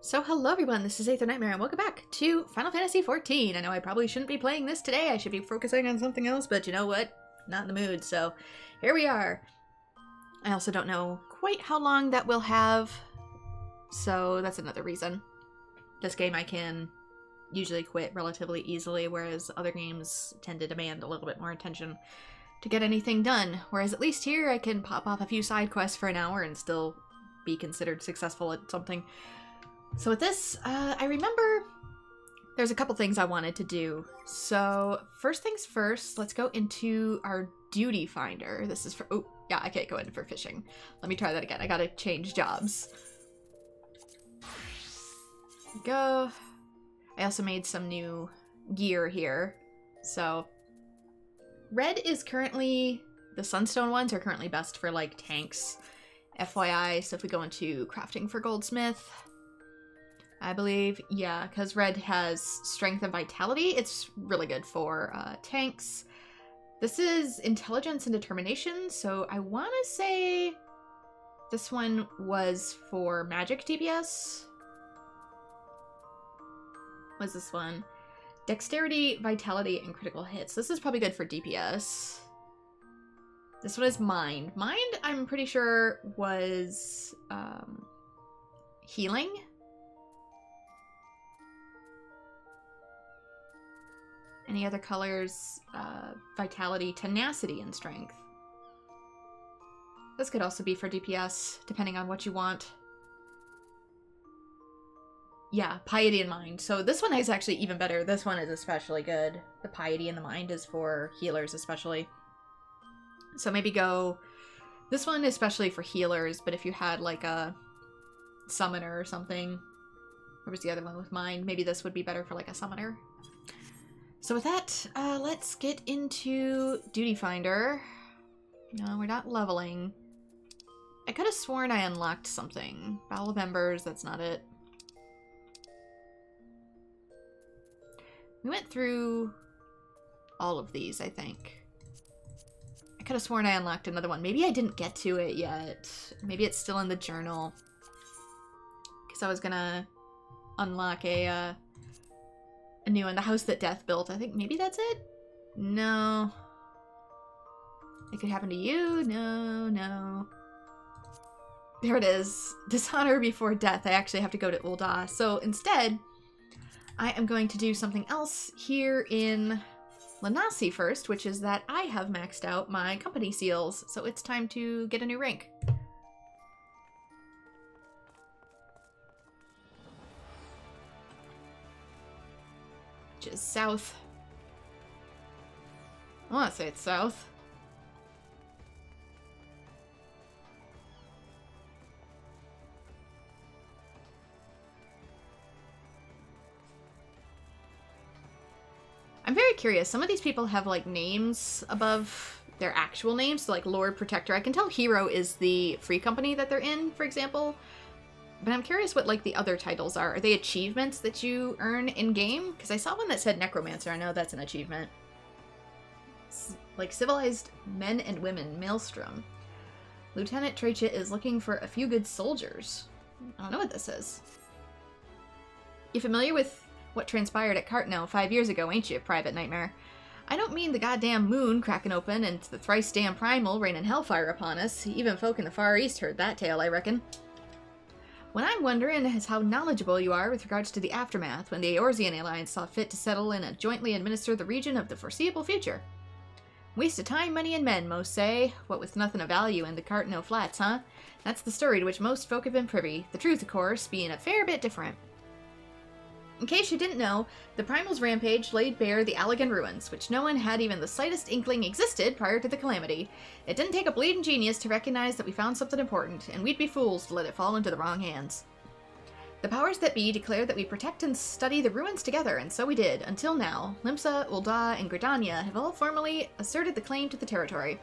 So hello everyone, this is AetherNightmare and welcome back to Final Fantasy XIV. I know I probably shouldn't be playing this today, I should be focusing on something else, but you know what? Not in the mood, so here we are. I also don't know quite how long that will have, so that's another reason. This game I can usually quit relatively easily, whereas other games tend to demand a little bit more attention to get anything done. Whereas at least here I can pop off a few side quests for an hour and still be considered successful at something. So with this, I remember there's a couple things I wanted to do. So first things first, let's go into our duty finder. This is for, oh yeah, I can't go in for fishing. Let me try that again. I gotta change jobs. There we go. I also made some new gear here. So red is currently, the sunstone ones are currently best for like tanks. FYI, so if we go into crafting for goldsmith, I believe, yeah, because red has strength and vitality. It's really good for tanks. This is intelligence and determination, so I want to say this one was for magic DPS. What's this one? Dexterity, vitality, and critical hits. This is probably good for DPS. This one is mind. Mind, I'm pretty sure, was healing. Any other colors? Vitality, tenacity, and strength. This could also be for DPS, depending on what you want. Yeah, piety and mind. So this one is actually even better. This one is especially good. The piety and the mind is for healers especially. So maybe go... This one especially for healers, but if you had like a summoner or something... Where was the other one with mind? Maybe this would be better for like a summoner. So with that, let's get into Duty Finder. No, we're not leveling. I could have sworn I unlocked something. Bowel of Embers, that's not it. We went through all of these, I think. I could have sworn I unlocked another one. Maybe I didn't get to it yet. Maybe it's still in the journal. Because I was gonna unlock a new one, the house that Death built. I think maybe that's it? No. It could happen to you? No, no. There it is. Dishonor before death. I actually have to go to Ul'dah. So instead, I am going to do something else here in Lanasi first, which is that I have maxed out my company seals. So it's time to get a new rank. Is south. I want to say it's south. I'm very curious. Some of these people have like names above their actual names, so like Lord Protector. I can tell Hero is the free company that they're in, for example. But I'm curious what, like, the other titles are. Are they achievements that you earn in-game? Because I saw one that said Necromancer. I know that's an achievement. Like, Civilized Men and Women, Maelstrom. Lieutenant Trachit is looking for a few good soldiers. I don't know what this is. You familiar with what transpired at Cartno 5 years ago, ain't you, Private Nightmare? I don't mean the goddamn moon cracking open and the thrice-damn primal raining hellfire upon us. Even folk in the Far East heard that tale, I reckon. What I'm wondering is how knowledgeable you are with regards to the aftermath when the Eorzean Alliance saw fit to settle in and jointly administer the region of the foreseeable future. Waste of time, money, and men, most say. What with nothing of value in the Cartno Flats, huh? That's the story to which most folk have been privy. The truth, of course, being a fair bit different. In case you didn't know, the Primal's rampage laid bare the Allagan ruins, which no one had even the slightest inkling existed prior to the calamity. It didn't take a bleeding genius to recognize that we found something important, and we'd be fools to let it fall into the wrong hands. The powers that be declared that we protect and study the ruins together, and so we did, until now. Limsa, Ul'dah, and Gridania have all formally asserted the claim to the territory.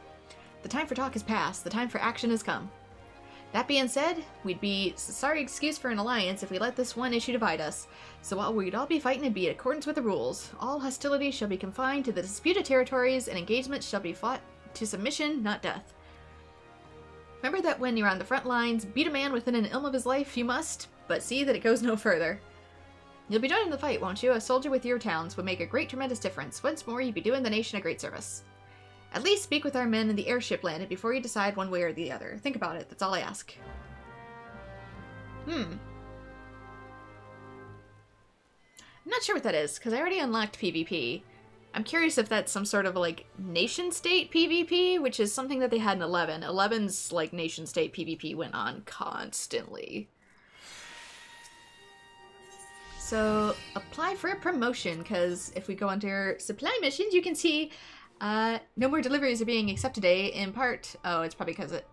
The time for talk has passed, the time for action has come. That being said, we'd be a sorry excuse for an alliance if we let this one issue divide us. So while we'd all be fighting and be in accordance with the rules, all hostilities shall be confined to the disputed territories and engagements shall be fought to submission, not death. Remember that when you're on the front lines, beat a man within an ilm of his life, you must, but see that it goes no further. You'll be joining the fight, won't you? A soldier with your talents would make a great, tremendous difference. Once more, you'd be doing the nation a great service. At least speak with our men in the airship landing before you decide one way or the other. Think about it, that's all I ask. I'm not sure what that is, because I already unlocked PvP. I'm curious if that's some sort of, like, nation-state PvP, which is something that they had in 11. 11's, like, nation-state PvP went on constantly. So, apply for a promotion, because if we go under supply missions, you can see no more deliveries are being accepted today, in part. Oh, it's probably because it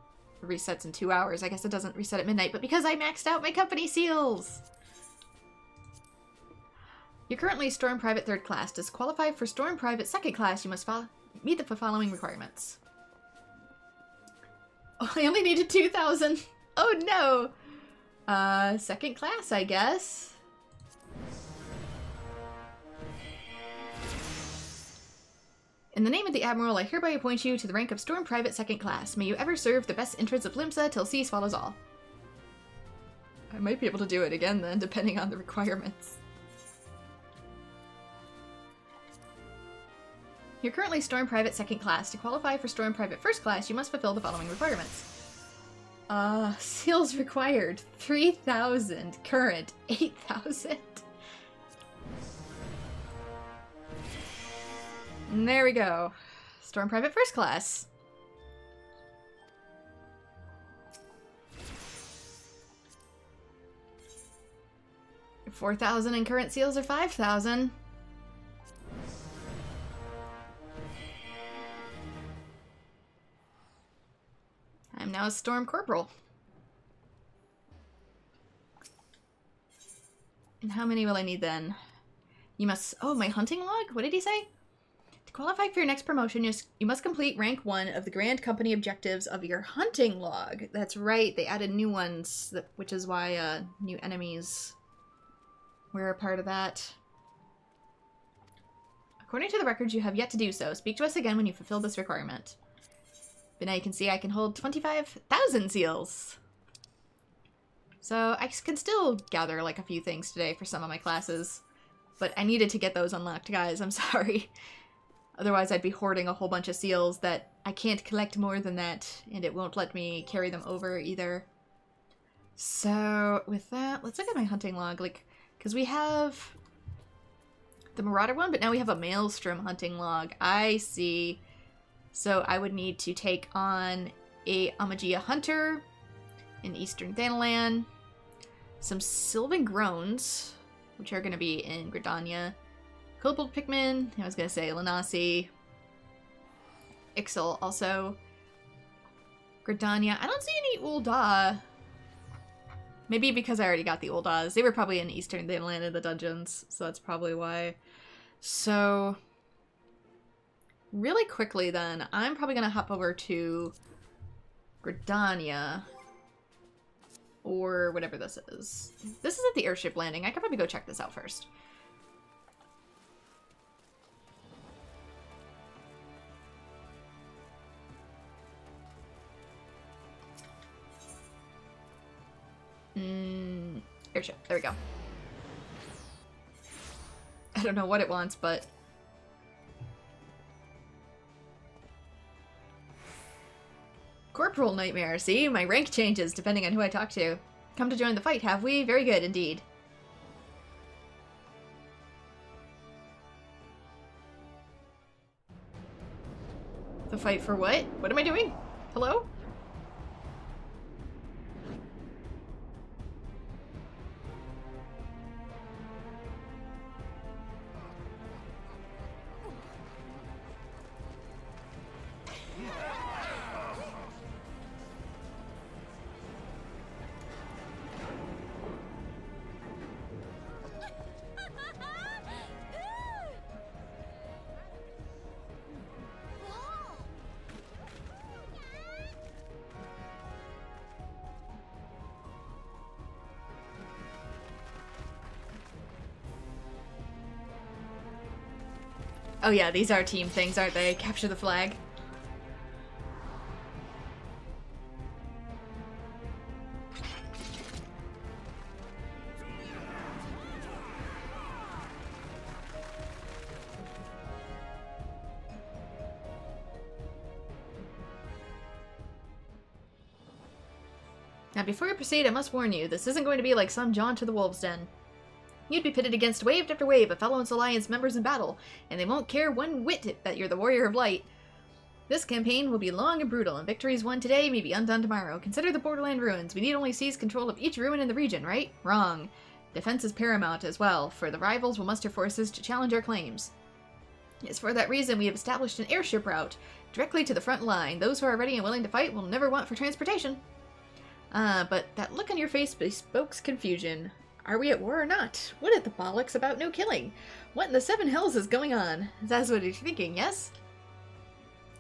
resets in 2 hours. I guess it doesn't reset at midnight, but because I maxed out my company seals! You're currently Storm Private 3rd class. To qualify for Storm Private 2nd class, you must meet the following requirements. Oh, I only needed 2,000. Oh no! 2nd class, I guess. In the name of the Admiral, I hereby appoint you to the rank of Storm Private 2nd class. May you ever serve the best interests of Limsa till sea swallows all. I might be able to do it again then, depending on the requirements. You're currently Storm Private 2nd class. To qualify for Storm Private 1st class, you must fulfill the following requirements. Seals required. 3,000. Current. 8,000. And there we go. Storm Private 1st class. $4,000 and current seals are 5,000. I'm now a Storm Corporal. And how many will I need then? You must... Oh, my hunting log? What did he say? To qualify for your next promotion, you must complete rank 1 of the Grand Company objectives of your hunting log. That's right, they added new ones, which is why new enemies were a part of that. According to the records, you have yet to do so. Speak to us again when you fulfill this requirement. But now you can see I can hold 25,000 seals. So I can still gather like a few things today for some of my classes. But I needed to get those unlocked, guys. I'm sorry. Otherwise I'd be hoarding a whole bunch of seals that I can't collect more than that. And it won't let me carry them over either. So with that, let's look at my hunting log. Like, because we have the Marauder one, but now we have a Maelstrom hunting log. I see. So I would need to take on a Amagia Hunter in Eastern Thanalan, some Sylvan Groans, which are going to be in Gridania, Kobold Pikmin, I was going to say Lanasi, Ixal also, Gridania. I don't see any Ul'dah. Maybe because I already got the Ul'dahs. They were probably in Eastern Thanalan in the dungeons, so that's probably why. So... really quickly then, I'm probably going to hop over to Gridania, or whatever this is. This is at the airship landing. I could probably go check this out first. Airship. There we go. I don't know what it wants, but... Corporal Nightmare. See? My rank changes depending on who I talk to. Come to join the fight, have we? Very good indeed. The fight for what? What am I doing? Hello? Oh yeah, these are team things, aren't they? Capture the flag. Now before we proceed, I must warn you, this isn't going to be like some jaunt to the Wolves' Den. You'd be pitted against wave after wave of Fellows Alliance members in battle, and they won't care one whit that you're the Warrior of Light. This campaign will be long and brutal, and victories won today may be undone tomorrow. Consider the borderland ruins. We need only seize control of each ruin in the region, right? Wrong. Defense is paramount as well, for the rivals will muster forces to challenge our claims. It's for that reason we have established an airship route, directly to the front line. Those who are ready and willing to fight will never want for transportation. But that look on your face bespokes confusion. Are we at war or not? What are the bollocks about no killing? What in the seven hells is going on? That's what you're thinking, yes?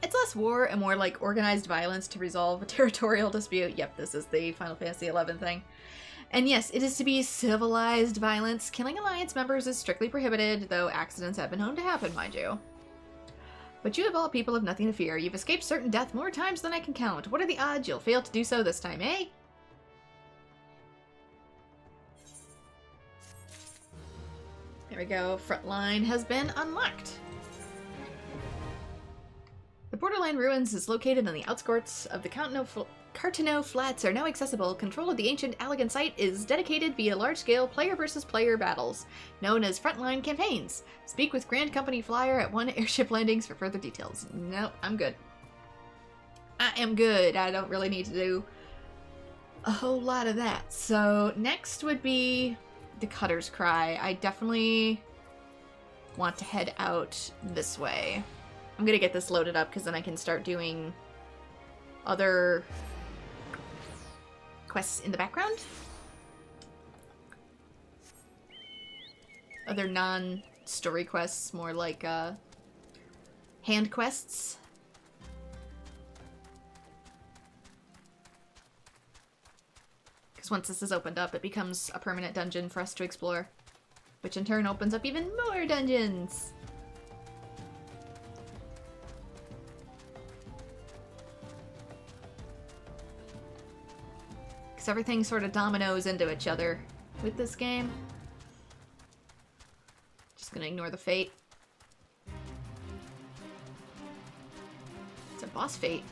It's less war and more like organized violence to resolve a territorial dispute. Yep, this is the Final Fantasy XI thing. And yes, it is to be civilized violence. Killing Alliance members is strictly prohibited, though accidents have been known to happen, mind you. But you of all people have nothing to fear. You've escaped certain death more times than I can count. What are the odds you'll fail to do so this time, eh? There we go. Front line has been unlocked. The borderline ruins is located on the outskirts of the Cartano Flats are now accessible. Control of the ancient Allegan site is dedicated via large-scale player-versus-player battles, known as frontline campaigns. Speak with Grand Company Flyer at 1 airship landings for further details. Nope, I'm good. I am good. I don't really need to do a whole lot of that. So next would be the Cutter's Cry. I definitely want to head out this way. I'm gonna get this loaded up because then I can start doing other quests in the background. Other non-story quests, more like hand quests. Because once this is opened up, it becomes a permanent dungeon for us to explore, which in turn opens up even more dungeons. Because everything sort of dominoes into each other with this game. Just gonna ignore the fate. It's a boss fate.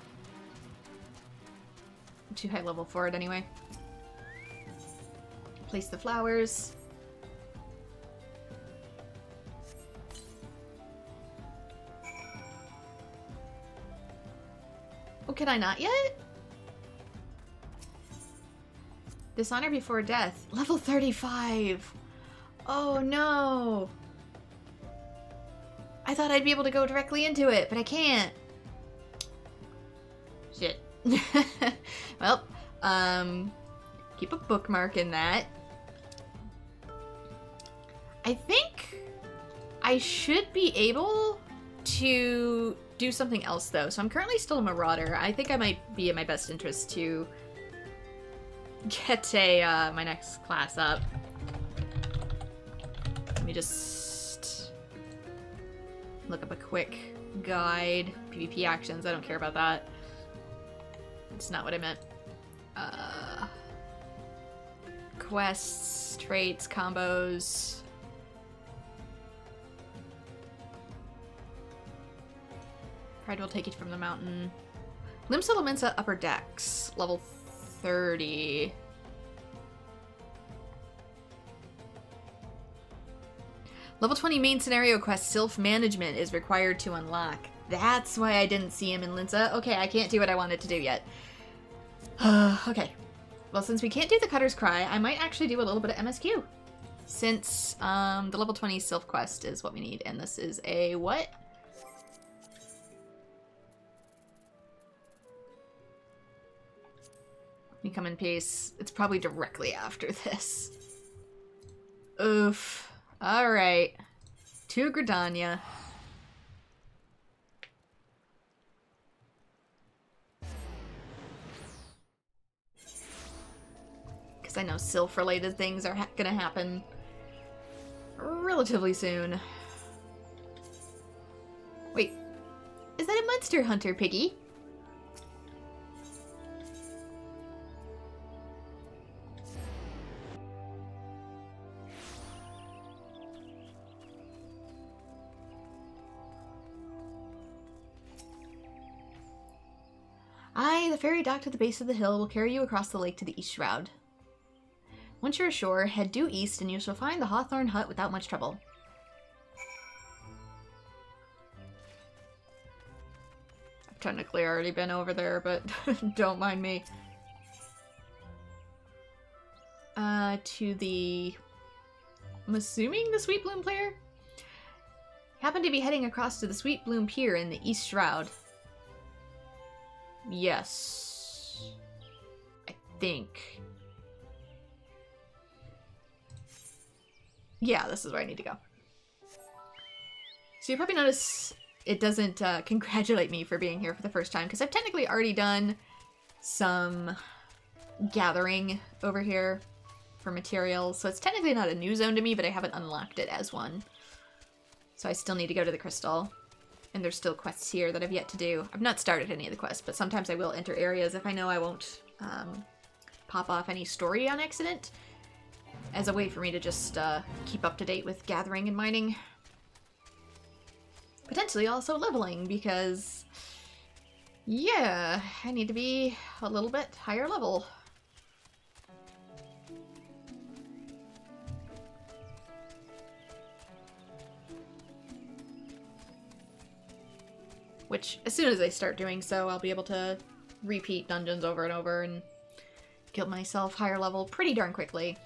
I'm too high level for it anyway. Place the flowers. Oh, can I not yet? Dishonor before death. Level 35! Oh no! I thought I'd be able to go directly into it, but I can't. Shit. Well, keep a bookmark in that. I think I should be able to do something else though. So I'm currently still a Marauder. I think I might be in my best interest to get my next class up. Let me just look up a quick guide. PvP actions, I don't care about that. It's not what I meant. Quests, traits, combos. Pride will take you from the mountain. Limb Settlements at Upper Decks, level 30. Level 20 main scenario quest, Sylph Management, is required to unlock. That's why I didn't see him in Linza. Okay, I can't do what I wanted to do yet. Okay. Well, since we can't do the Cutter's Cry, I might actually do a little bit of MSQ. Since the level 20 Sylph quest is what we need, and this is a what? You come in peace. It's probably directly after this. Oof. Alright. To Gridania. Because I know Sylph-related things are gonna happen relatively soon. Wait. Is that a Monster Hunter, Piggy? Aye, the ferry docked at the base of the hill will carry you across the lake to the East Shroud. Once you're ashore, head due east and you shall find the Hawthorn Hut without much trouble. I've technically already been over there, but don't mind me. To the... I'm assuming the Sweet Bloom player? Happen to be heading across to the Sweet Bloom Pier in the East Shroud. Yes. I think. Yeah, this is where I need to go. So you probably notice it doesn't congratulate me for being here for the first time, because I've technically already done some gathering over here for materials, so it's technically not a new zone to me, but I haven't unlocked it as one. So I still need to go to the crystal, and there's still quests here that I've yet to do. I've not started any of the quests, but sometimes I will enter areas if I know I won't pop off any story on accident, as a way for me to just keep up to date with gathering and mining. Potentially also leveling, because yeah, I need to be a little bit higher level. Which, as soon as I start doing so, I'll be able to repeat dungeons over and over and get myself higher level pretty darn quickly.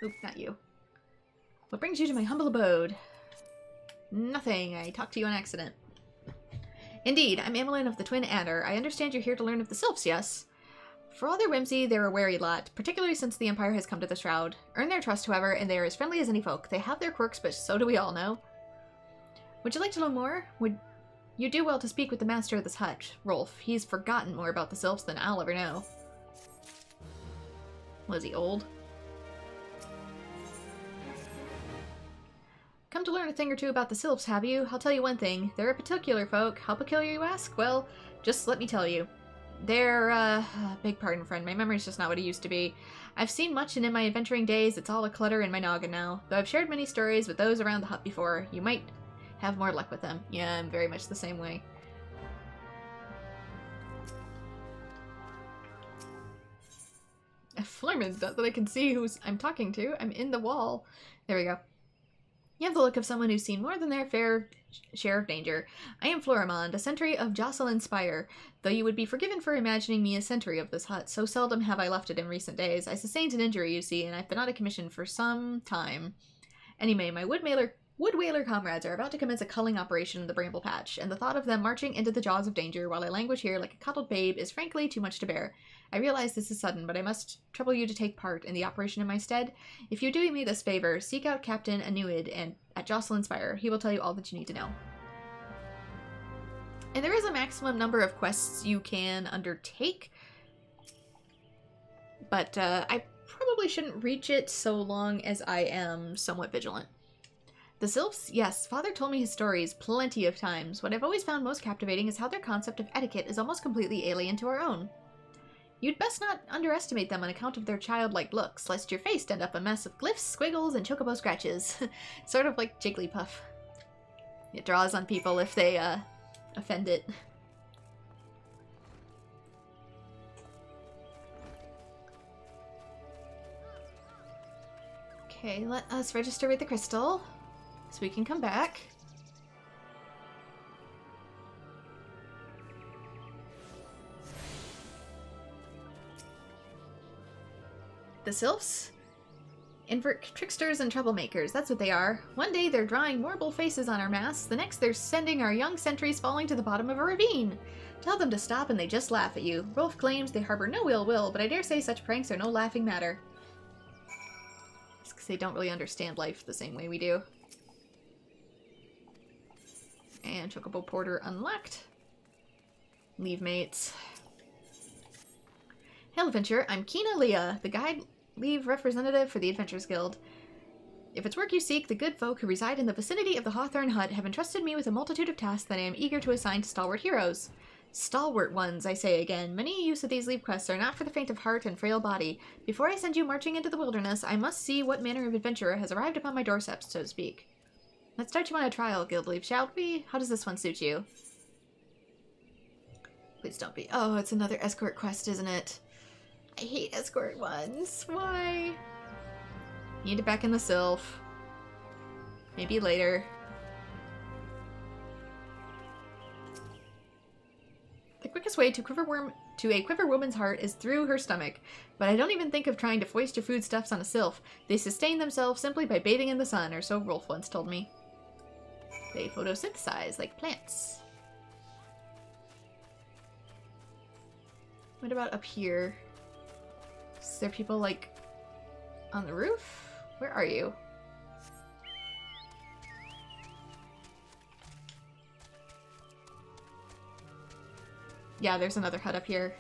Oop, not you. What brings you to my humble abode? Nothing. I talked to you on accident. Indeed, I'm Amelin of the Twin Adder. I understand you're here to learn of the Sylphs, yes? For all their whimsy, they're a wary lot, particularly since the Empire has come to the Shroud. Earn their trust, however, and they are as friendly as any folk. They have their quirks, but so do we all know. Would you like to know more? Would you do well to speak with the master of this hut, Rolf? He's forgotten more about the Sylphs than I'll ever know. Was he old? Come to learn a thing or two about the Sylphs, have you? I'll tell you one thing. They're a particular folk. How peculiar, you ask? Well, just let me tell you. They're, beg pardon, friend. My memory's just not what it used to be. I've seen much, and in my adventuring days, it's all a clutter in my noggin now. Though I've shared many stories with those around the hut before, you might have more luck with them. Yeah, I'm very much the same way. Florman, that I can see who I'm talking to. I'm in the wall. There we go. You have the look of someone who's seen more than their fair share of danger. I am Florimond, a sentry of Jocelyn Spire, though you would be forgiven for imagining me a sentry of this hut. So seldom have I left it in recent days. I sustained an injury, you see, and I've been out of commission for some time. Anyway, my wood whaler comrades are about to commence a culling operation in the Bramble Patch, and the thought of them marching into the jaws of danger while I languish here like a coddled babe is frankly too much to bear. I realize this is sudden, but I must trouble you to take part in the operation in my stead. If you do me this favor, seek out Captain Anuid and at Jocelyn Spire. He will tell you all that you need to know. And there is a maximum number of quests you can undertake, but I probably shouldn't reach it so long as I am somewhat vigilant. The Sylphs? Yes, Father told me his stories plenty of times. What I've always found most captivating is how their concept of etiquette is almost completely alien to our own. You'd best not underestimate them on account of their childlike looks, lest your face end up a mess of glyphs, squiggles, and chocobo scratches. Sort of like Jigglypuff. It draws on people if they, offend it. Okay, let us register with the crystal, so we can come back. The Sylphs? Invert tricksters and troublemakers, that's what they are. One day they're drawing mournful faces on our masts, the next they're sending our young sentries falling to the bottom of a ravine. Tell them to stop and they just laugh at you. Rolf claims they harbor no ill will, but I dare say such pranks are no laughing matter. It's because they don't really understand life the same way we do. And Chocobo Porter unlocked. Leave mates. Hail Adventure, I'm Kina Leah, the guide leave representative for the Adventurers Guild. If it's work you seek, the good folk who reside in the vicinity of the Hawthorn Hut have entrusted me with a multitude of tasks that I am eager to assign to stalwart heroes. Stalwart ones, I say again. Many use of these leave quests are not for the faint of heart and frail body. Before I send you marching into the wilderness, I must see what manner of adventurer has arrived upon my doorstep, so to speak. Let's start you on a trial, Guild Leaf, shall we? How does this one suit you? Please don't be. Oh, it's another escort quest, isn't it? I hate escort ones. Why? Need it back in the Sylph. Maybe later. The quickest way to a quiver woman's heart is through her stomach, but I don't even think of trying to foist your foodstuffs on a Sylph. They sustain themselves simply by bathing in the sun, or so Rolf once told me. They photosynthesize like plants. What about up here? Is there people, like, on the roof? Where are you? Yeah, there's another hut up here.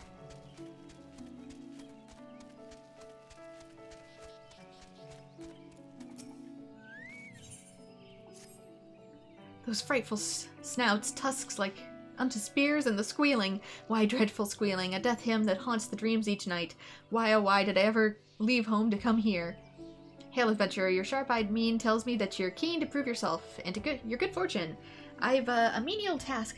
Those frightful snouts, tusks like unto spears, and the squealing. Why, dreadful squealing, a death hymn that haunts the dreams each night. Why, oh why, did I ever leave home to come here? Hail, adventurer, your sharp-eyed mien tells me that you're keen to prove yourself, and to your good fortune. I've a menial task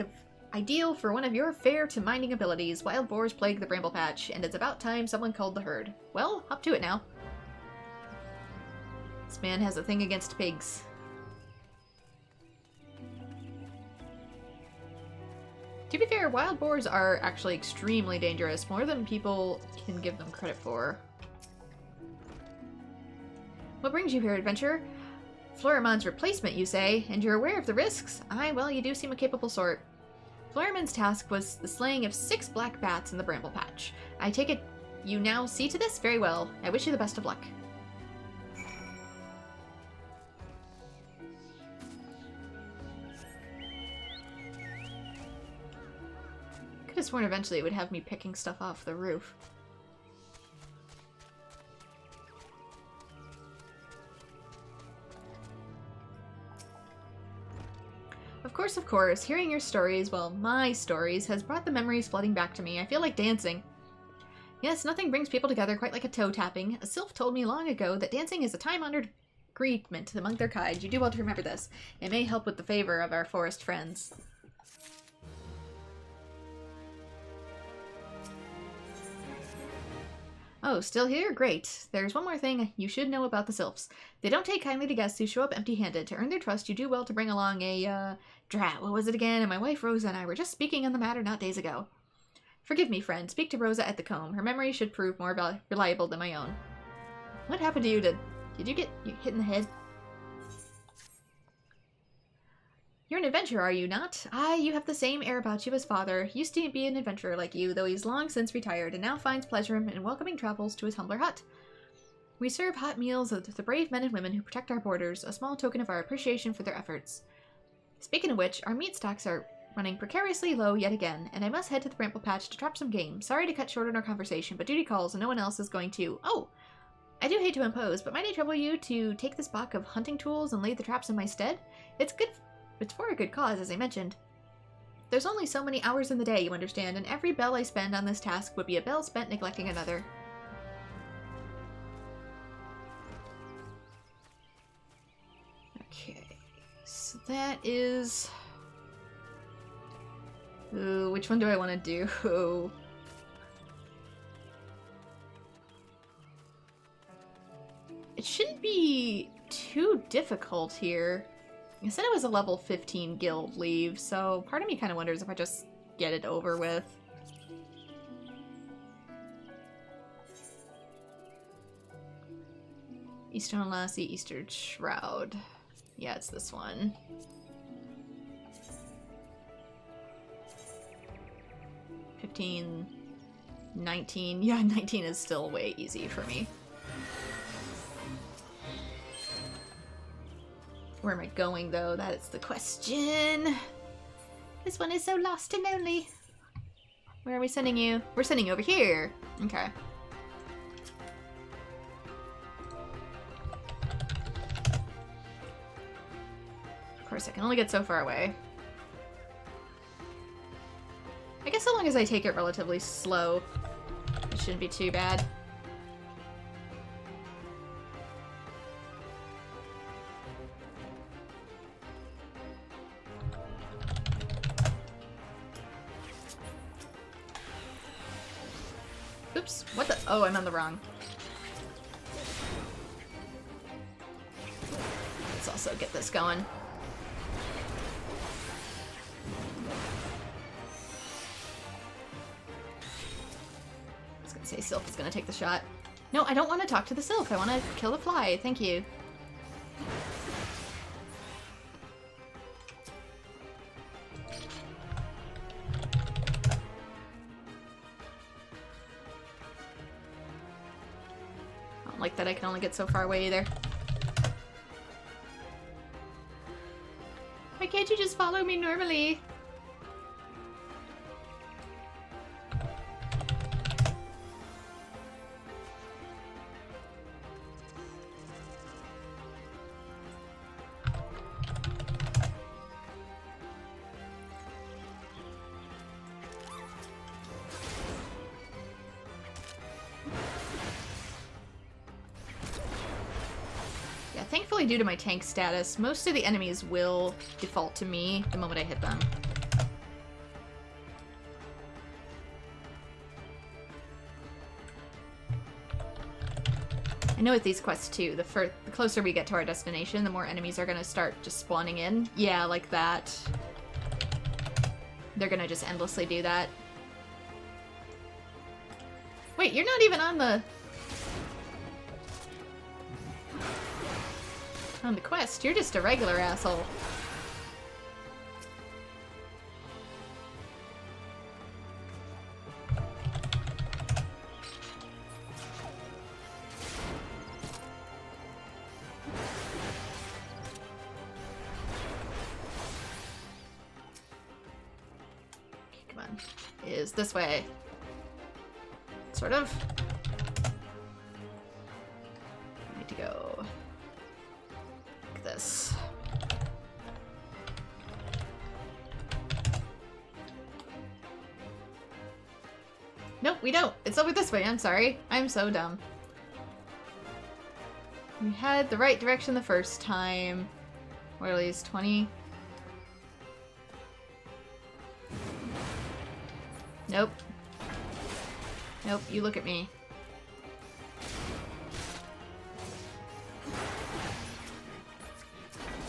ideal for one of your fair-to-minding abilities. Wild boars plague the bramble patch, and it's about time someone called the herd. Well, up to it now. This man has a thing against pigs. To be fair, wild boars are actually extremely dangerous, more than people can give them credit for. What brings you here, adventurer? Floramon's replacement, you say, and you're aware of the risks? Aye, well, you do seem a capable sort. Floramon's task was the slaying of 6 black bats in the bramble patch. I take it you now see to this? Very well. I wish you the best of luck. Could have sworn eventually it would have me picking stuff off the roof. Of course, hearing your stories, well, my stories, has brought the memories flooding back to me. I feel like dancing. Yes, nothing brings people together quite like a toe tapping. A Sylph told me long ago that dancing is a time-honored agreement among their kind. You do well to remember this. It may help with the favor of our forest friends. Oh, still here? Great. There's one more thing you should know about the Sylphs. They don't take kindly to guests who show up empty-handed. To earn their trust, you do well to bring along a, drat, what was it again? And my wife Rosa and I were just speaking on the matter not days ago. Forgive me, friend. Speak to Rosa at the comb. Her memory should prove more reliable than my own. What happened to you? Did you get hit in the head? You're an adventurer, are you not? Aye, you have the same air about you as father. Used to be an adventurer like you, though he's long since retired, and now finds pleasure in welcoming travels to his humbler hut. We serve hot meals of the brave men and women who protect our borders, a small token of our appreciation for their efforts. Speaking of which, our meat stocks are running precariously low yet again, and I must head to the bramble patch to trap some game. Sorry to cut short on our conversation, but duty calls and no one else is going to— Oh! I do hate to impose, but might I trouble you to take this box of hunting tools and lay the traps in my stead? It's for a good cause, as I mentioned. There's only so many hours in the day, you understand, and every bell I spend on this task would be a bell spent neglecting another. Okay, so that is... Ooh, which one do I want to do? It shouldn't be too difficult here. I said it was a level 15 guild leave, so part of me kind of wonders if I just get it over with. Eastern Lassie, Eastern Shroud. Yeah, it's this one. $15, 19. Yeah, 19 is still way easy for me. Where am I going, though? That is the question. This one is so lost and lonely. Where are we sending you? We're sending you over here. Okay. Of course, I can only get so far away. I guess so long as I take it relatively slow, it shouldn't be too bad. Whoops. What the? Oh, I'm on the wrong. Let's also get this going. I was gonna say Sylph is gonna take the shot. No, I don't want to talk to the Sylph. I want to kill the fly. Thank you. I don't like that I can only get so far away either. Why can't you just follow me normally? Thankfully, due to my tank status, most of the enemies will default to me the moment I hit them. I know with these quests too, the closer we get to our destination, the more enemies are gonna start just spawning in. Yeah, like that. They're gonna just endlessly do that. Wait, you're not even on the quest. You're just a regular asshole. Okay, come on. Is this way. Sort of. I need to go like this. Nope, we don't. It's over this way. I'm sorry. I'm so dumb. We had the right direction the first time. Or at least 20. Nope. Nope, you look at me.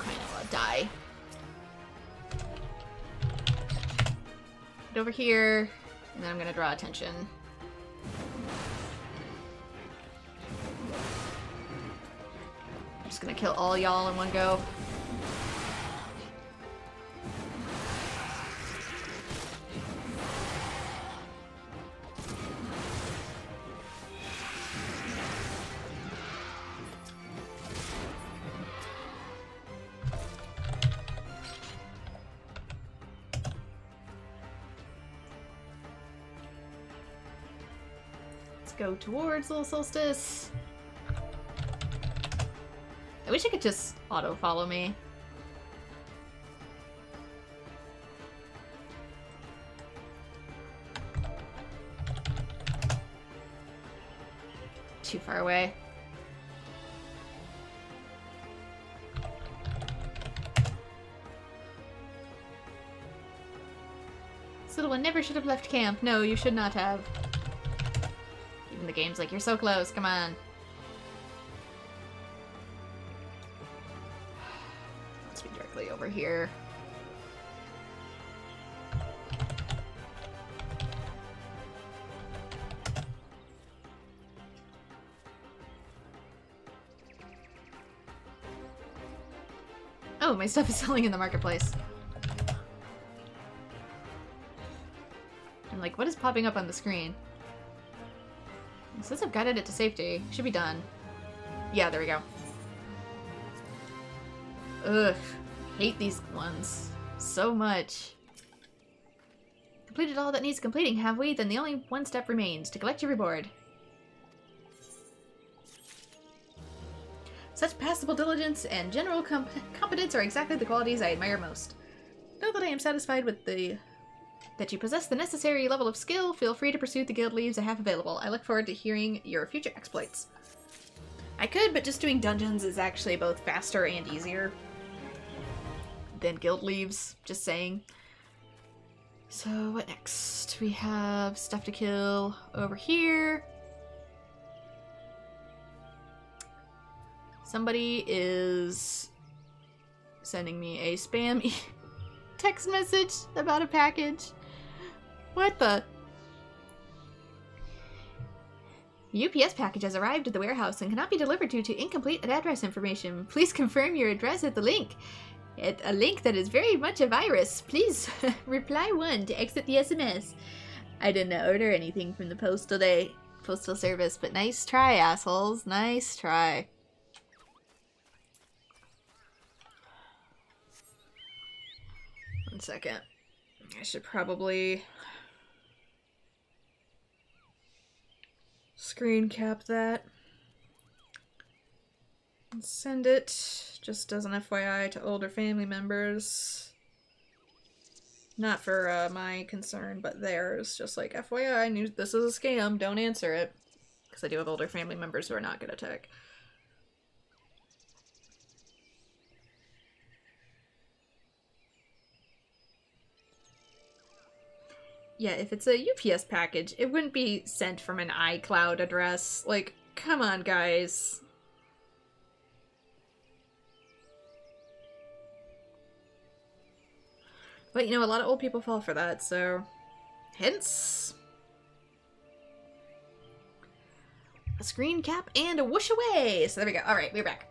Kinda wanna die. Get over here, and then I'm gonna draw attention. I'm just gonna kill all y'all in one go. Go towards Little Solstice. I wish I could just auto-follow me. Too far away. This little one never should have left camp. No, you should not have. The game's like, you're so close, come on. Let's be directly over here. Oh, my stuff is selling in the marketplace. I'm like, what is popping up on the screen? It says I've guided it to safety. Should be done. Yeah, there we go. Ugh. Hate these ones so much. Completed all that needs completing, have we? Then the only one step remains, to collect your reward. Such passable diligence and general competence are exactly the qualities I admire most. Now that I am satisfied with that you possess the necessary level of skill, feel free to pursue the guild leaves I have available. I look forward to hearing your future exploits. I could, but just doing dungeons is actually both faster and easier than guild leaves, just saying. So what next? We have stuff to kill over here. Somebody is sending me a spam text message about a package. What the? UPS package has arrived at the warehouse and cannot be delivered due to incomplete address information. Please confirm your address at the link. At a link that is very much a virus. Please reply 1 to exit the SMS. I didn't order anything from the postal service, but nice try, assholes. Nice try. One second. I should probably screen cap that and send it just as an FYI to older family members. Not for my concern, but theirs. Just like, FYI, I knew this is a scam, don't answer it. Because I do have older family members who are not good at tech. Yeah, if it's a UPS package, it wouldn't be sent from an iCloud address. Like, come on, guys. But, you know, a lot of old people fall for that, so... Hence... a screen cap and a whoosh away! So there we go. Alright, we're back.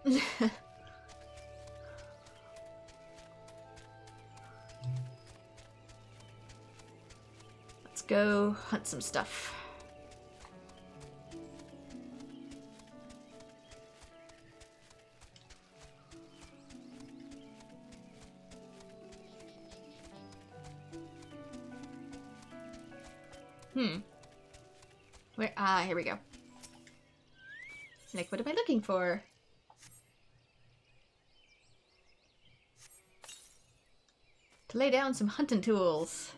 Let's go hunt some stuff. Where? Ah, here we go. Like, what am I looking for? To lay down some hunting tools.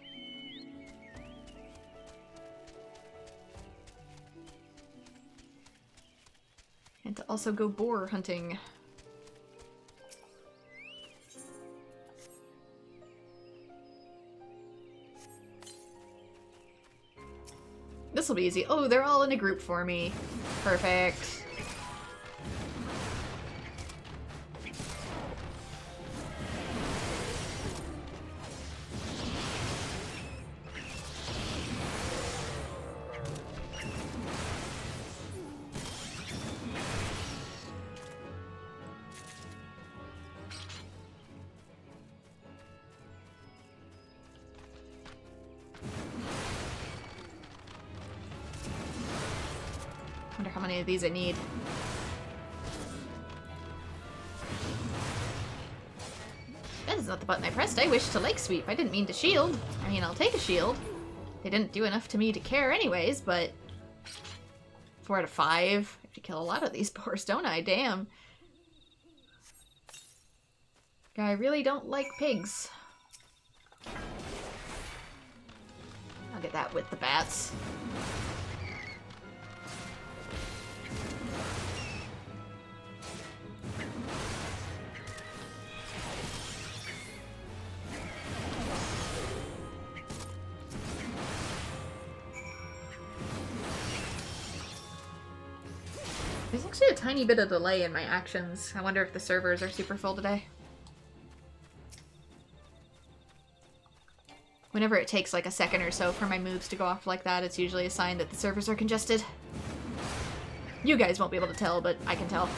And to also go boar hunting. This'll be easy. Oh, they're all in a group for me. Perfect. Wonder how many of these I need. That is not the button I pressed. I wish to leg sweep. I didn't mean to shield. I mean, I'll take a shield. They didn't do enough to me to care anyways, but... 4 out of 5. I have to kill a lot of these boars, don't I? Damn. I really don't like pigs. I'll get that with the bats. There's actually a tiny bit of delay in my actions. I wonder if the servers are super full today. Whenever it takes like a second or so for my moves to go off like that, it's usually a sign that the servers are congested. You guys won't be able to tell, but I can tell.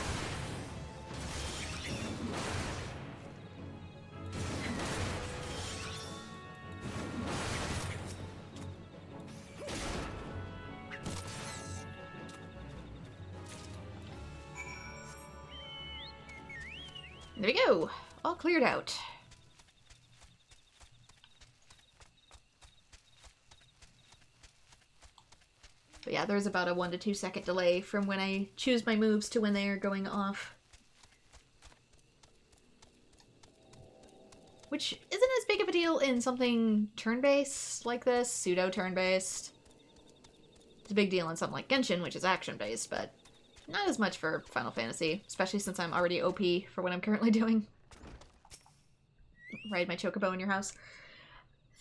There we go. All cleared out. But yeah, there's about a 1 to 2 second delay from when I choose my moves to when they are going off. Which isn't as big of a deal in something turn-based like this, pseudo-turn-based. It's a big deal in something like Genshin, which is action-based, but not as much for Final Fantasy, especially since I'm already OP for what I'm currently doing. Ride my chocobo in your house.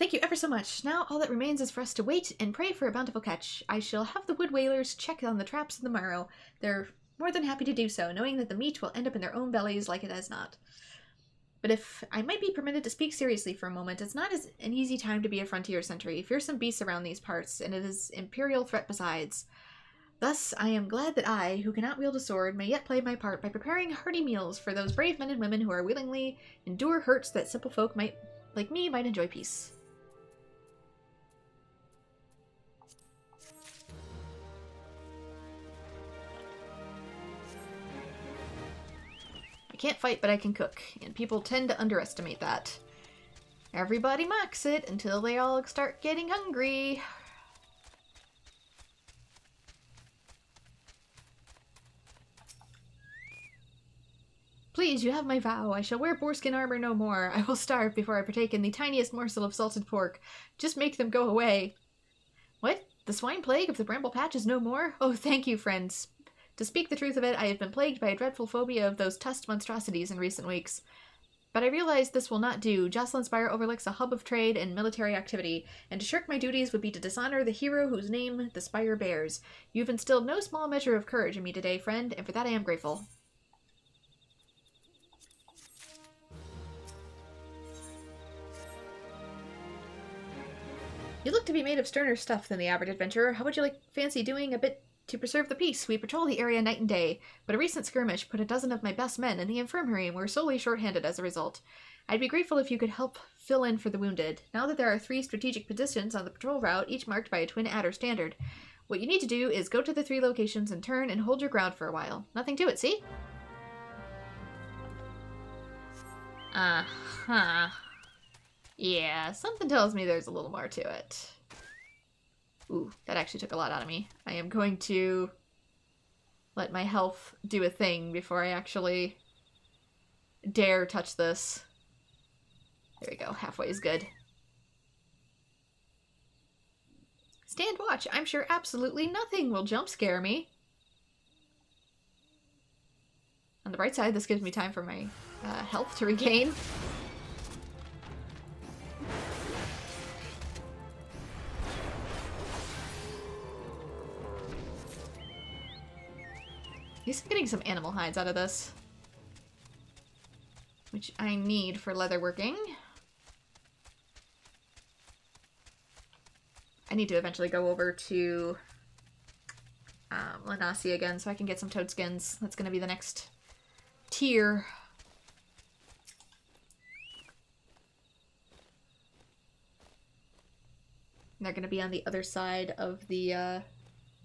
Thank you ever so much. Now all that remains is for us to wait and pray for a bountiful catch. I shall have the wood whalers check on the traps on the morrow. They're more than happy to do so, knowing that the meat will end up in their own bellies like it has not. But if I might be permitted to speak seriously for a moment, it's not an easy time to be a frontier sentry. Fearsome beasts around these parts, and it is imperial threat besides. Thus, I am glad that I, who cannot wield a sword, may yet play my part by preparing hearty meals for those brave men and women who are willingly endure hurts that simple folk like me might enjoy peace. I can't fight, but I can cook, and people tend to underestimate that. Everybody mocks it until they all start getting hungry. Please, you have my vow. I shall wear boarskin armor no more. I will starve before I partake in the tiniest morsel of salted pork. Just make them go away. What? The swine plague of the Bramble Patch is no more? Oh, thank you, friends. To speak the truth of it, I have been plagued by a dreadful phobia of those tusked monstrosities in recent weeks. But I realize this will not do. Jocelyn Spire overlooks a hub of trade and military activity, and to shirk my duties would be to dishonor the hero whose name the Spire bears. You've instilled no small measure of courage in me today, friend, and for that I am grateful. You look to be made of sterner stuff than the average adventurer. How would you fancy doing a bit to preserve the peace? We patrol the area night and day, but a recent skirmish put a dozen of my best men in the infirmary and we're solely short-handed as a result. I'd be grateful if you could help fill in for the wounded. Now that there are 3 strategic positions on the patrol route, each marked by a twin adder standard, what you need to do is go to the 3 locations and turn and hold your ground for a while. Nothing to it, see? Uh-huh. Yeah, something tells me there's a little more to it. Ooh, that actually took a lot out of me. I am going to let my health do a thing before I actually dare touch this. There we go, halfway is good. Stand watch. I'm sure absolutely nothing will jump scare me. On the bright side, this gives me time for my health to regain. At least I'm getting some animal hides out of this, which I need for leatherworking. I need to eventually go over to Lanasi again so I can get some toad skins. That's going to be the next tier. And they're going to be on the other side of the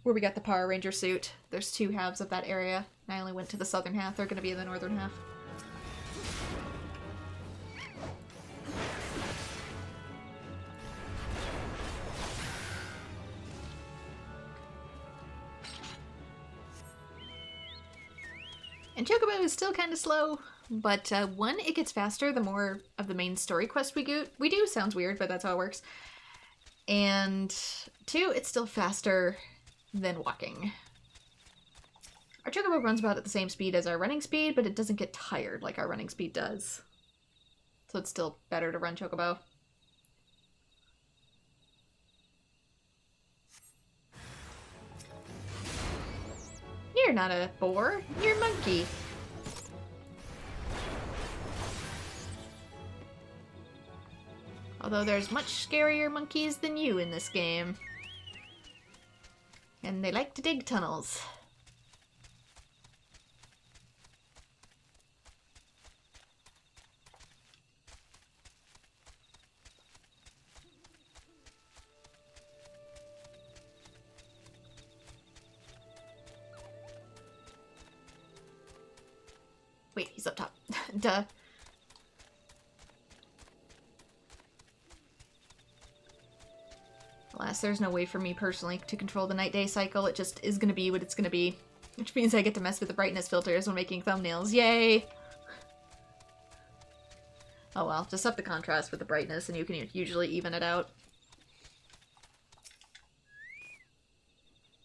where we got the Power Ranger suit. There's 2 halves of that area, and I only went to the southern half. They're going to be in the northern half. And Chocobo is still kind of slow, but 1, it gets faster the more of the main story quest we do. Sounds weird, but that's how it works. And 2, it's still faster than walking. Our Chocobo runs about at the same speed as our running speed, but it doesn't get tired like our running speed does. So it's still better to run Chocobo. You're not a boar, you're a monkey. Although there's much scarier monkeys than you in this game. And they like to dig tunnels. Wait, he's up top. Duh. Alas, there's no way for me personally to control the night-day cycle. It just is gonna be what it's gonna be. Which means I get to mess with the brightness filters when making thumbnails. Yay! Oh well, just up the contrast with the brightness and you can usually even it out.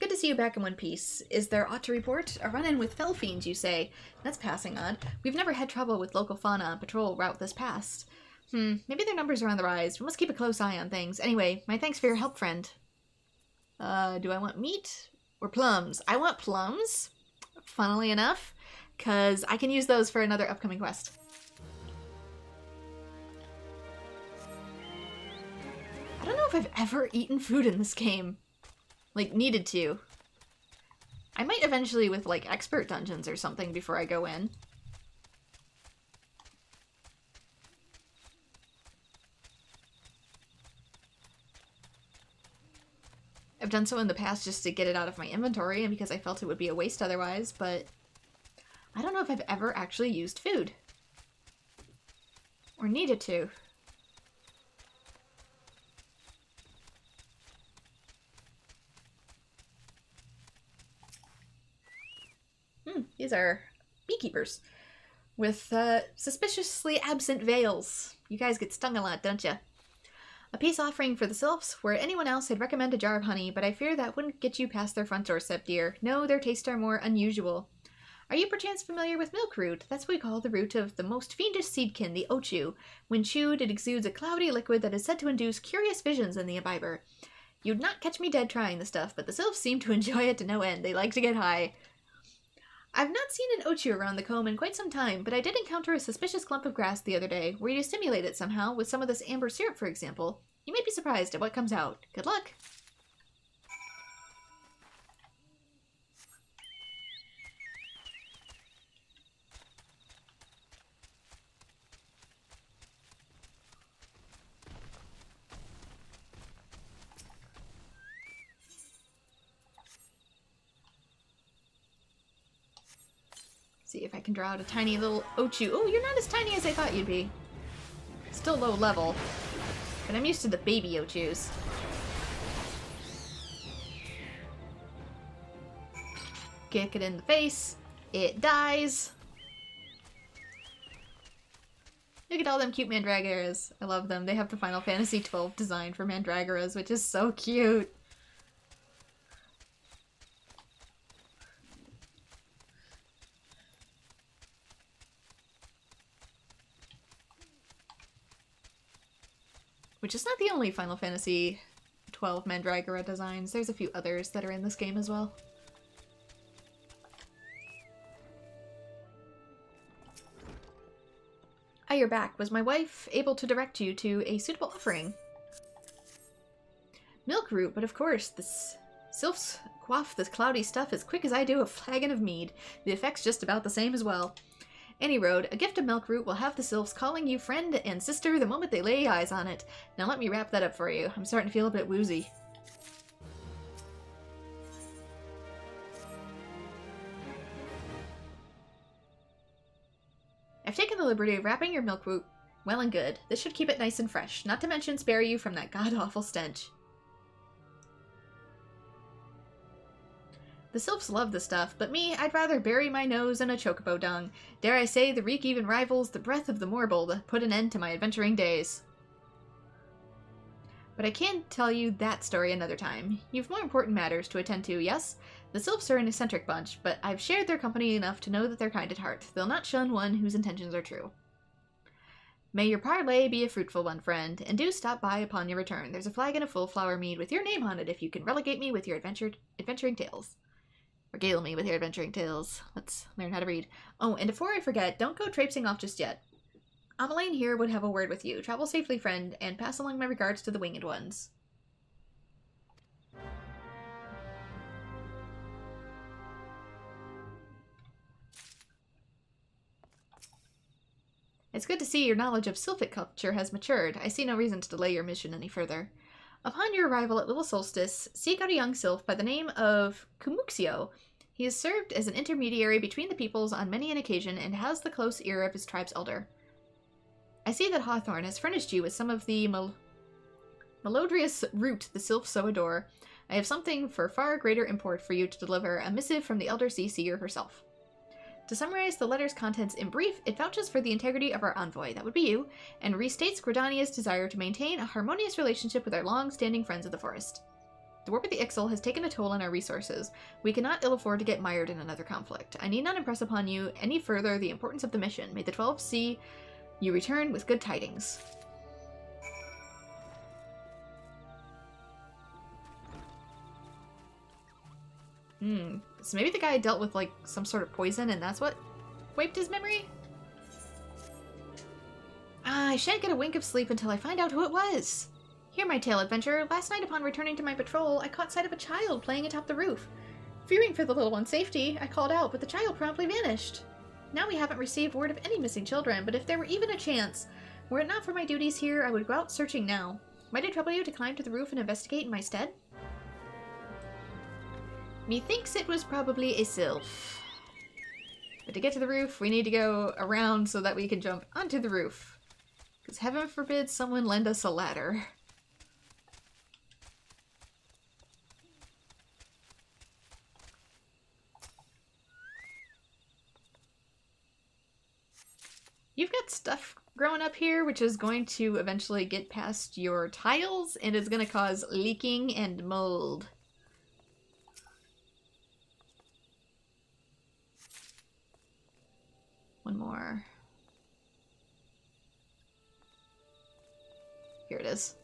Good to see you back in one piece. Is there aught to report? A run-in with fell fiends, you say? That's passing odd. We've never had trouble with local fauna on patrol route this past. Maybe their numbers are on the rise. We must keep a close eye on things. Anyway, my thanks for your help, friend. Do I want meat or plums? I want plums, funnily enough, because I can use those for another upcoming quest. I don't know if I've ever eaten food in this game. Like, needed to. I might eventually with, like, expert dungeons or something before I go in. I've done so in the past just to get it out of my inventory and because I felt it would be a waste otherwise, but I don't know if I've ever actually used food. Or needed to. These are beekeepers with suspiciously absent veils. You guys get stung a lot, don't you? A peace offering for the Sylphs, where anyone else I'd recommend a jar of honey, but I fear that wouldn't get you past their front doorstep, dear. No, their tastes are more unusual. Are you perchance familiar with milk root? That's what we call the root of the most fiendish seedkin, the ochu. When chewed, it exudes a cloudy liquid that is said to induce curious visions in the imbiber. You'd not catch me dead trying the stuff, but the Sylphs seem to enjoy it to no end. They like to get high. I've not seen an ochu around the comb in quite some time, but I did encounter a suspicious clump of grass the other day. Were you to stimulate it somehow, with some of this amber syrup, for example? You may be surprised at what comes out. Good luck! See if I can draw out a tiny little ochu. Oh, you're not as tiny as I thought you'd be. Still low level. But I'm used to the baby ochus. Kick it in the face. It dies. Look at all them cute mandragoras. I love them. They have the Final Fantasy XII design for mandragoras, which is so cute. Which is not the only Final Fantasy XII Mandragora designs. There's a few others that are in this game as well. Ah, you're back. Was my wife able to direct you to a suitable offering? Milk root, but of course, this Sylphs quaff this cloudy stuff as quick as I do a flagon of mead. The effect's just about the same as well. Any road, a gift of milk root will have the Sylphs calling you friend and sister the moment they lay eyes on it. Now let me wrap that up for you. I'm starting to feel a bit woozy. I've taken the liberty of wrapping your milk root well and good. This should keep it nice and fresh, not to mention spare you from that god-awful stench. The Sylphs love the stuff, but me, I'd rather bury my nose in a chocobo dung. Dare I say, the reek even rivals the breath of the mortal that put an end to my adventuring days. But I can't tell you that story another time. You've more important matters to attend to, yes? The Sylphs are an eccentric bunch, but I've shared their company enough to know that they're kind at heart. They'll not shun one whose intentions are true. May your parley be a fruitful one, friend, and do stop by upon your return. There's a flagon of full flower mead with your name on it if you can relegate me with your adventuring tales. Regale me with your adventuring tales. Let's learn how to read. Oh, and before I forget, don't go traipsing off just yet. Amaline here would have a word with you. Travel safely, friend, and pass along my regards to the winged ones. It's good to see your knowledge of Sylphic culture has matured. I see no reason to delay your mission any further. Upon your arrival at Little Solstice, seek out a young sylph by the name of Kumuxio. He has served as an intermediary between the peoples on many an occasion and has the close ear of his tribe's elder. I see that Hawthorne has furnished you with some of the melodious root the sylphs so adore. I have something for far greater import for you to deliver, a missive from the elder sea seer herself. To summarize the letter's contents in brief, it vouches for the integrity of our envoy, that would be you, and restates Gridania's desire to maintain a harmonious relationship with our long-standing friends of the forest. The war with the Ixal has taken a toll on our resources. We cannot ill afford to get mired in another conflict. I need not impress upon you any further the importance of the mission. May the 12 see you return with good tidings. So maybe the guy dealt with, like, some sort of poison and that's what wiped his memory? I shan't get a wink of sleep until I find out who it was. Hear my tale, adventurer. Last night upon returning to my patrol, I caught sight of a child playing atop the roof. Fearing for the little one's safety, I called out, but the child promptly vanished. Now we haven't received word of any missing children, but if there were even a chance, were it not for my duties here, I would go out searching now. Might it trouble you to climb to the roof and investigate in my stead? Methinks it was probably a sylph. But to get to the roof, we need to go around so that we can jump onto the roof. Because heaven forbid someone lend us a ladder. You've got stuff growing up here, which is going to eventually get past your tiles, and is going to cause leaking and mold. One more. Here it is.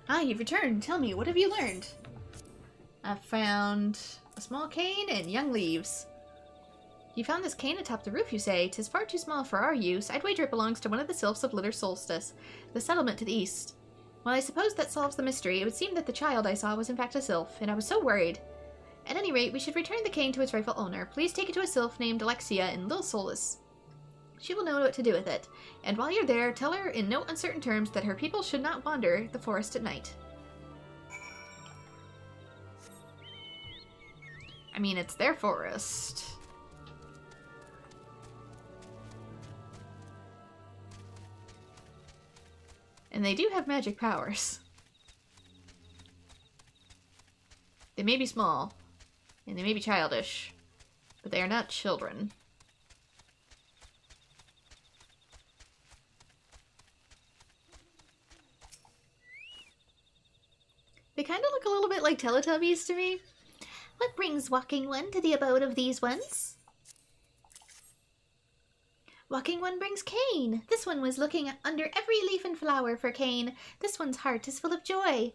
Ah, you've returned. Tell me, what have you learned? I found a small cane and young leaves. You found this cane atop the roof, you say? 'Tis far too small for our use. I'd wager it belongs to one of the Sylphs of Litter Solstice, the settlement to the east. Well, I suppose that solves the mystery. It would seem that the child I saw was in fact a Sylph, and I was so worried. At any rate, we should return the cane to its rightful owner. Please take it to a Sylph named Alexia in Lil Solus. She will know what to do with it. And while you're there, tell her in no uncertain terms that her people should not wander the forest at night. I mean, it's their forest. And they do have magic powers. They may be small, and they may be childish, but they are not children. They kind of look a little bit like Teletubbies to me. What brings Walking One to the abode of these ones? Walking One brings Cane. This one was looking under every leaf and flower for Cane. This one's heart is full of joy.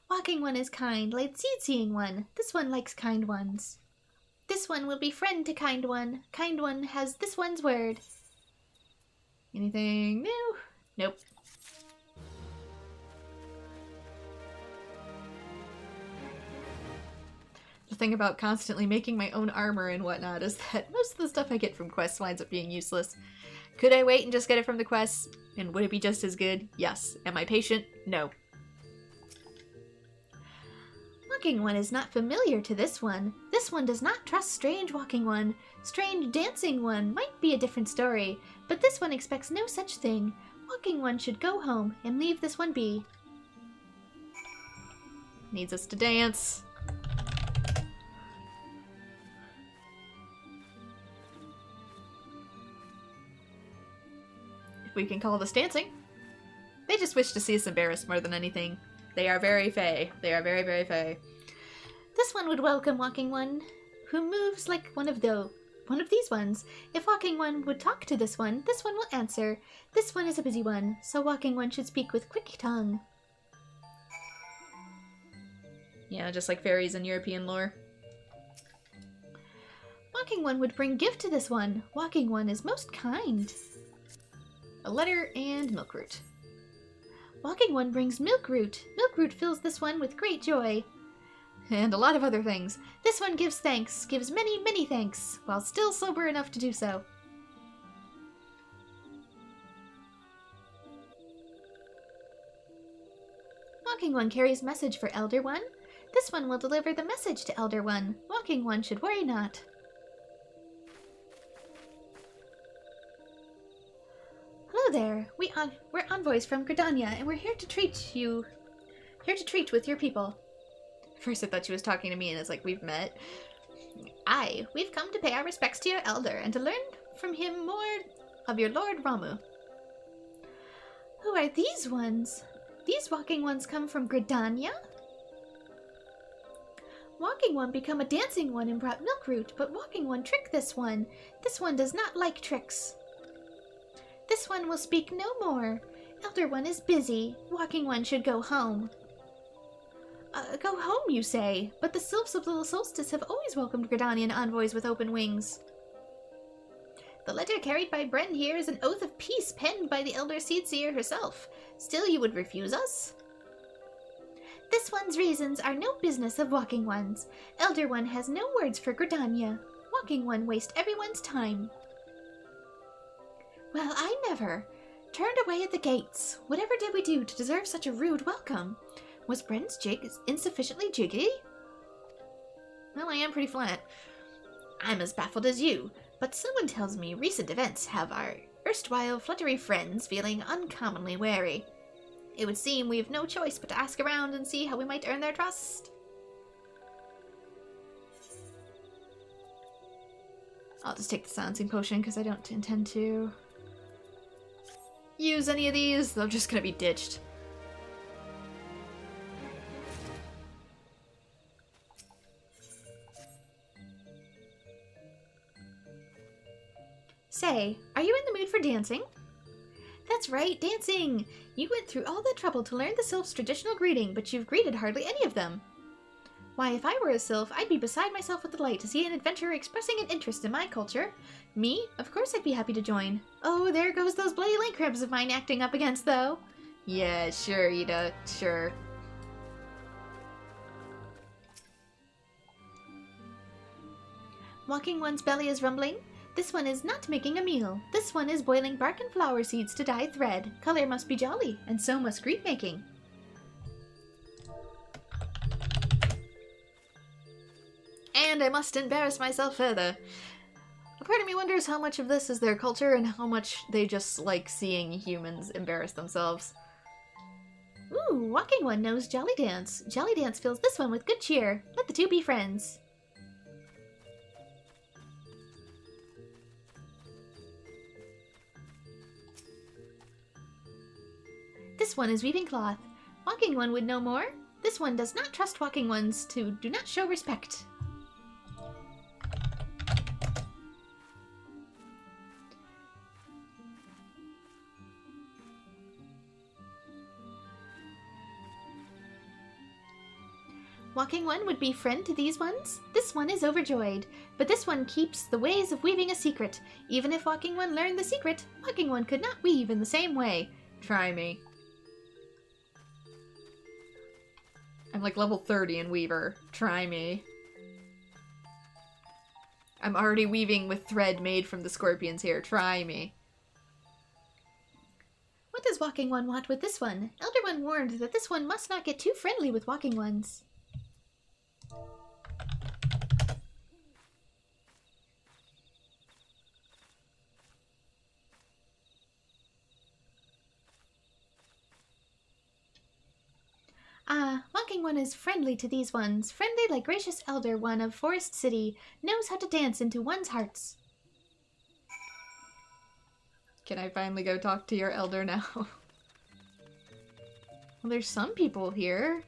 Walking One is kind, like Seeing One. This one likes kind ones. This one will be friend to Kind One. Kind One has this one's word. Anything new? Nope. The thing about constantly making my own armor and whatnot is that most of the stuff I get from quests winds up being useless. Could I wait and just get it from the quests? And would it be just as good? Yes. Am I patient? No. Walking One is not familiar to this one. This one does not trust Strange Walking One. Strange Dancing One might be a different story, but this one expects no such thing. Walking One should go home and leave this one be. Needs us to dance. We can call this dancing. They just wish to see us embarrassed more than anything. They are very fey. They are very, very fey. This one would welcome Walking One, who moves like one of these ones. If Walking One would talk to this one will answer. This one is a busy one, so Walking One should speak with quick tongue. Yeah, just like fairies in European lore. Walking One would bring gift to this one. Walking One is most kind. A letter and milkroot. Walking One brings milkroot. Milkroot fills this one with great joy. And a lot of other things. This one gives thanks, gives many, many thanks, while still sober enough to do so. Walking One carries message for Elder One. This one will deliver the message to Elder One. Walking One should worry not. Hello there. We're envoys from Gridania, and we're here to treat with your people. First I thought she was talking to me, and it's like, we've met. Aye, we've come to pay our respects to your elder, and to learn from him more of your Lord Ramu. Who are these ones? These Walking Ones come from Gridania? Walking one become a dancing one and brought Milkroot, but walking one tricked this one. This one does not like tricks. This one will speak no more. Elder one is busy. Walking one should go home. Go home, you say? But the Sylphs of Little Solstice have always welcomed Gridanian envoys with open wings. The letter carried by Bren here is an oath of peace penned by the Elder Seedseer herself. Still you would refuse us? This one's reasons are no business of Walking One's. Elder One has no words for Gridania. Walking One waste everyone's time. Well, I never. Turned away at the gates. Whatever did we do to deserve such a rude welcome? Was Bren's jig insufficiently jiggy? Well, I am pretty flat. I'm as baffled as you, but someone tells me recent events have our erstwhile fluttery friends feeling uncommonly wary. It would seem we have no choice but to ask around and see how we might earn their trust. I'll just take the silencing potion because I don't intend to use any of these. They're just going to be ditched. Say, are you in the mood for dancing? That's right, dancing! You went through all that trouble to learn the Sylph's traditional greeting, but you've greeted hardly any of them. Why, if I were a Sylph, I'd be beside myself with delight to see an adventurer expressing an interest in my culture. Me? Of course I'd be happy to join. Oh, there goes those bloody link cribs of mine acting up against, though. Yeah, sure, Ida, sure. Walking one's belly is rumbling. This one is not making a meal. This one is boiling bark and flower seeds to dye thread. Color must be jolly, and so must greet making. And I must embarrass myself further. A part of me wonders how much of this is their culture and how much they just like seeing humans embarrass themselves. Ooh, Walking One knows Jolly Dance. Jolly Dance fills this one with good cheer. Let the two be friends. This one is weaving cloth. Walking One would know more. This one does not trust Walking Ones to do not show respect. Walking One would be friend to these ones. This one is overjoyed, but this one keeps the ways of weaving a secret. Even if Walking One learned the secret, Walking One could not weave in the same way. Try me. I'm like level 30 in Weaver. Try me. I'm already weaving with thread made from the scorpions here. Try me. What does Walking One want with this one? Elder One warned that this one must not get too friendly with Walking Ones. Walking One is friendly to these ones. Friendly like gracious Elder One of Forest City. Knows how to dance into one's hearts. Can I finally go talk to your elder now? Well, there's some people here.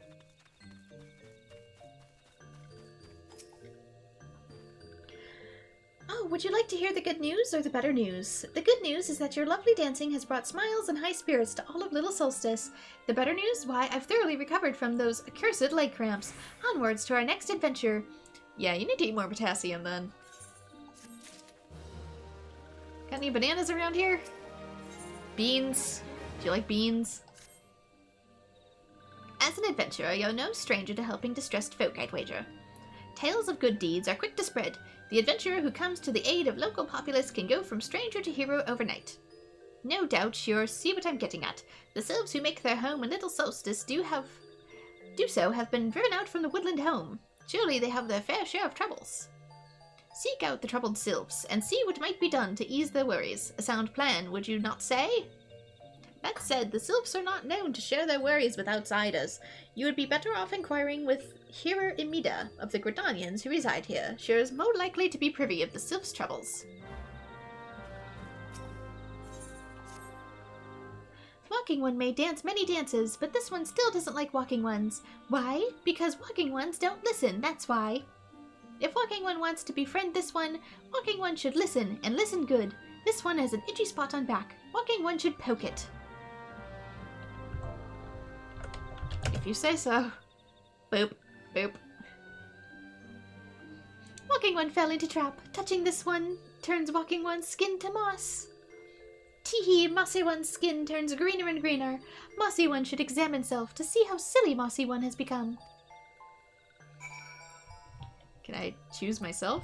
Oh, would you like to hear the good news or the better news? The good news is that your lovely dancing has brought smiles and high spirits to all of Little Solstice. The better news? Why, I've thoroughly recovered from those accursed leg cramps. Onwards to our next adventure. Yeah, you need to eat more potassium then. Got any bananas around here? Beans? Do you like beans? As an adventurer, you're no stranger to helping distressed folk, I'd wager. Tales of good deeds are quick to spread. The adventurer who comes to the aid of local populace can go from stranger to hero overnight. No doubt you'll see what I'm getting at. The Sylphs who make their home in Little Solstice do so have been driven out from the woodland home. Surely they have their fair share of troubles. Seek out the troubled Sylphs and see what might be done to ease their worries. A sound plan, would you not say? That said, the Sylphs are not known to share their worries with outsiders. You would be better off inquiring with Hearer Imida of the Gridanians who reside here. She is more likely to be privy of the Sylphs' troubles. Walking one may dance many dances, but this one still doesn't like walking ones. Why? Because walking ones don't listen, that's why. If walking one wants to befriend this one, walking one should listen, and listen good. This one has an itchy spot on back. Walking one should poke it. If you say so. Boop. Boop. Walking one fell into trap. Touching this one turns walking one's skin to moss. Teehee, mossy one's skin turns greener and greener. Mossy one should examine self to see how silly mossy one has become. Can I choose myself?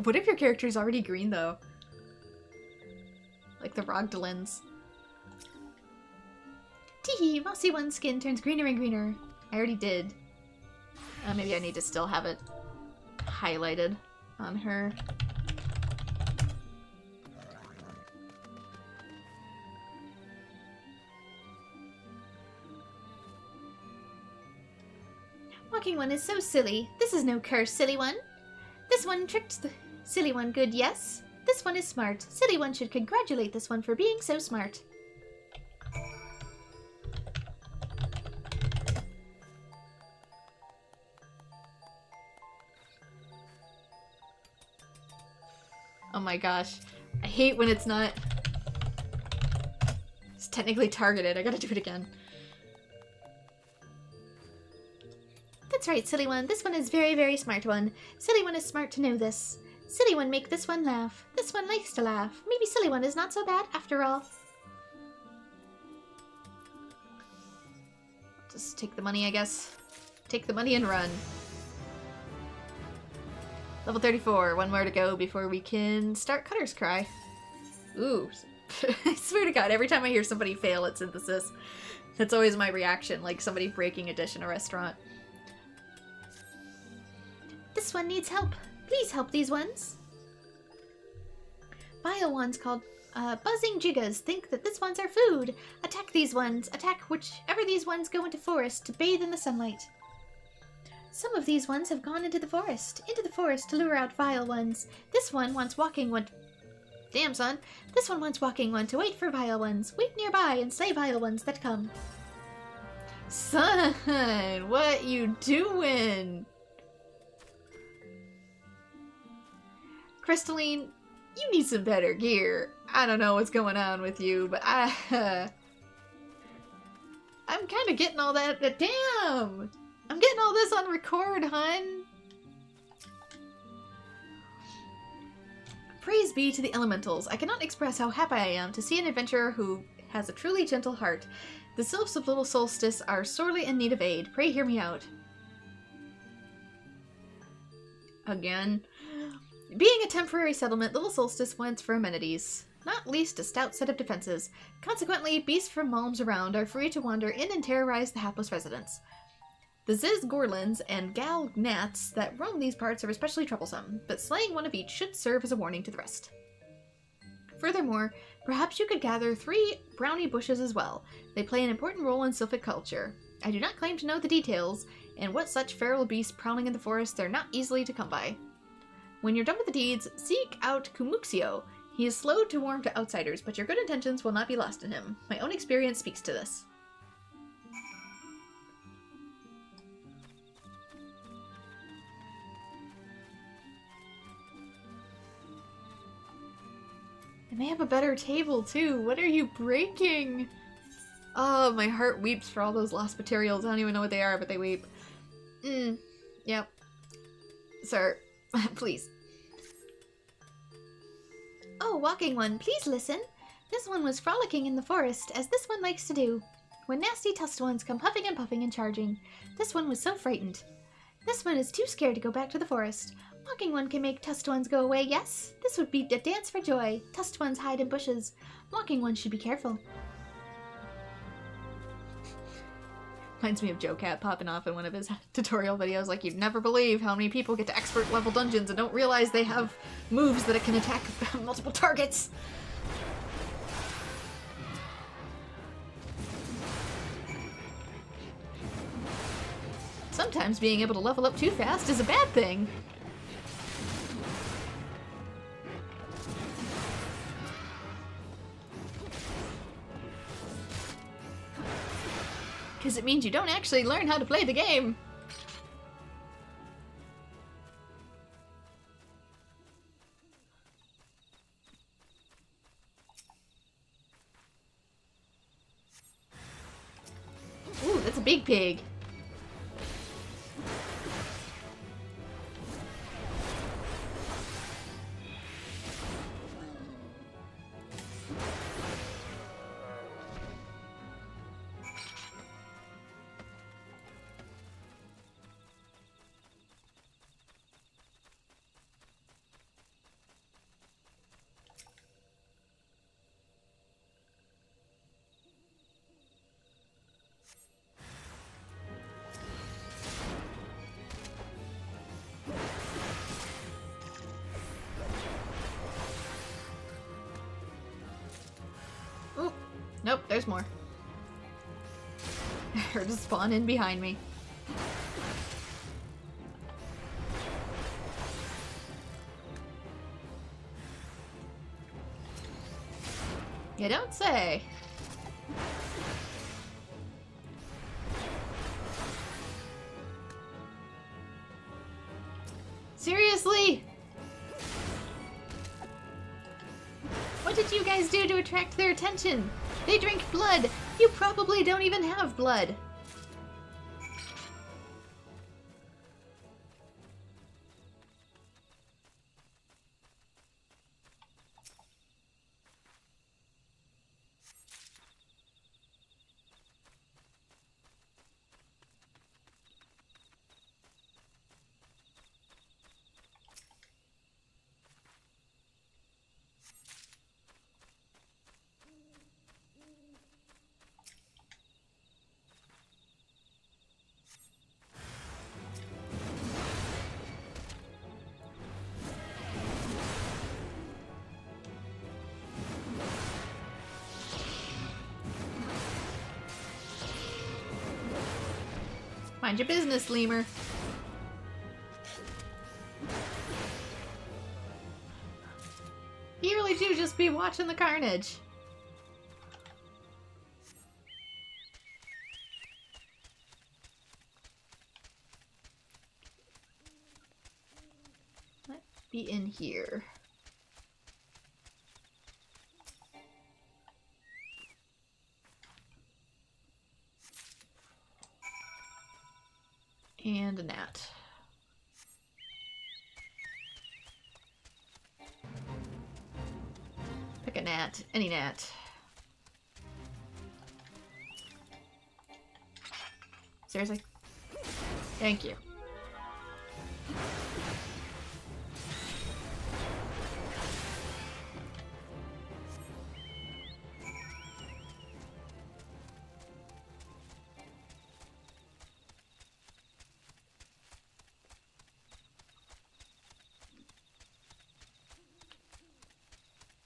What if your character is already green, though? Like the Rogdalins. Teehee, mossy one's skin turns greener and greener. I already did. Maybe I need to still have it highlighted on her. Walking one is so silly. This is no curse, silly one. This one tricked the silly one good, yes? This one is smart. Silly one should congratulate this one for being so smart. Oh my gosh. I hate when it's not... It's technically targeted. I gotta do it again. That's right, silly one. This one is very, very smart one. Silly one is smart to know this. Silly one make this one laugh. This one likes to laugh. Maybe silly one is not so bad after all. Just take the money, I guess. Take the money and run. Level 34. One more to go before we can start Cutter's Cry. Ooh. I swear to God, every time I hear somebody fail at synthesis, that's always my reaction, like somebody breaking a dish in a restaurant. This one needs help. Please help these ones. Vile ones called buzzing jiggas think that this ones are food. Attack these ones. Attack whichever these ones go into forest to bathe in the sunlight. Some of these ones have gone into the forest to lure out vile ones. This one wants walking one. Damn, son. This one wants walking one to wait for vile ones. Wait nearby and slay vile ones that come. Son, what you doing? Crystalline, you need some better gear. I don't know what's going on with you, but I'm kind of getting all that. Damn! I'm getting all this on record, hun. Praise be to the elementals. I cannot express how happy I am to see an adventurer who has a truly gentle heart. The Sylphs of Little Solstice are sorely in need of aid. Pray hear me out. Again. Being a temporary settlement, Little Solstice wants for amenities, not least a stout set of defenses. Consequently, beasts from malms around are free to wander in and terrorize the hapless residents. The Ziz Gorlins and Gal Gnats that roam these parts are especially troublesome, but slaying one of each should serve as a warning to the rest. Furthermore, perhaps you could gather 3 brownie bushes as well. They play an important role in Sylphic culture. I do not claim to know the details, and what such feral beasts prowling in the forest they're not easily to come by. When you're done with the deeds, seek out Kumuxio. He is slow to warm to outsiders, but your good intentions will not be lost in him. My own experience speaks to this. And they have a better table, too. What are you breaking? Oh, my heart weeps for all those lost materials. I don't even know what they are, but they weep. Yep. Sir. Please. Oh, walking one, please listen. This one was frolicking in the forest, as this one likes to do, when nasty tusked ones come huffing and puffing and charging. This one was so frightened. This one is too scared to go back to the forest. Walking one can make tusked ones go away, yes? This would be a dance for joy. Tusked ones hide in bushes. Walking one should be careful. Reminds me of Joe Cat popping off in one of his tutorial videos, like, you'd never believe how many people get to expert level dungeons and don't realize they have moves that it can attack multiple targets. Sometimes being able to level up too fast is a bad thing. Because it means you don't actually learn how to play the game. Ooh, that's a big pig. Nope, there's more. I heard a spawn in behind me. You don't say. Seriously? What did you guys do to attract their attention? They drink blood. You probably don't even have blood. Mind your business, lemur. You really do just be watching the carnage. Let's be in here. And a gnat. Pick a gnat. Any gnat. Seriously? Thank you.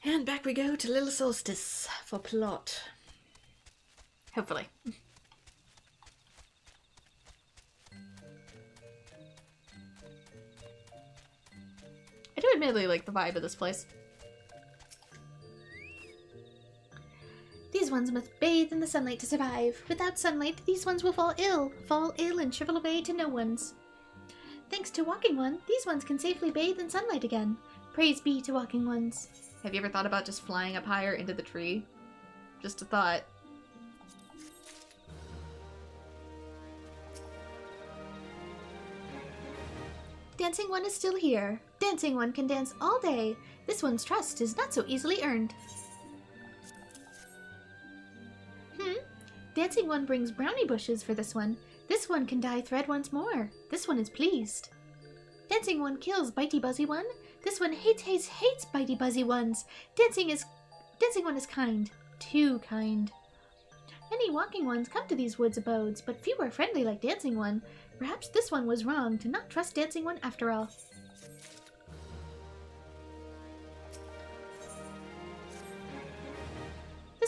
And back we go to Little Solstice for plot. Hopefully. I do admittedly like the vibe of this place. These ones must bathe in the sunlight to survive. Without sunlight, these ones will fall ill and shrivel away to no ones. Thanks to Walking One, these ones can safely bathe in sunlight again. Praise be to Walking Ones. Have you ever thought about just flying up higher into the tree? Just a thought. Dancing One is still here. Dancing One can dance all day. This one's trust is not so easily earned. Dancing One brings brownie bushes for this one. This one can dye thread once more. This one is pleased. Dancing One kills Bitey Buzzy One. This one hates Bitey Buzzy Ones. Dancing One is kind. Too kind. Many Walking Ones come to these woods abodes, but few are friendly like Dancing One. Perhaps this one was wrong to not trust Dancing One after all.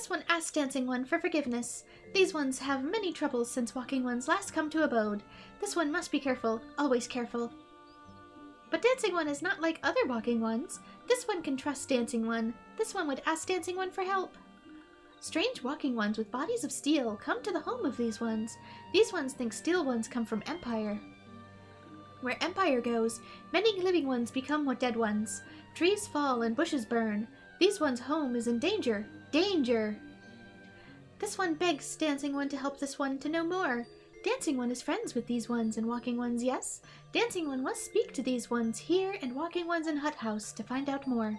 This one asks Dancing One for forgiveness. These ones have many troubles since Walking Ones last come to abode. This one must be careful, always careful. But Dancing One is not like other Walking Ones. This one can trust Dancing One. This one would ask Dancing One for help. Strange Walking Ones with bodies of steel come to the home of these ones. These ones think Steel Ones come from Empire. Where Empire goes, many living ones become what dead ones. Trees fall and bushes burn. These ones' home is in danger. Danger! This one begs Dancing One to help this one to know more. Dancing One is friends with these ones and Walking Ones, yes. Dancing One must speak to these ones here and Walking Ones in Hut House to find out more.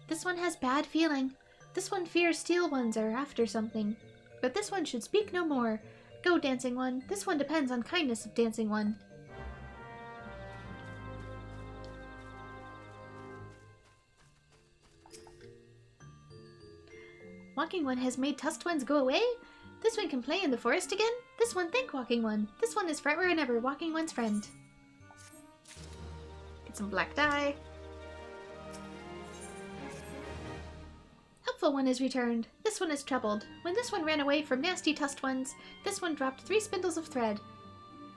This one has bad feeling. This one fears Steel Ones are after something. But this one should speak no more. Go, Dancing One. This one depends on kindness of Dancing One. Walking One has made Tusked Ones go away? This one can play in the forest again? This one thank Walking One. This one is forever and ever Walking One's friend. Get some black dye. Helpful One is returned. This one is troubled. When this one ran away from nasty Tusked Ones, this one dropped 3 spindles of thread.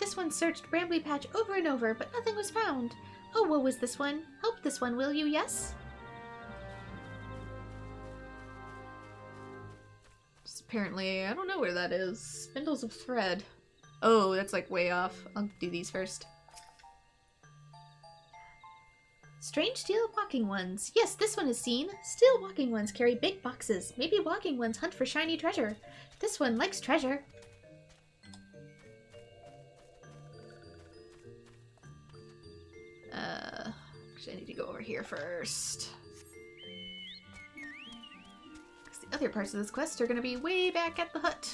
This one searched Brambly Patch over and over, but nothing was found. Oh, woe is this one. Help this one, will you, yes? Apparently, I don't know where that is. Spindles of thread. Oh, that's like way off. I'll do these first. Strange steel Walking Ones. Yes, this one is seen. Steel Walking Ones carry big boxes. Maybe Walking Ones hunt for shiny treasure. This one likes treasure. Actually, I need to go over here first. Other parts of this quest are going to be way back at the hut.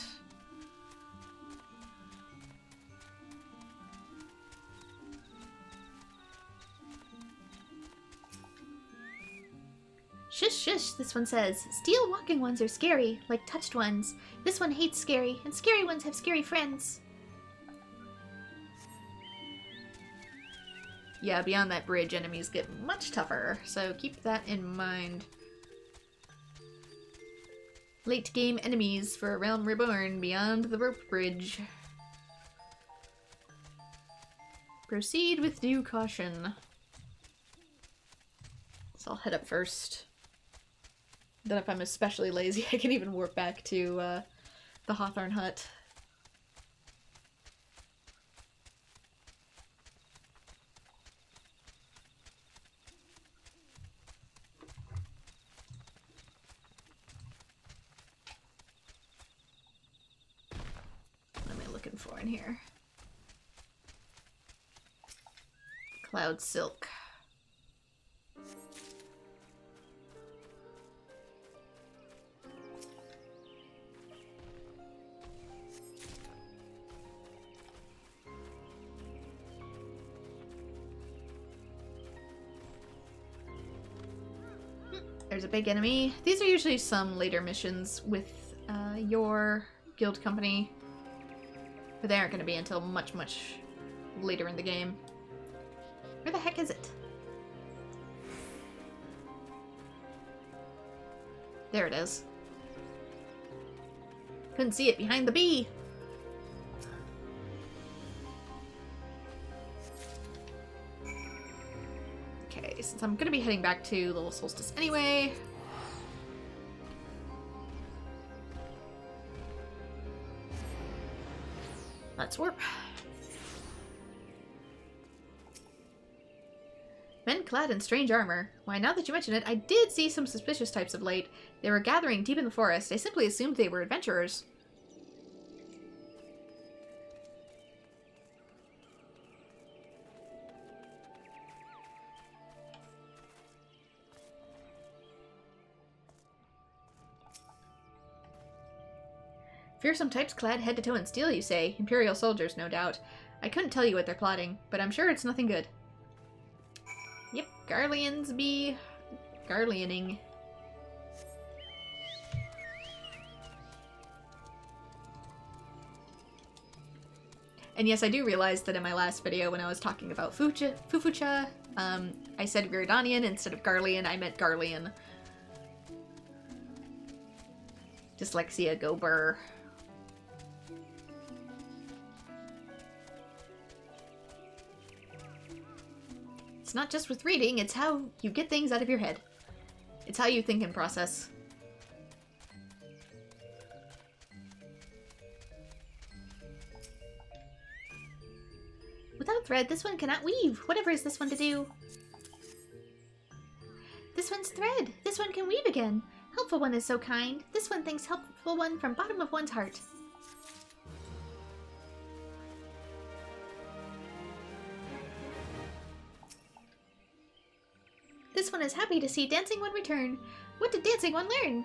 Shush, shush, this one says. Steel Walking Ones are scary, like touched ones. This one hates scary, and scary ones have scary friends. Yeah, beyond that bridge, enemies get much tougher, so keep that in mind. Late game enemies for a realm reborn beyond the rope bridge. Proceed with due caution. So I'll head up first. Then if I'm especially lazy, I can even warp back to the Hawthorne hut. For in here. Cloud silk. There's a big enemy. These are usually some later missions with your guild company. But they aren't going to be until much, much later in the game. Where the heck is it? There it is. Couldn't see it behind the bee. Okay, since I'm going to be heading back to Little Solstice anyway... Let's warp. Men clad in strange armor. Why, now that you mention it, I did see some suspicious types of late. They were gathering deep in the forest. I simply assumed they were adventurers. Fearsome types clad head to toe in steel, you say? Imperial soldiers, no doubt. I couldn't tell you what they're plotting, but I'm sure it's nothing good. Yep, Garleans be Garleaning. And yes, I do realize that in my last video when I was talking about Fufucha, I said Viridanian instead of Garlean, I meant Garlean. Dyslexia, go burr. It's not just with reading, it's how you get things out of your head. It's how you think and process. Without thread, this one cannot weave. Whatever is this one to do? This one's thread. This one can weave again. Helpful one is so kind. This one thanks helpful one from bottom of one's heart. This one is happy to see Dancing One return. What did Dancing One learn?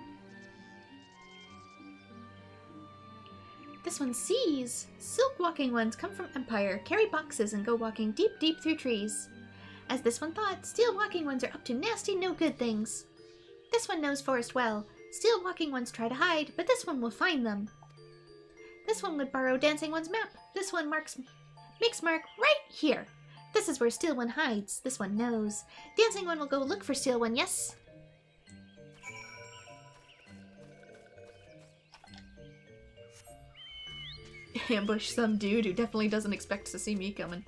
This one sees. Silk walking ones come from Empire, carry boxes, and go walking deep, deep through trees. As this one thought, steel walking ones are up to nasty, no good things. This one knows forest well. Steel walking ones try to hide, but this one will find them. This one would borrow Dancing One's map. This one makes mark right here. This is where Steel One hides. This one knows. Dancing One will go look for Steel One, yes? Ambush some dude who definitely doesn't expect to see me coming.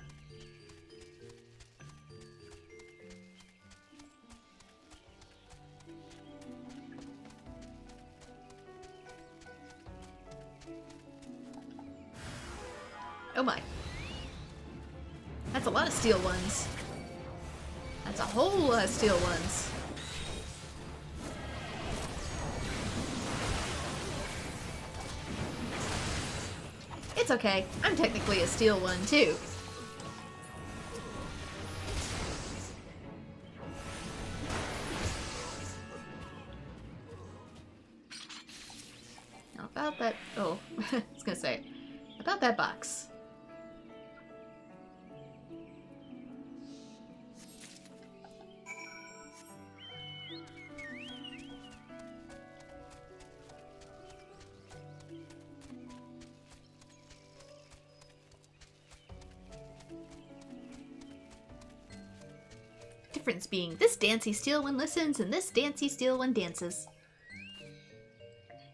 Oh my. That's a lot of steel ones. That's a whole lot of steel ones. It's okay. I'm technically a steel one too. Now about that... Oh, I was gonna say. About that box. Difference being this dancy steel one listens and this dancy steel one dances.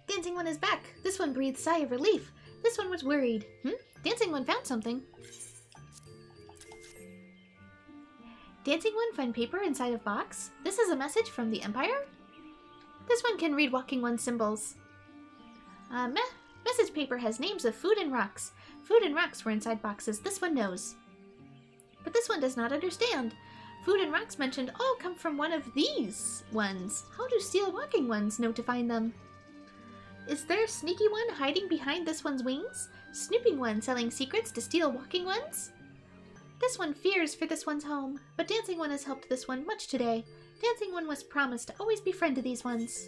Dancing One is back. This one breathed sigh of relief. This one was worried. Dancing One found something. Dancing One find paper inside of box. This is a message from the Empire? This one can read Walking One symbols. Message paper has names of food and rocks. Food and rocks were inside boxes. This one knows. But this one does not understand. Food and rocks mentioned all come from one of these ones. How do Steel Walking Ones know to find them? Is there Sneaky One hiding behind this one's wings? Snooping One selling secrets to Steel Walking Ones? This one fears for this one's home, but Dancing One has helped this one much today. Dancing One was promised to always be friend to these ones.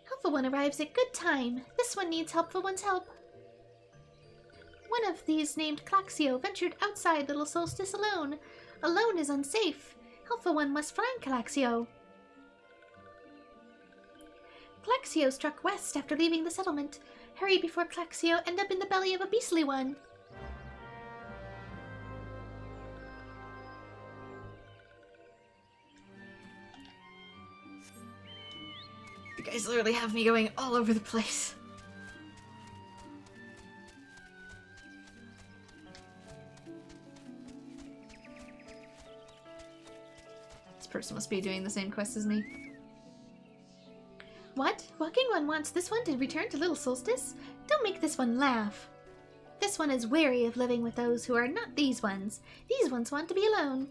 Helpful One arrives at good time. This one needs Helpful One's help. One of these, named Claxio, ventured outside Little Solstice alone. Alone is unsafe. Helpful One must find Claxio. Claxio struck west after leaving the settlement. Hurry before Claxio end up in the belly of a beastly one. You guys literally have me going all over the place. This person must be doing the same quest as me. What? Walking One wants this one to return to Little Solstice? Don't make this one laugh. This one is wary of living with those who are not these ones. These ones want to be alone.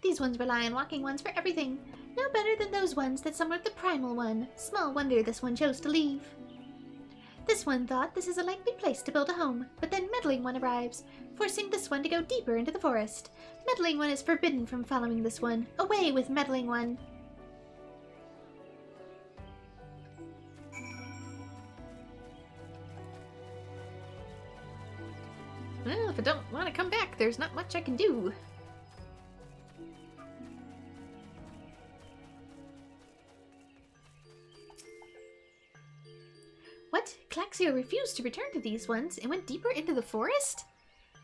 These ones rely on Walking Ones for everything. No better than those ones that summoned the Primal One. Small wonder this one chose to leave. This one thought this is a likely place to build a home, but then Meddling One arrives, forcing this one to go deeper into the forest. Meddling One is forbidden from following this one. Away with Meddling One! Well, if I don't want to come back, there's not much I can do. What? Claxio refused to return to these ones and went deeper into the forest?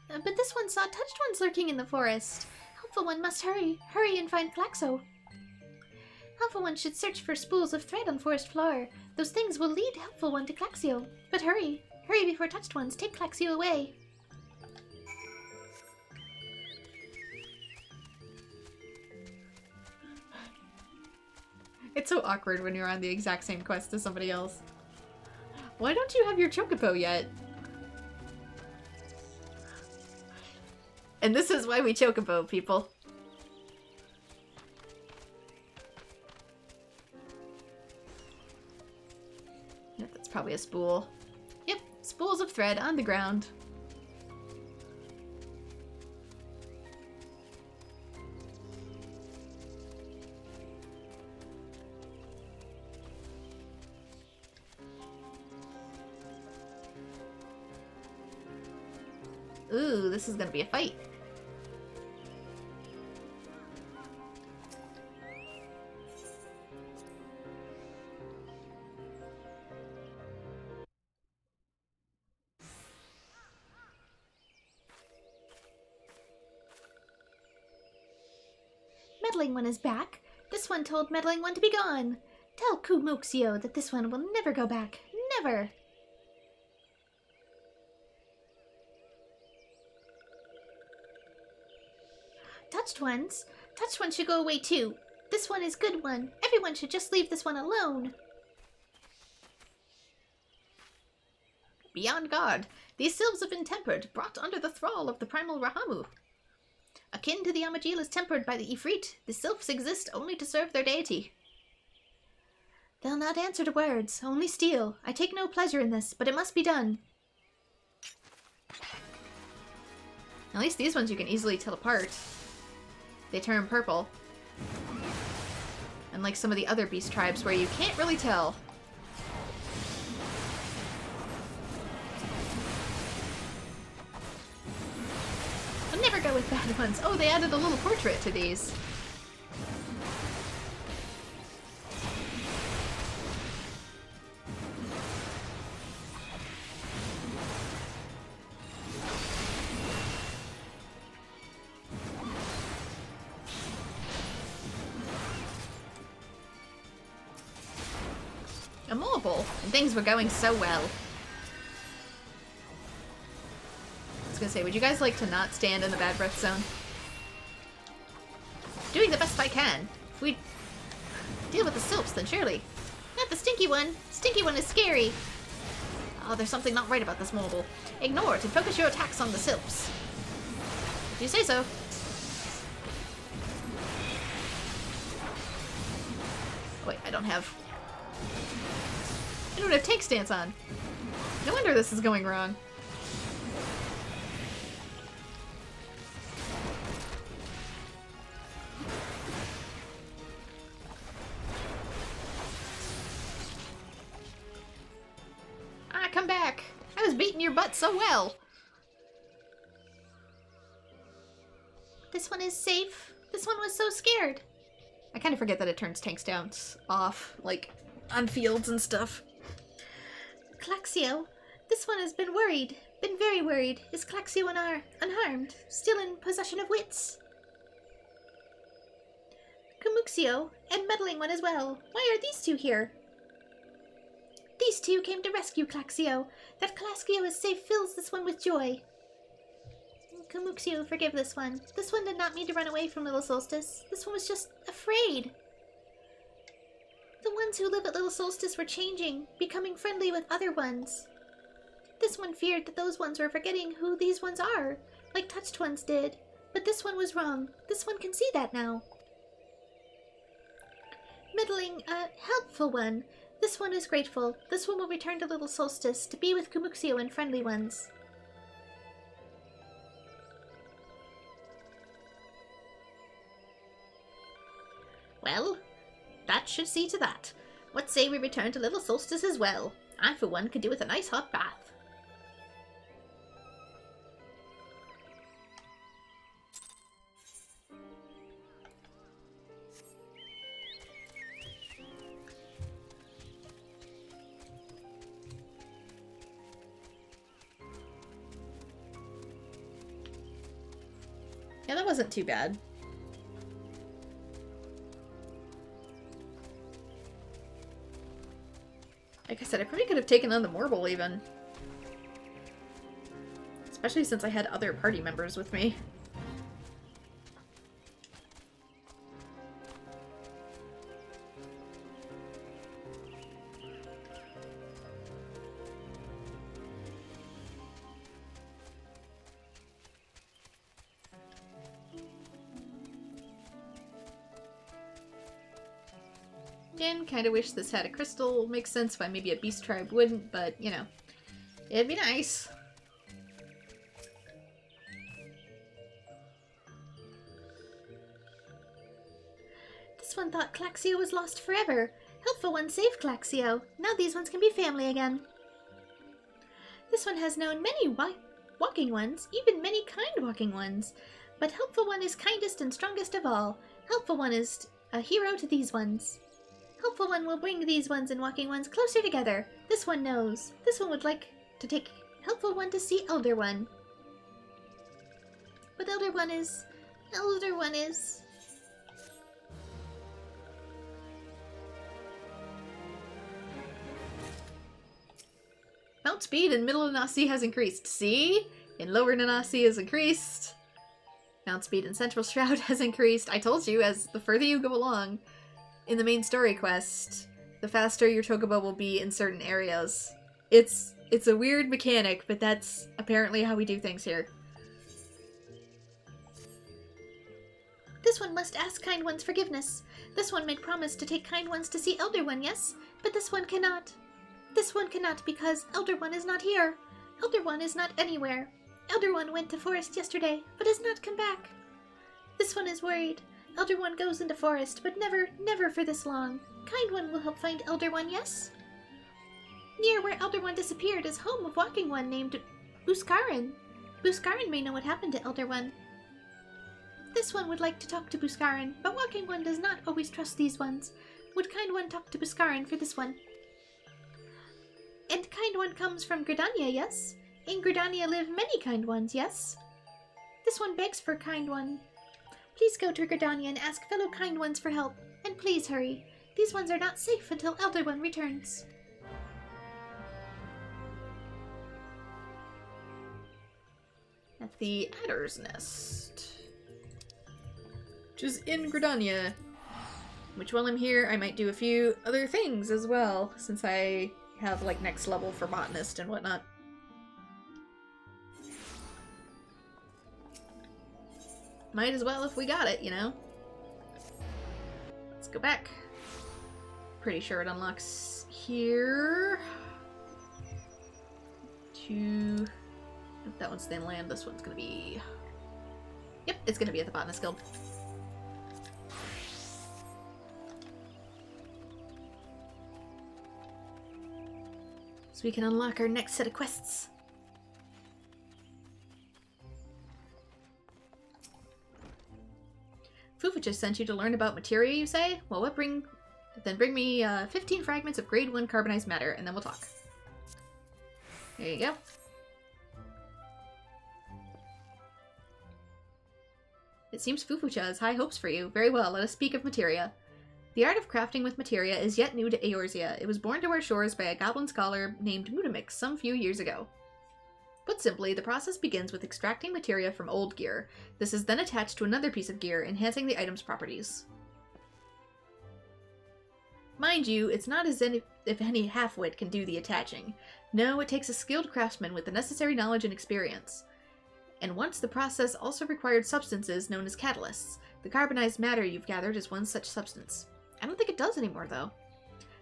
But this one saw touched ones lurking in the forest. Helpful one must hurry. Hurry and find Claxo. Helpful one should search for spools of thread on forest floor. Those things will lead Helpful one to Claxio. But hurry. Hurry before touched ones take Claxio away. It's so awkward when you're on the exact same quest as somebody else. Why don't you have your Chocobo yet? And this is why we Chocobo, people. Yep, that's probably a spool. Yep, spools of thread on the ground. Ooh, this is gonna be a fight. Meddling one is back. This one told Meddling one to be gone. Tell Kumuxio that this one will never go back. Never. Touched ones? Touched one should go away too. This one is good one. Everyone should just leave this one alone. Beyond God, these Sylphs have been tempered, brought under the thrall of the primal Rahamu. Akin to the Amajil is tempered by the Ifrit, the Sylphs exist only to serve their deity. They'll not answer to words, only steal. I take no pleasure in this, but it must be done. At least these ones you can easily tell apart. They turn purple. Unlike some of the other beast tribes where you can't really tell. I'll never go with bad ones. Oh, they added a little portrait to these. Immobile, and things were going so well. I was gonna say, would you guys like to not stand in the bad breath zone? Doing the best I can. If we deal with the Sylphs, then surely. Not the stinky one. Stinky one is scary. Oh, there's something not right about this mobile. Ignore it and focus your attacks on the Sylphs. If you say so. Wait, I don't have take stance on. No wonder this is going wrong. Ah, come back! I was beating your butt so well! This one is safe. This one was so scared. I kind of forget that it turns tank stance off, like, on fields and stuff. Claxio, this one has been worried. Been very worried. Is Claxio unharmed? Still in possession of wits? Kumuxio, and meddling one as well. Why are these two here? These two came to rescue Claxio. That Claxio is safe fills this one with joy. Kumuxio, forgive this one. This one did not mean to run away from Little Solstice. This one was just afraid. The ones who live at Little Solstice were changing, becoming friendly with other ones. This one feared that those ones were forgetting who these ones are, like touched ones did. But this one was wrong. This one can see that now. Meddling, helpful one. This one is grateful. This one will return to Little Solstice to be with Kumuxio and friendly ones. Well, that should see to that. What say we return to Little Solstice as well? I, for one, could do with a nice hot bath. Yeah, that wasn't too bad. Like I said, I probably could have taken on the Morble even. Especially since I had other party members with me. Again, kind of wish this had a crystal. Makes sense why maybe a beast tribe wouldn't, but, you know, it'd be nice. This one thought Claxio was lost forever. Helpful One saved Claxio. Now these ones can be family again. This one has known many walking ones, even many kind walking ones. But Helpful One is kindest and strongest of all. Helpful One is a hero to these ones. Helpful One will bring these ones and walking ones closer together. This one knows. This one would like to take Helpful One to see Elder One. But Elder One is... Mount speed in Middle Nanasi has increased. See? In Lower Nanasi has increased. Mount speed in Central Shroud has increased. I told you, as the further you go along in the main story quest, the faster your chocobo will be in certain areas. It's a weird mechanic, but that's apparently how we do things here. This one must ask Kind One's forgiveness. This one made promise to take Kind Ones to see Elder One, yes? But this one cannot. This one cannot because Elder One is not here. Elder One is not anywhere. Elder One went to forest yesterday, but has not come back. This one is worried. Elder One goes into forest, but never for this long. Kind One will help find Elder One, yes? Near where Elder One disappeared is home of Walking One named Buskarin. Buskarin may know what happened to Elder One. This one would like to talk to Buskarin, but Walking One does not always trust these ones. Would Kind One talk to Buskarin for this one? And Kind One comes from Gridania, yes? In Gridania live many Kind Ones, yes? This one begs for Kind One. Please go to Gridania and ask fellow Kind Ones for help. And please hurry. These ones are not safe until Elder One returns. At the Adder's Nest, which is in Gridania. Which, while I'm here, I might do a few other things as well, since I have, like, next level for Botanist and whatnot. Might as well if we got it, you know? Let's go back. Pretty sure it unlocks here. To... If that one's thin land, this one's gonna be... Yep, it's gonna be at the Botanist Guild. So we can unlock our next set of quests. Fufu just sent you to learn about materia, you say? Well, then bring me 15 fragments of grade 1 carbonized matter, and then we'll talk. There you go. It seems Fufucha has high hopes for you. Very well, let us speak of materia. The art of crafting with materia is yet new to Eorzea. It was born to our shores by a goblin scholar named Mutamix some few years ago. Put simply, the process begins with extracting materia from old gear. This is then attached to another piece of gear, enhancing the item's properties. Mind you, it's not as if any half-wit can do the attaching. No, it takes a skilled craftsman with the necessary knowledge and experience. And once the process also required substances known as catalysts. The carbonized matter you've gathered is one such substance. I don't think it does anymore, though.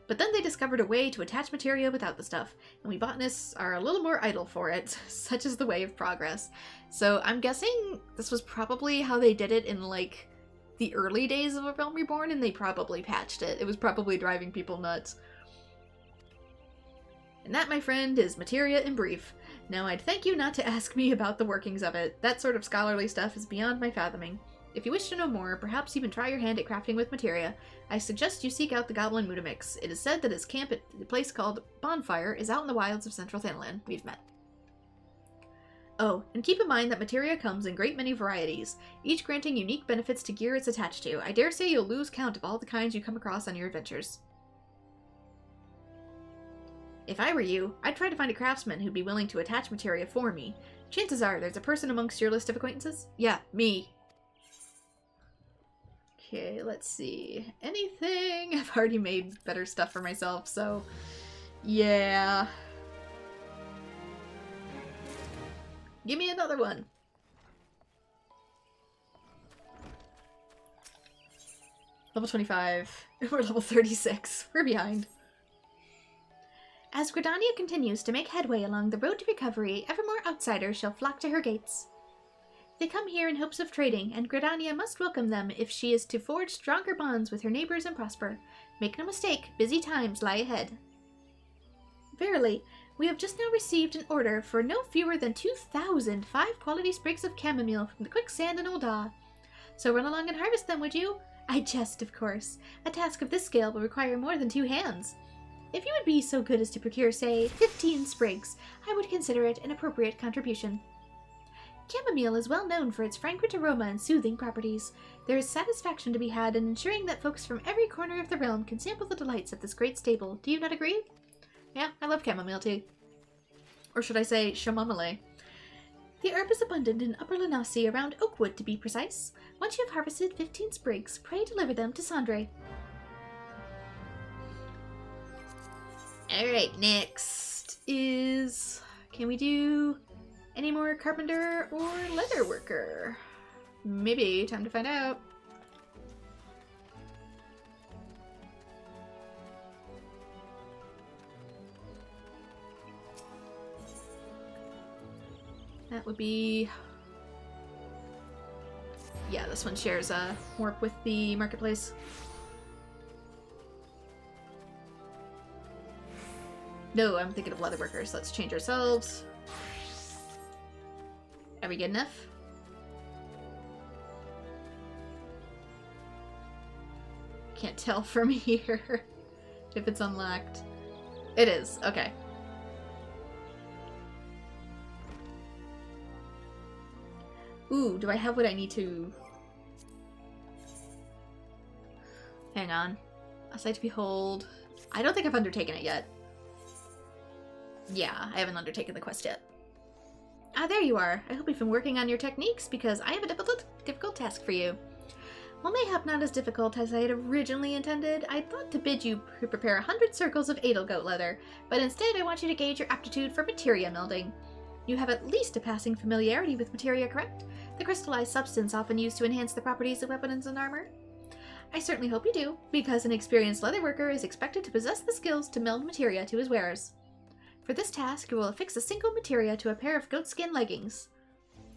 But then they discovered a way to attach materia without the stuff, and we botanists are a little more idle for it. Such is the way of progress. So I'm guessing this was probably how they did it in, like, the early days of A Realm Reborn, and they probably patched it. It was probably driving people nuts. And that, my friend, is materia in brief. Now, I'd thank you not to ask me about the workings of it. That sort of scholarly stuff is beyond my fathoming. If you wish to know more, perhaps even try your hand at crafting with materia, I suggest you seek out the Goblin Mutamix. It is said that his camp at the place called Bonfire is out in the wilds of central Thanalan. We've met. Oh, and keep in mind that materia comes in great many varieties, each granting unique benefits to gear it's attached to. I dare say you'll lose count of all the kinds you come across on your adventures. If I were you, I'd try to find a craftsman who'd be willing to attach materia for me. Chances are there's a person amongst your list of acquaintances. Yeah, me. Okay, let's see. Anything? I've already made better stuff for myself, so... yeah. Give me another one. Level 25. We're level 36. We're behind. As Gridania continues to make headway along the road to recovery, ever more outsiders shall flock to her gates. They come here in hopes of trading, and Gridania must welcome them if she is to forge stronger bonds with her neighbors and prosper. Make no mistake, busy times lie ahead. Verily, we have just now received an order for no fewer than 2,000 5-quality sprigs of chamomile from the quicksand in Ul'dah. So run along and harvest them, would you? I jest, of course. A task of this scale will require more than 2 hands. If you would be so good as to procure, say, 15 sprigs, I would consider it an appropriate contribution. Chamomile is well known for its fragrant aroma and soothing properties. There is satisfaction to be had in ensuring that folks from every corner of the realm can sample the delights of this great stable. Do you not agree? Yeah, I love chamomile tea. Or should I say chamomile? The herb is abundant in Upper Lanasi, around Oakwood to be precise. Once you have harvested 15 sprigs, pray deliver them to Sandre. Alright, next is... can we do any more carpenter or leather worker? Maybe. Time to find out. That would be... yeah, this one shares a warp with the marketplace. No, I'm thinking of leather workers. Let's change ourselves. Are we good enough? Can't tell from here if it's unlocked. It is. Okay. Ooh, do I have what I need to... hang on. A sight to behold. I don't think I've undertaken it yet. Yeah, I haven't undertaken the quest yet. Ah, there you are. I hope you've been working on your techniques, because I have a difficult task for you. While mayhap not as difficult as I had originally intended, I thought to bid you prepare 100 circles of edelgoat leather, but instead I want you to gauge your aptitude for materia melding. You have at least a passing familiarity with materia, correct? The crystallized substance often used to enhance the properties of weapons and armor. I certainly hope you do, because an experienced leather worker is expected to possess the skills to meld materia to his wares. For this task, you will affix a single materia to a pair of goatskin leggings.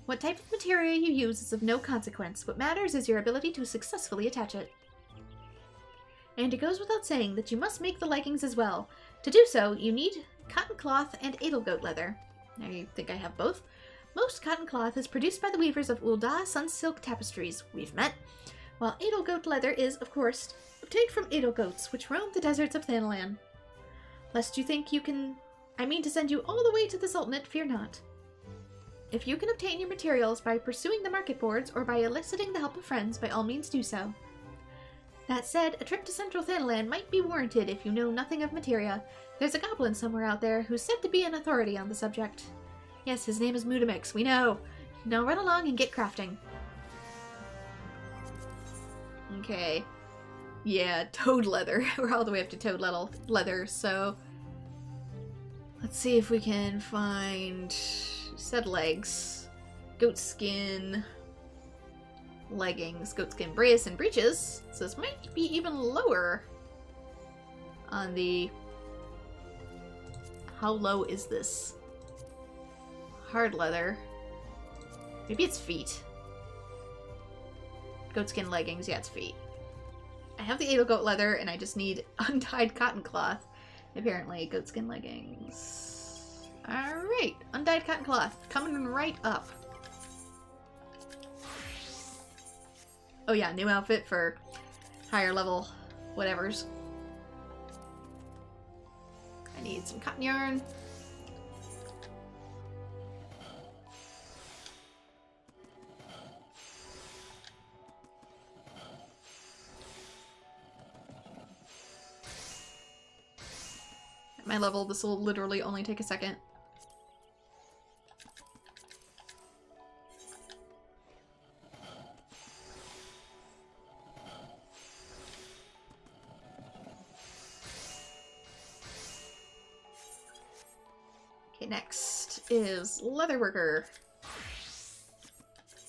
What type of materia you use is of no consequence. What matters is your ability to successfully attach it. And it goes without saying that you must make the leggings as well. To do so, you need cotton cloth and edelgoat leather. I think I have both. Most cotton cloth is produced by the weavers of Ul'dah Sunsilk Tapestries. We've met. While edelgoat leather is, of course, obtained from edelgoats, which roam the deserts of Thanalan. Lest you think you can... I mean to send you all the way to the Sultanate, fear not. If you can obtain your materials by pursuing the market boards or by eliciting the help of friends, by all means do so. That said, a trip to Central Thanalan might be warranted if you know nothing of materia. There's a goblin somewhere out there who's said to be an authority on the subject. Yes, his name is Mudamix, we know. Now run along and get crafting. Okay. Yeah, toad leather. We're all the way up to toad leather, so... let's see if we can find... said legs. Goatskin... leggings, goatskin brace, and breeches. So this might be even lower on the... how low is this? Hard leather. Maybe it's feet. Goatskin leggings, yeah, it's feet. I have the edelgoat leather, and I just need undyed cotton cloth. Apparently, goatskin leggings. Alright, undyed cotton cloth. Coming right up. Oh yeah, new outfit for higher level whatevers. I need some cotton yarn. my level. This will literally only take a second. Okay, next is Leatherworker.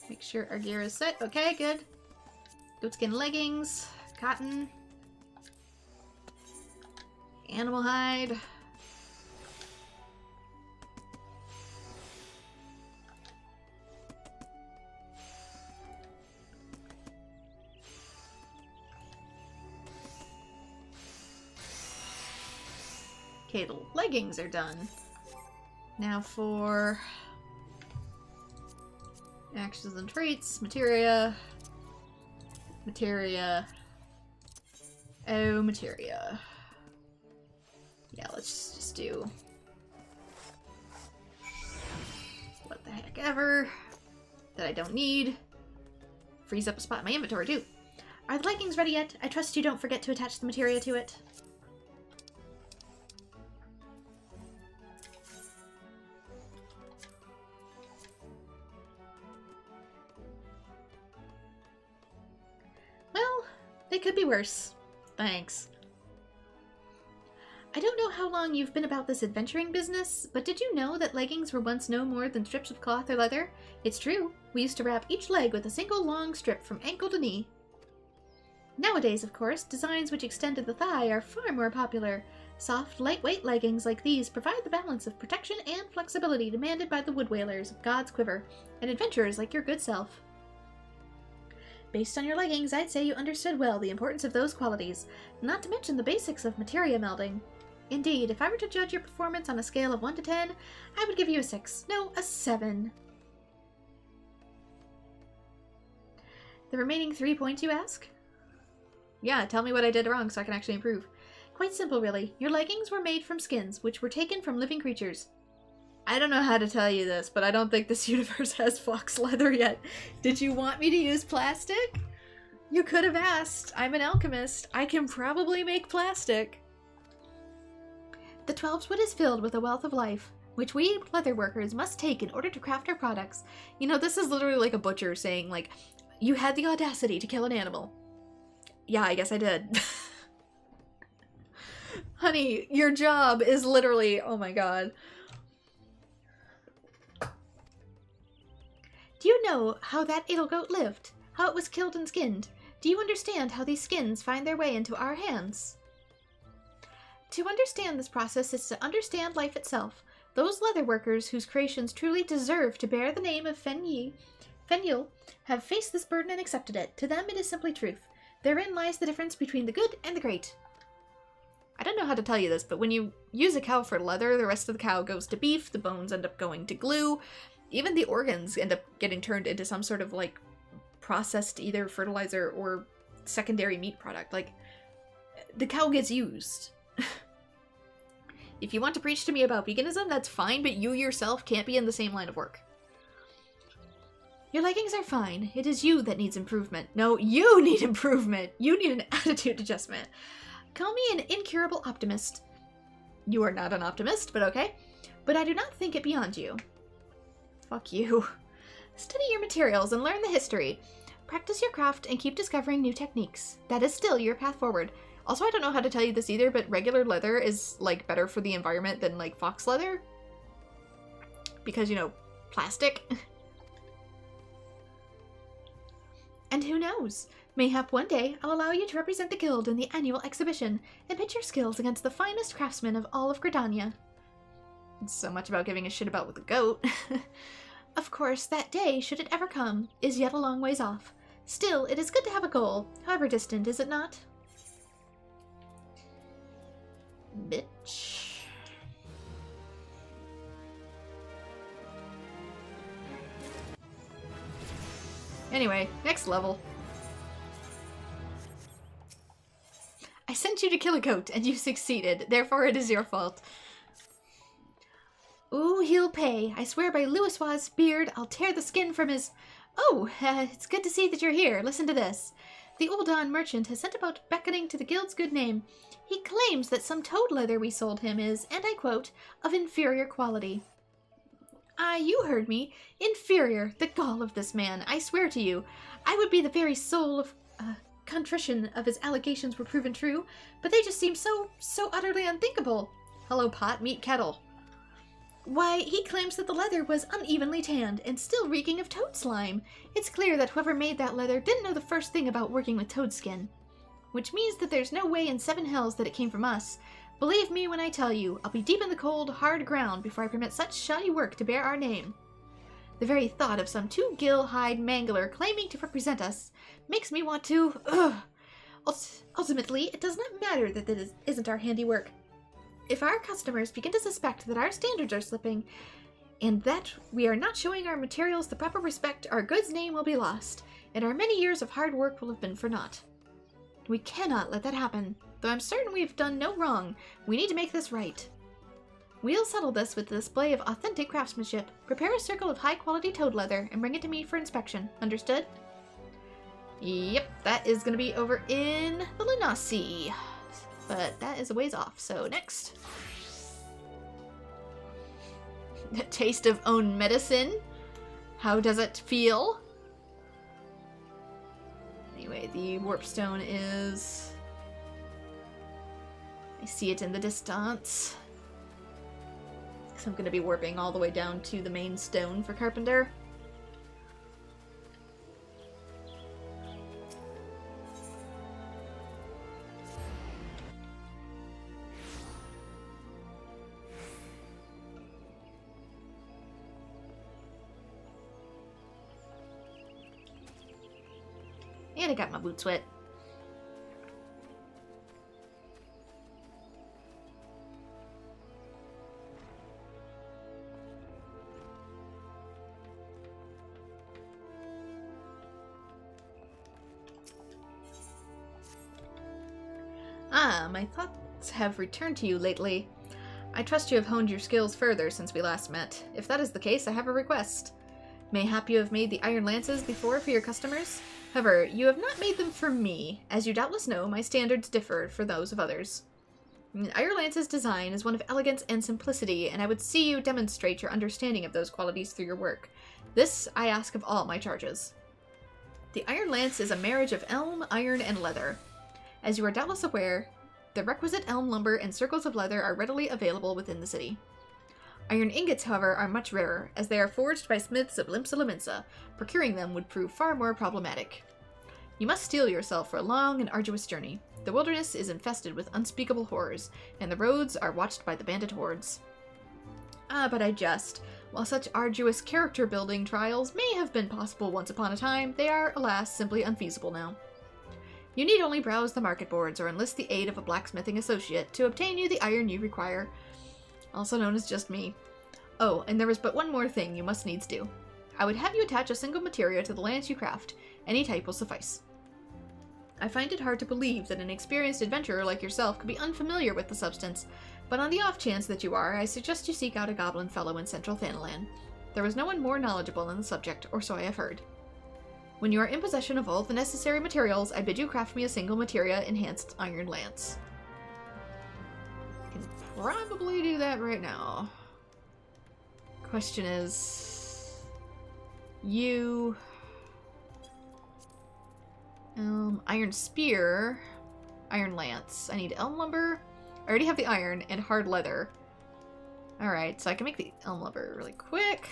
Make sure our gear is set. Okay, good. Goatskin leggings, cotton, animal hide. Okay, the leggings are done. Now for actions and traits, materia. Materia. Oh, materia. Yeah, let's just do what the heck ever that I don't need. Frees up a spot in my inventory too. Are the leggings ready yet? I trust you don't forget to attach the materia to it. They could be worse. Thanks. I don't know how long you've been about this adventuring business, but did you know that leggings were once no more than strips of cloth or leather? It's true. We used to wrap each leg with a single long strip from ankle to knee. Nowadays, of course, designs which extended the thigh are far more popular. Soft, lightweight leggings like these provide the balance of protection and flexibility demanded by the wood whalers of God's Quiver, and adventurers like your good self. Based on your leggings, I'd say you understood well the importance of those qualities, not to mention the basics of materia melding. Indeed, if I were to judge your performance on a scale of 1 to 10, I would give you a 6. No, a 7. The remaining 3 points, you ask? Yeah, tell me what I did wrong so I can actually improve. Quite simple, really. Your leggings were made from skins, which were taken from living creatures. I don't know how to tell you this, but I don't think this universe has fox leather yet. Did you want me to use plastic? You could have asked. I'm an alchemist. I can probably make plastic. The 12's wood is filled with a wealth of life, which we leather workers must take in order to craft our products. You know, this is literally like a butcher saying, like, you had the audacity to kill an animal. Yeah, I guess I did. Honey, your job is literally, oh my god. Do you know how that Edelgoat lived? How it was killed and skinned? Do you understand how these skins find their way into our hands? To understand this process is to understand life itself. Those leather workers whose creations truly deserve to bear the name of Fenil have faced this burden and accepted it. To them it is simply truth. Therein lies the difference between the good and the great. I don't know how to tell you this, but when you use a cow for leather, the rest of the cow goes to beef, the bones end up going to glue, even the organs end up getting turned into some sort of, like, processed either fertilizer or secondary meat product. Like, the cow gets used. If you want to preach to me about veganism, that's fine, but you yourself can't be in the same line of work. Your leggings are fine. It is you that needs improvement. No, you need improvement. You need an attitude adjustment. Call me an incurable optimist. You are not an optimist, but okay. But I do not think it beyond you. Fuck you. Study your materials and learn the history. Practice your craft and keep discovering new techniques. That is still your path forward. Also, I don't know how to tell you this either, but regular leather is, like, better for the environment than, like, fox leather. Because, you know, plastic. And who knows? Mayhap one day I'll allow you to represent the guild in the annual exhibition and pitch your skills against the finest craftsmen of all of Gridania. It's so much about giving a shit about with the goat. Of course, that day, should it ever come, is yet a long ways off. Still, it is good to have a goal, however distant, is it not? Bitch. Anyway, next level. I sent you to kill a goat, and you succeeded. Therefore, it is your fault. Ooh, he'll pay. I swear by Louiswa's beard, I'll tear the skin from his... Oh, it's good to see that you're here. Listen to this. The Uldan merchant has set about beckoning to the guild's good name. He claims that some toad leather we sold him is, and I quote, of inferior quality. Ah, you heard me. Inferior. The gall of this man. I swear to you, I would be the very soul of contrition if his allegations were proven true, but they just seem so utterly unthinkable. Hello, pot, meet kettle. Why, he claims that the leather was unevenly tanned and still reeking of toad slime. It's clear that whoever made that leather didn't know the first thing about working with toad skin. Which means that there's no way in 7 hells that it came from us. Believe me when I tell you, I'll be deep in the cold, hard ground before I permit such shoddy work to bear our name. The very thought of some 2-gill-hide mangler claiming to represent us makes me want to... Ultimately, it does not matter that this isn't our handiwork. If our customers begin to suspect that our standards are slipping, and that we are not showing our materials the proper respect, our goods' name will be lost, and our many years of hard work will have been for naught. We cannot let that happen. Though I'm certain we've done no wrong, we need to make this right. We'll settle this with the display of authentic craftsmanship. Prepare a circle of high-quality toad leather and bring it to me for inspection. Understood? Yep, that is going to be over in the Lunasi. But that is a ways off, so next. The taste of own medicine. How does it feel? Anyway, the warp stone is... I see it in the distance. So I'm going to be warping all the way down to the main stone for Carpenter. And I got my boots wet. Ah, my thoughts have returned to you lately. I trust you have honed your skills further since we last met. If that is the case, I have a request. Mayhap you have made the iron lances before for your customers? However, you have not made them for me. As you doubtless know, my standards differ from those of others. Iron Lance's design is one of elegance and simplicity, and I would see you demonstrate your understanding of those qualities through your work. This I ask of all my charges. The Iron Lance is a marriage of elm, iron, and leather. As you are doubtless aware, the requisite elm lumber and circles of leather are readily available within the city. Iron ingots, however, are much rarer, as they are forged by smiths of Limsa Lominsa. Procuring them would prove far more problematic. You must steel yourself for a long and arduous journey. The wilderness is infested with unspeakable horrors, and the roads are watched by the bandit hordes. Ah, but I jest. While such arduous character-building trials may have been possible once upon a time, they are, alas, simply unfeasible now. You need only browse the market boards or enlist the aid of a blacksmithing associate to obtain you the iron you require, also known as just me. Oh, and there is but one more thing you must needs do. I would have you attach a single materia to the lance you craft. Any type will suffice. I find it hard to believe that an experienced adventurer like yourself could be unfamiliar with the substance, but on the off chance that you are, I suggest you seek out a goblin fellow in central Thanalan. There is no one more knowledgeable on the subject, or so I have heard. When you are in possession of all the necessary materials, I bid you craft me a single materia-enhanced iron lance. Can probably do that right now. Question is... You... iron spear, iron lance. I need elm lumber. I already have the iron and hard leather. Alright, so I can make the elm lumber really quick.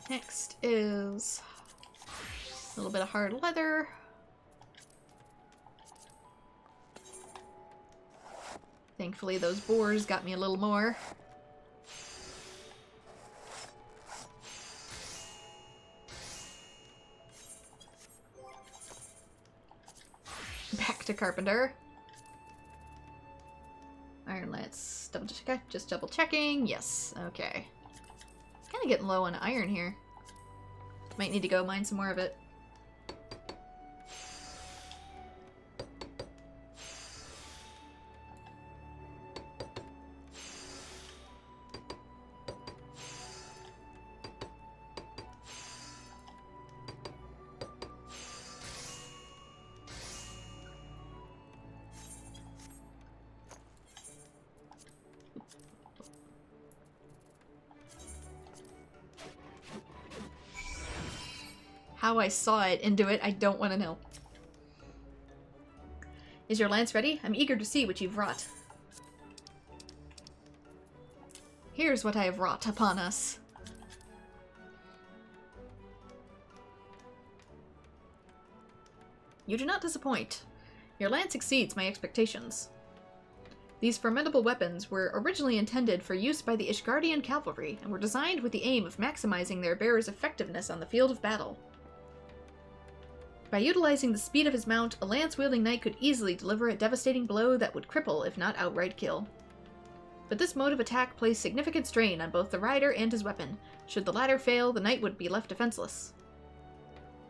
Next is a little bit of hard leather. Thankfully, those boars got me a little more. Back to Carpenter. Iron lance. Just double checking. Yes. Okay. kind of getting low on iron here. Might need to go mine some more of it. How I saw it into it, I don't want to know. Is your lance ready? I'm eager to see what you've wrought. Here's what I have wrought upon us. You do not disappoint. Your lance exceeds my expectations. These formidable weapons were originally intended for use by the Ishgardian cavalry and were designed with the aim of maximizing their bearer's effectiveness on the field of battle. By utilizing the speed of his mount, a lance-wielding knight could easily deliver a devastating blow that would cripple, if not outright kill. But this mode of attack placed significant strain on both the rider and his weapon. Should the latter fail, the knight would be left defenseless.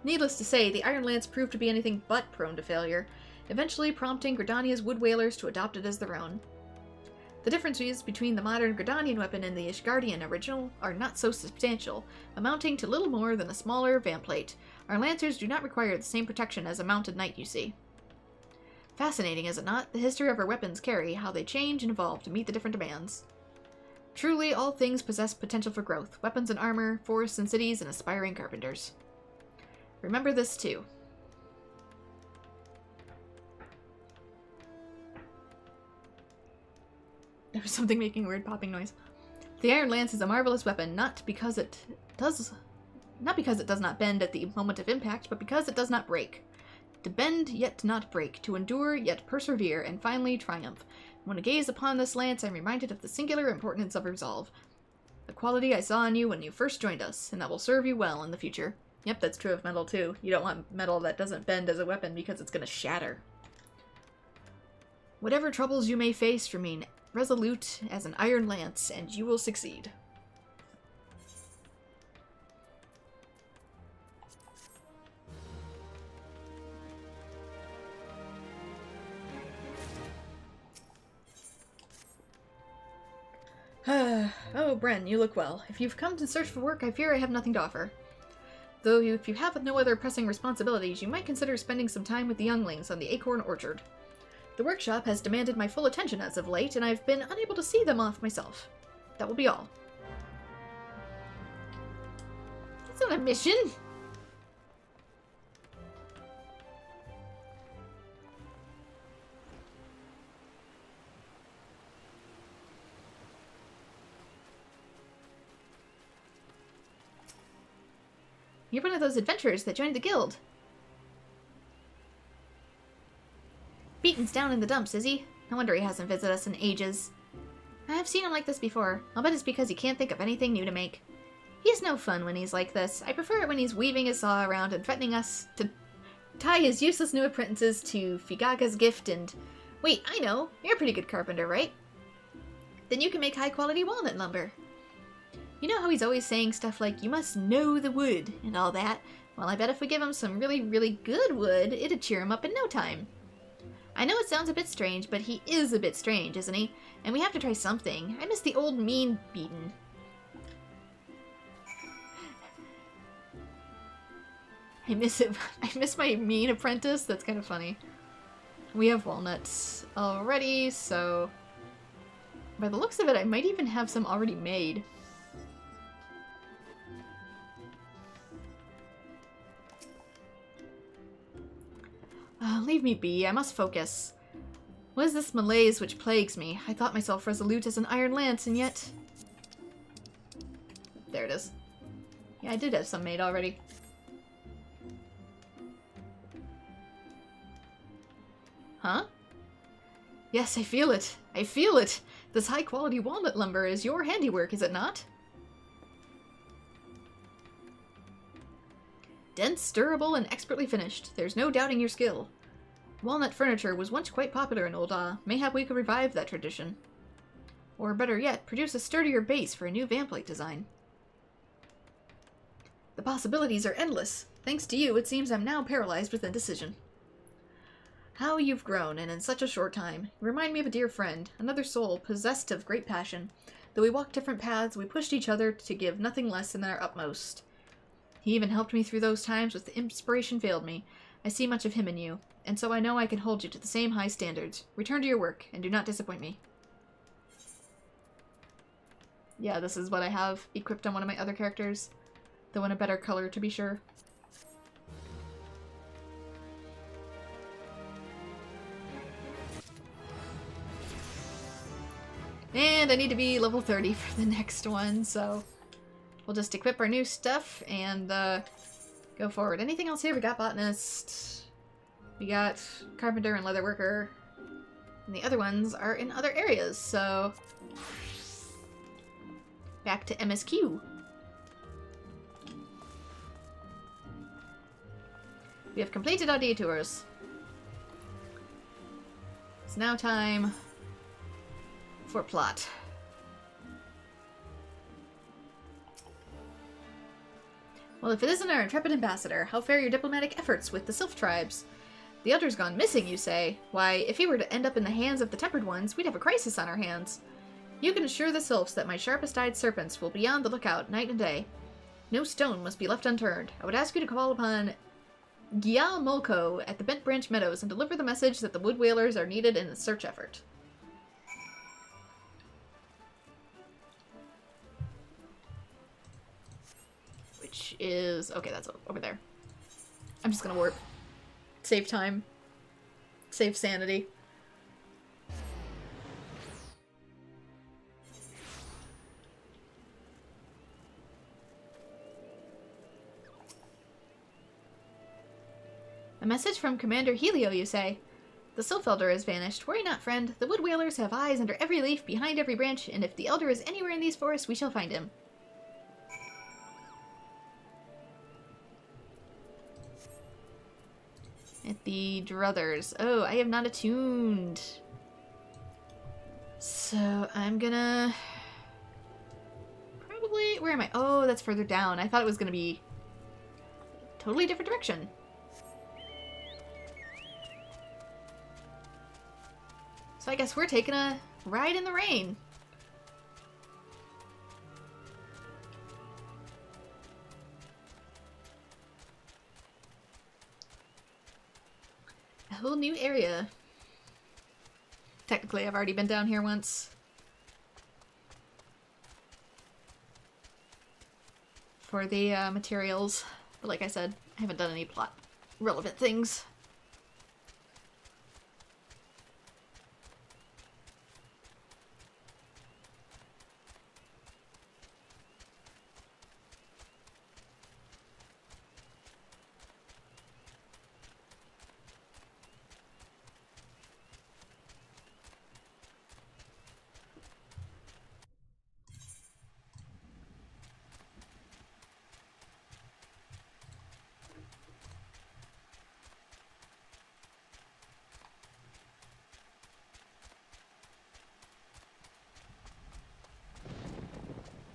Needless to say, the Iron Lance proved to be anything but prone to failure, eventually prompting Gridania's Wood Whalers to adopt it as their own. The differences between the modern Gridanian weapon and the Ishgardian original are not so substantial, amounting to little more than a smaller vamplate. Our lancers do not require the same protection as a mounted knight, you see. Fascinating, is it not, the history of our weapons carry, how they change and evolve to meet the different demands. Truly, all things possess potential for growth, weapons and armor, forests and cities, and aspiring carpenters. Remember this too. There was something making a weird popping noise. The Iron Lance is a marvelous weapon, not because it does not bend at the moment of impact, but because it does not break. To bend, yet not break, to endure, yet persevere, and finally triumph. When I gaze upon this lance, I'm reminded of the singular importance of resolve. The quality I saw in you when you first joined us, and that will serve you well in the future. Yep, that's true of metal too. You don't want metal that doesn't bend as a weapon because it's going to shatter. Whatever troubles you may face, remain resolute as an iron lance, and you will succeed. Oh, Bren, you look well. If you've come to search for work, I fear I have nothing to offer. Though if you have no other pressing responsibilities, you might consider spending some time with the younglings on the Acorn Orchard. The workshop has demanded my full attention as of late, and I've been unable to see them off myself. That will be all. That's not a mission! You're one of those adventurers that joined the guild. Beaton's down in the dumps, is he? No wonder he hasn't visited us in ages. I've seen him like this before. I'll bet it's because he can't think of anything new to make. He's no fun when he's like this. I prefer it when he's weaving his saw around and threatening us to tie his useless new apprentices to Figaga's gift and... Wait, I know. You're a pretty good carpenter, right? Then you can make high-quality walnut lumber. You know how he's always saying stuff like, you must know the wood, and all that? Well, I bet if we give him some really, really good wood, it'd cheer him up in no time. I know it sounds a bit strange, but he is a bit strange, isn't he? And we have to try something. I miss the old mean Beaton. I miss it. I miss my mean apprentice. That's kind of funny. We have walnuts already, so... By the looks of it, I might even have some already made. Leave me be. I must focus. What is this malaise which plagues me? I thought myself resolute as an iron lance, and yet... There it is. Yeah, I did have some made already. Huh? Yes, I feel it. I feel it. This high-quality walnut lumber is your handiwork, is it not? Dense, durable, and expertly finished. There's no doubting your skill. Walnut furniture was once quite popular in Old Ah. Mayhap we could revive that tradition. Or better yet, produce a sturdier base for a new vamplate design. The possibilities are endless. Thanks to you, it seems I'm now paralyzed with indecision. How you've grown, and in such a short time. You remind me of a dear friend, another soul, possessed of great passion. Though we walked different paths, we pushed each other to give nothing less than our utmost. He even helped me through those times when the inspiration failed me. I see much of him in you, and so I know I can hold you to the same high standards. Return to your work, and do not disappoint me. Yeah, this is what I have equipped on one of my other characters, though in a better color to be sure. And I need to be level 30 for the next one, so we'll just equip our new stuff and go forward. Anything else here? We got botanist, we got carpenter and leatherworker, and the other ones are in other areas, so back to MSQ. We have completed our detours. It's now time for plot. Well, if it isn't our intrepid ambassador, how fare your diplomatic efforts with the Sylph tribes? The elder's gone missing, you say? Why, if he were to end up in the hands of the tempered ones, we'd have a crisis on our hands. You can assure the Sylphs that my sharpest-eyed serpents will be on the lookout night and day. No stone must be left unturned. I would ask you to call upon Gia Molko at the Bent Branch Meadows and deliver the message that the wood whalers are needed in the search effort. Which is... okay, that's over there. I'm just gonna warp. Save time. Save sanity. A message from Commander Helio, you say? The Sylph Elder has vanished. Worry not, friend. The wood whalers have eyes under every leaf, behind every branch, and if the Elder is anywhere in these forests, we shall find him. At the Druthers. Oh, I have not attuned. So, I'm gonna... probably... where am I? Oh, that's further down. I thought it was gonna be... totally different direction. So I guess we're taking a ride in the rain. A whole new area. Technically, I've already been down here once. For the materials. But like I said, I haven't done any plot relevant things.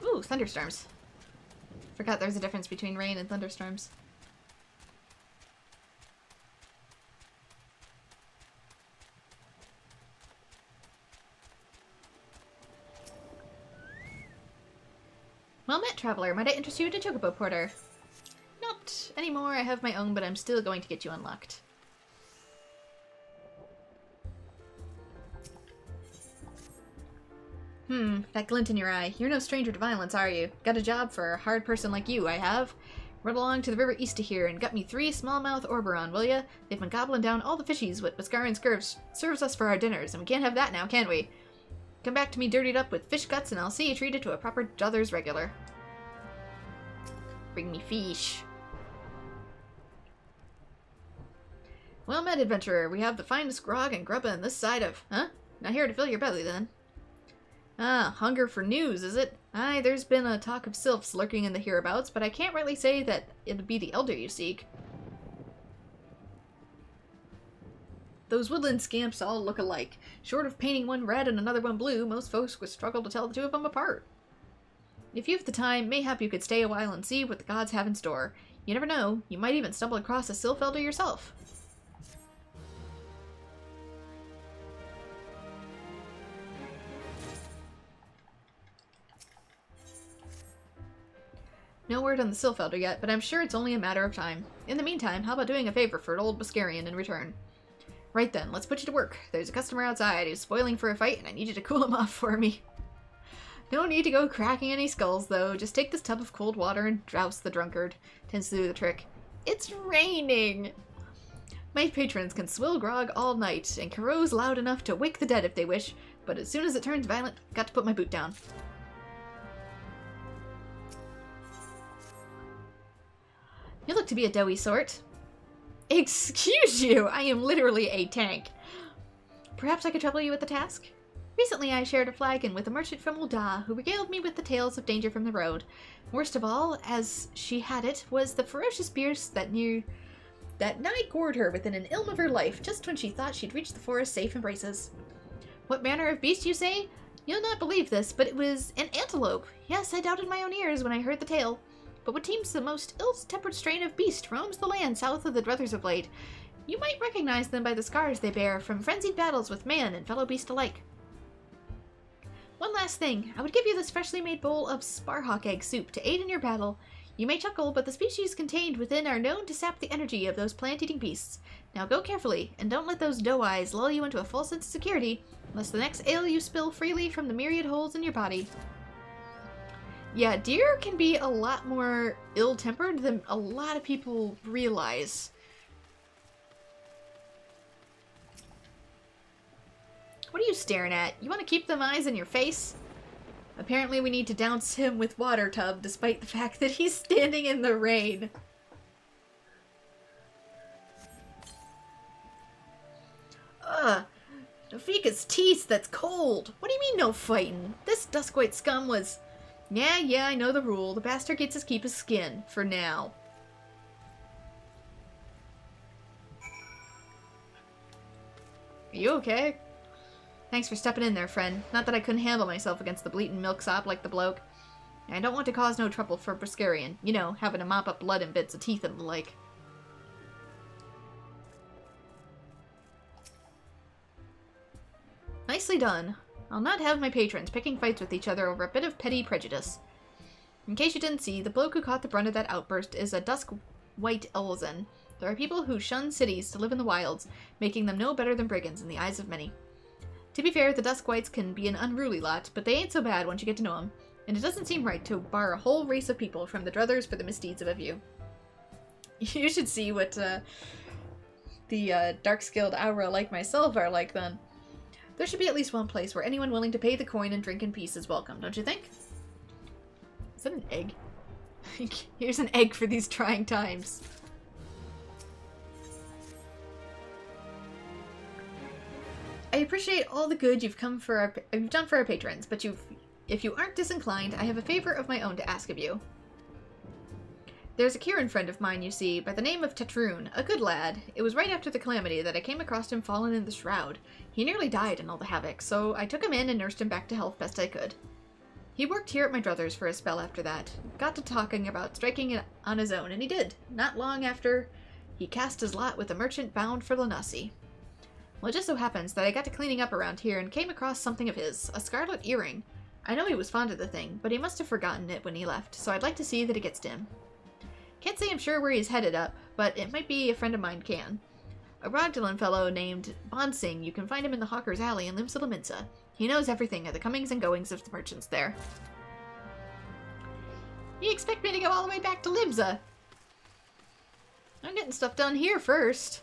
Ooh, thunderstorms. Forgot there's a difference between rain and thunderstorms. Well met, traveler. Might I interest you in a chocobo porter? Not anymore. I have my own, but I'm still going to get you unlocked. That glint in your eye. You're no stranger to violence, are you? Got a job for a hard person like you, I have. Run along to the river east of here and gut me 3 smallmouth Oberon, will ya? They've been gobbling down all the fishies what Mascaran serves us for our dinners, and we can't have that now, can we? Come back to me dirtied up with fish guts and I'll see you treated to a proper Druthers regular. Bring me fish. Well met, adventurer. We have the finest grog and grubba in this side of... Huh? Not here to fill your belly, then. Ah, hunger for news, is it? Aye, there's been a talk of Sylphs lurking in the hereabouts, but I can't really say that it'd be the Elder you seek. Those woodland scamps all look alike. Short of painting one red and another one blue, most folks would struggle to tell the two of them apart. If you have the time, mayhap you could stay a while and see what the gods have in store. You never know, you might even stumble across a Sylph Elder yourself. No word on the Sylph Elder yet, but I'm sure it's only a matter of time. In the meantime, how about doing a favor for an old Buscarian in return? Right then, let's put you to work. There's a customer outside who's spoiling for a fight, and I need you to cool him off for me. No need to go cracking any skulls, though. Just take this tub of cold water and douse the drunkard. Tends to do the trick. It's raining! My patrons can swill grog all night, and carouse loud enough to wake the dead if they wish, but as soon as it turns violent, got to put my boot down. You look to be a doughy sort. Excuse you, I am literally a tank. Perhaps I could trouble you with the task? Recently I shared a flagon with a merchant from Ul'dah who regaled me with the tales of danger from the road. Worst of all, as she had it, was the ferocious beast that nigh gored her within an ilm of her life just when she thought she'd reached the forest's safe embraces. What manner of beast, you say? You'll not believe this, but it was an antelope. Yes, I doubted my own ears when I heard the tale. But what seems the most ill-tempered strain of beast roams the land south of the Druthers of late. You might recognize them by the scars they bear from frenzied battles with man and fellow beast alike. One last thing, I would give you this freshly made bowl of sparhawk egg soup to aid in your battle. You may chuckle, but the species contained within are known to sap the energy of those plant-eating beasts. Now go carefully, and don't let those doe eyes lull you into a false sense of security, lest the next ale you spill freely from the myriad holes in your body. Yeah, deer can be a lot more ill-tempered than a lot of people realize. What are you staring at? You want to keep them eyes in your face? Apparently we need to douse him with water tub, despite the fact that he's standing in the rain. Ugh. Nofika's teeth, that's cold. What do you mean no fighting? This Duskwhite scum was... Yeah, I know the rule. The bastard gets to keep his skin, for now. Are you okay? Thanks for stepping in there, friend. Not that I couldn't handle myself against the bleating milksop like the bloke. I don't want to cause no trouble for Buscarian. You know, having to mop up blood and bits of teeth and the like. Nicely done. I'll not have my patrons picking fights with each other over a bit of petty prejudice. In case you didn't see, the bloke who caught the brunt of that outburst is a Duskwhite Elzen. There are people who shun cities to live in the wilds, making them no better than brigands in the eyes of many. To be fair, the Duskwhites can be an unruly lot, but they ain't so bad once you get to know them, and it doesn't seem right to bar a whole race of people from the Druthers for the misdeeds of a few. You should see what the dark-skilled aura like myself are like then. There should be at least one place where anyone willing to pay the coin and drink in peace is welcome, don't you think? Is that an egg? Here's an egg for these trying times. I appreciate all the good you've done for our patrons, but if you aren't disinclined, I have a favor of my own to ask of you. There's a Kieran friend of mine, you see, by the name of Tetroon, a good lad. It was right after the calamity that I came across him fallen in the shroud. He nearly died in all the havoc, so I took him in and nursed him back to health best I could. He worked here at my druthers for a spell after that. Got to talking about striking it on his own, and he did. Not long after, he cast his lot with a merchant bound for Lanasi. Well, it just so happens that I got to cleaning up around here and came across something of his, a scarlet earring. I know he was fond of the thing, but he must have forgotten it when he left, so I'd like to see that it gets to him. Can't say I'm sure where he's headed up, but it might be a friend of mine can. A Rogdalan fellow named Bonsing, you can find him in the Hawker's Alley in Limsa. He knows everything of the comings and goings of the merchants there. You expect me to go all the way back to Limsa? I'm getting stuff done here first.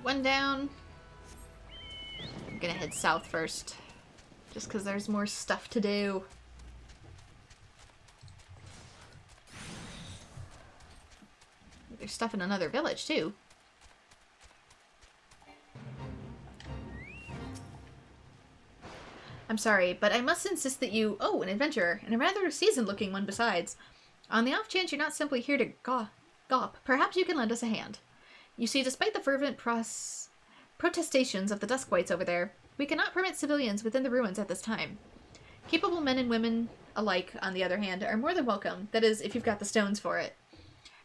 One down. gonna head south first. Just because there's more stuff to do. There's stuff in another village, too. I'm sorry, but I must insist that you... Oh, an adventurer, and a rather seasoned-looking one besides. On the off chance you're not simply here to gawp, perhaps you can lend us a hand. You see, despite the fervent protestations of the Duskwights over there, we cannot permit civilians within the ruins at this time. Capable men and women alike, on the other hand, are more than welcome, that is, if you've got the stones for it.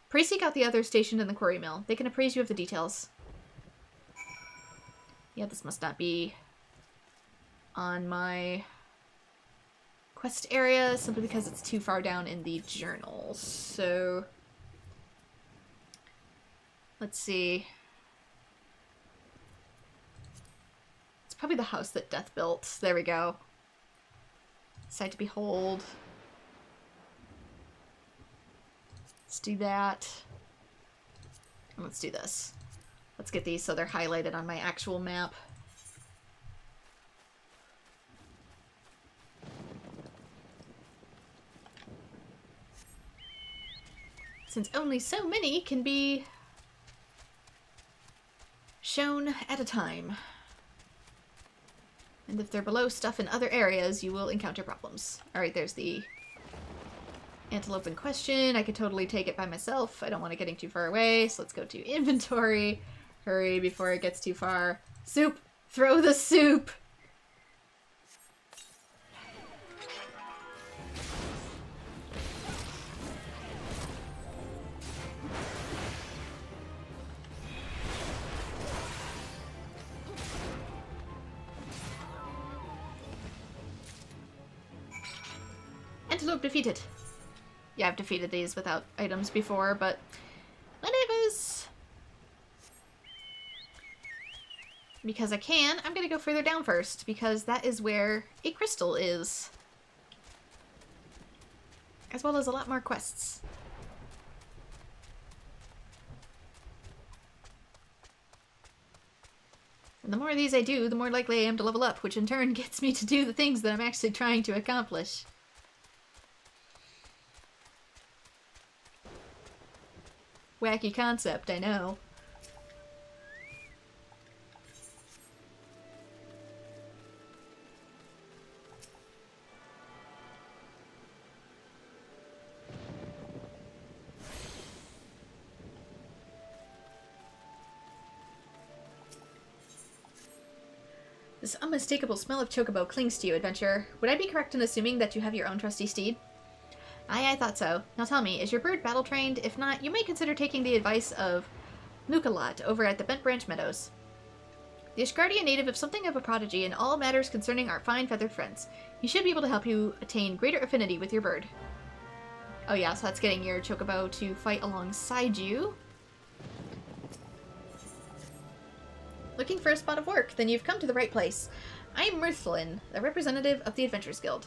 Pray seek out the others stationed in the quarry mill. They can appraise you of the details. Yeah, this must not be on my quest area, simply because it's too far down in the journal. So, let's see. It's probably the house that Death built. There we go. Sight to behold. Let's do that. And let's do this. Let's get these so they're highlighted on my actual map. Since only so many can be shown at a time. And if they're below stuff in other areas, you will encounter problems. Alright, there's the antelope in question. I could totally take it by myself. I don't want it getting too far away, so let's go to inventory. Hurry before it gets too far. Soup! Throw the soup! Antelope defeated. Yeah, I've defeated these without items before, but whatever's. Because I can, I'm gonna go further down first, because that is where a crystal is. As well as a lot more quests. And the more of these I do, the more likely I am to level up, which in turn gets me to do the things that I'm actually trying to accomplish. Wacky concept, I know. This unmistakable smell of chocobo clings to you, adventurer. Would I be correct in assuming that you have your own trusty steed? Aye, I thought so. Now tell me, is your bird battle-trained? If not, you may consider taking the advice of Nukalat over at the Bent Branch Meadows. The Ashgardia native is something of a prodigy in all matters concerning our fine feathered friends. He should be able to help you attain greater affinity with your bird. Oh yeah, so that's getting your chocobo to fight alongside you. Looking for a spot of work? Then you've come to the right place. I'm Mirthlin, a representative of the Adventurers Guild.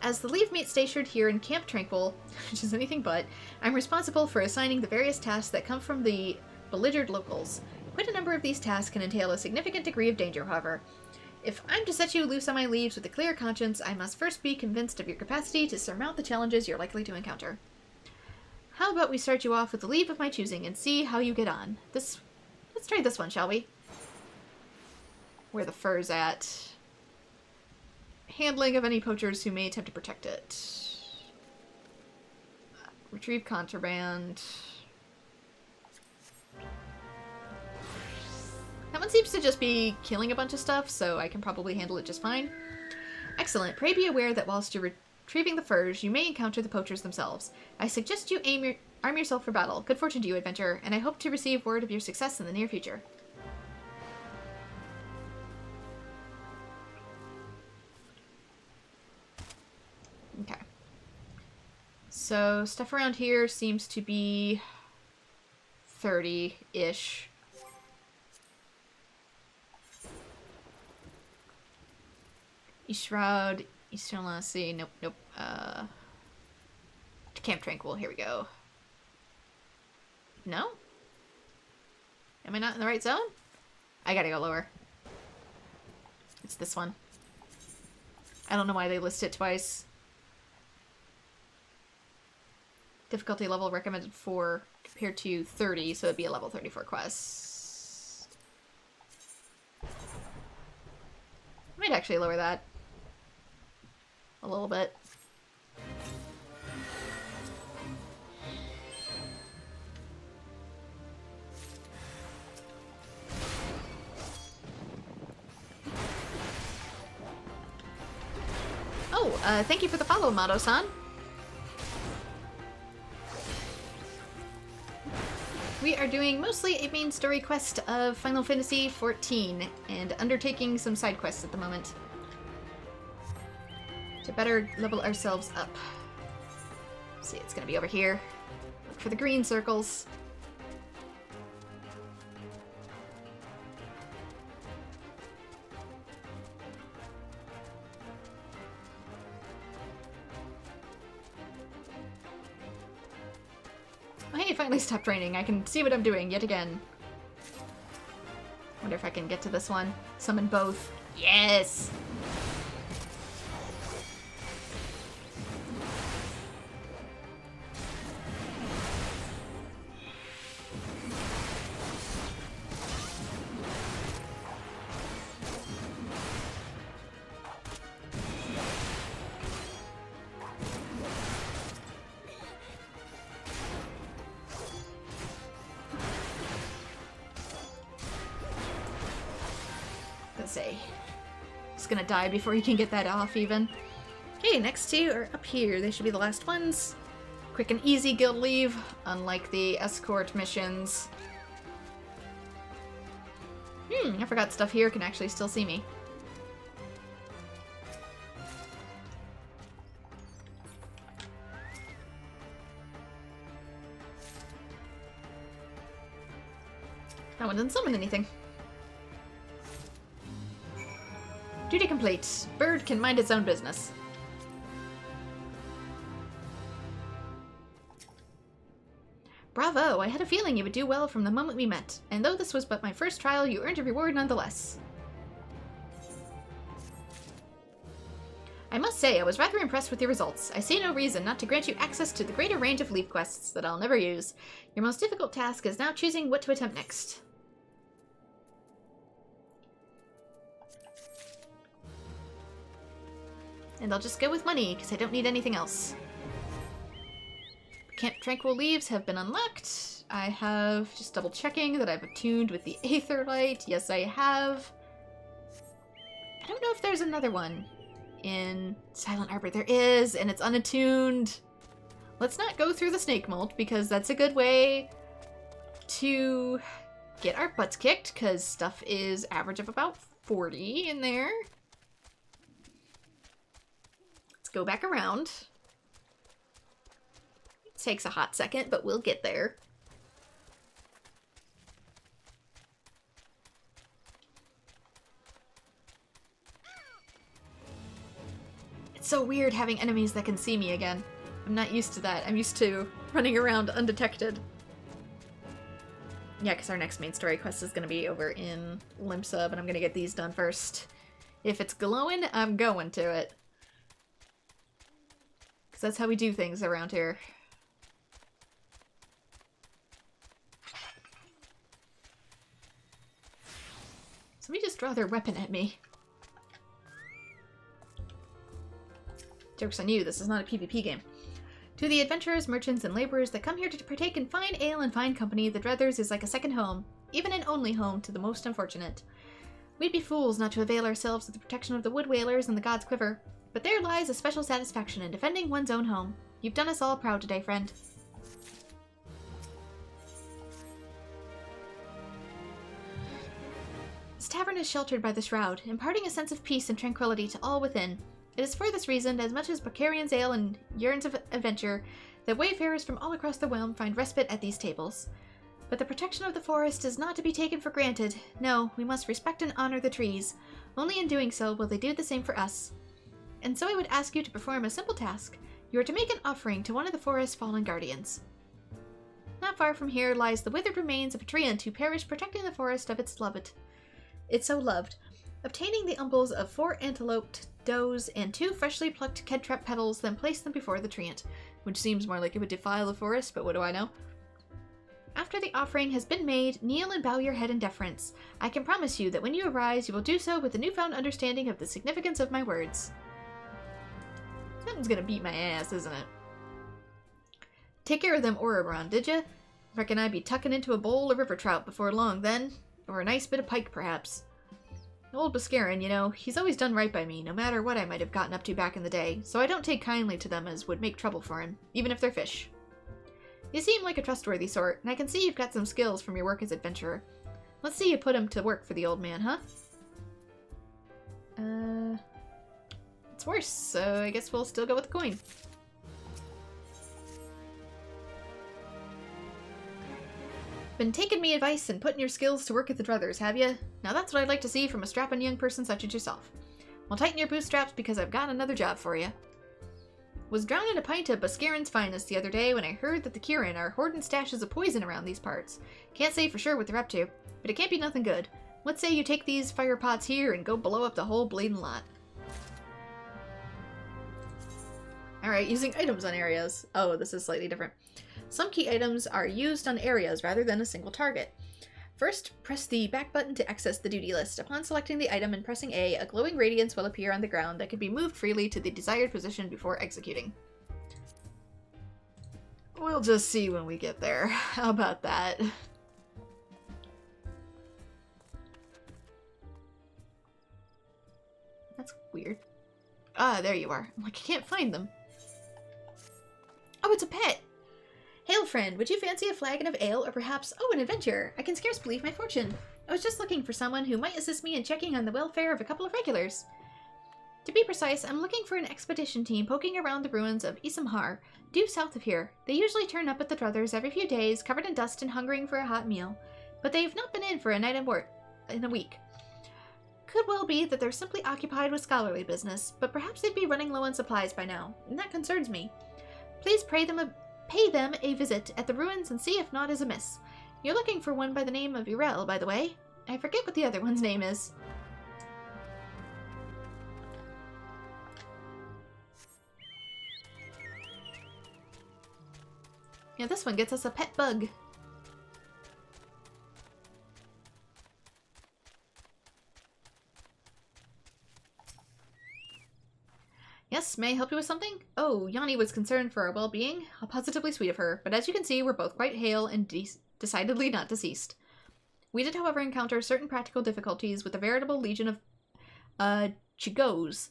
As the leave mate stationed here in Camp Tranquil, which is anything but, I'm responsible for assigning the various tasks that come from the belligered locals. Quite a number of these tasks can entail a significant degree of danger, however. If I'm to set you loose on my leaves with a clear conscience, I must first be convinced of your capacity to surmount the challenges you're likely to encounter. How about we start you off with a leave of my choosing and see how you get on? Let's try this one, shall we? Where the fur's at. Handling of any poachers who may attempt to protect it. Retrieve contraband. That one seems to just be killing a bunch of stuff, so I can probably handle it just fine. Excellent. Pray be aware that whilst you're retrieving the furs, you may encounter the poachers themselves. I suggest you arm yourself for battle. Good fortune to you, adventurer, and I hope to receive word of your success in the near future. Okay. So, stuff around here seems to be 30-ish. East Shroud, Eastern Lassie, nope. Camp Tranquil, here we go. No? Am I not in the right zone? I gotta go lower. It's this one. I don't know why they list it twice. Difficulty level recommended 4 compared to 30, so it'd be a level 34 quest. I might actually lower that a little bit. Oh, thank you for the follow, Mato-san. We are doing mostly a main story quest of Final Fantasy XIV and undertaking some side quests at the moment to better level ourselves up. Let's see, it's gonna be over here. Look for the green circles. Oh, hey, finally stopped raining. I can see what I'm doing yet again. Wonder if I can get to this one. Summon both. Yes! Say. Just gonna die before you can get that off, even. Okay, next two are up here. They should be the last ones. Quick and easy guild leave, unlike the escort missions. I forgot stuff here can actually still see me. That one didn't summon anything. Duty complete. Bird can mind its own business. Bravo! I had a feeling you would do well from the moment we met, and though this was but my first trial, you earned a reward nonetheless. I must say, I was rather impressed with your results. I see no reason not to grant you access to the greater range of leave quests that I'll never use. Your most difficult task is now choosing what to attempt next. And I'll just go with money, because I don't need anything else. Camp Tranquil Leaves have been unlocked. I have, just double checking that I've attuned with the Aetherlight. Yes, I have. I don't know if there's another one in Silent Arbor. There is, and it's unattuned. Let's not go through the snake molt, because that's a good way to get our butts kicked, because stuff is average of about 40 in there. Go back around. It takes a hot second, but we'll get there. It's so weird having enemies that can see me again. I'm not used to that. I'm used to running around undetected. Yeah, because our next main story quest is going to be over in Limsa, but I'm going to get these done first. If it's glowing, I'm going to it. Because that's how we do things around here. Somebody just draw their weapon at me. Joke's on you, this is not a PvP game. To the adventurers, merchants, and laborers that come here to partake in fine ale and fine company, the Druthers is like a second home, even an only home to the most unfortunate. We'd be fools not to avail ourselves of the protection of the wood whalers and the God's Quiver. But there lies a special satisfaction in defending one's own home. You've done us all proud today, friend. This tavern is sheltered by the shroud, imparting a sense of peace and tranquility to all within. It is for this reason, as much as Bacarian's ale and yearns of adventure, that wayfarers from all across the realm find respite at these tables. But the protection of the forest is not to be taken for granted. No, we must respect and honor the trees. Only in doing so will they do the same for us. And so I would ask you to perform a simple task. You are to make an offering to one of the forest's fallen guardians. Not far from here lies the withered remains of a treant who perished protecting the forest of its so loved. Obtaining the umbels of 4 antelope does and 2 freshly plucked kedtrap petals, then place them before the treant, which seems more like it would defile the forest, but what do I know? After the offering has been made, kneel and bow your head in deference. I can promise you that when you arise, you will do so with a newfound understanding of the significance of my words. Something's gonna beat my ass, isn't it? Take care of them Ouroboros, did ya? Reckon I'd be tucking into a bowl of river trout before long then. Or a nice bit of pike, perhaps. Old Buscarin, you know, he's always done right by me, no matter what I might have gotten up to back in the day, so I don't take kindly to them as would make trouble for him, even if they're fish. You seem like a trustworthy sort, and I can see you've got some skills from your work as adventurer. Let's see you put him to work for the old man, huh? It's worse, so I guess we'll still go with the coin. Been taking me advice and putting your skills to work at the Druthers, have you? Now that's what I'd like to see from a strapping young person such as yourself. Well, tighten your bootstraps because I've got another job for you. Was drowning a pint of Buscarin's finest the other day when I heard that the Kirin are hoarding stashes of poison around these parts. Can't say for sure what they're up to, but it can't be nothing good. Let's say you take these fire pots here and go blow up the whole bleeding lot. Alright, using items on areas. Oh, this is slightly different. Some key items are used on areas rather than a single target. First, press the back button to access the duty list. Upon selecting the item and pressing A glowing radiance will appear on the ground that can be moved freely to the desired position before executing. We'll just see when we get there. How about that? That's weird. Ah, there you are. I'm like, I can't find them. Oh, it's a pet! Hail, friend, would you fancy a flagon of ale, or perhaps, oh, an adventure? I can scarce believe my fortune. I was just looking for someone who might assist me in checking on the welfare of a couple of regulars. To be precise, I'm looking for an expedition team poking around the ruins of Isamhar, due south of here. They usually turn up at the Druthers every few days, covered in dust and hungering for a hot meal. But they've not been in for a night and work in a week. Could well be that they're simply occupied with scholarly business, but perhaps they'd be running low on supplies by now, and that concerns me. Please pay them a visit at the ruins and see if naught is amiss. You're looking for one by the name of Urel, by the way. I forget what the other one's name is. Yeah, this one gets us a pet bug. Yes, may I help you with something? Oh, Yanni was concerned for our well-being. How positively sweet of her. But as you can see, we're both quite hale and decidedly not deceased. We did, however, encounter certain practical difficulties with a veritable legion of, chigos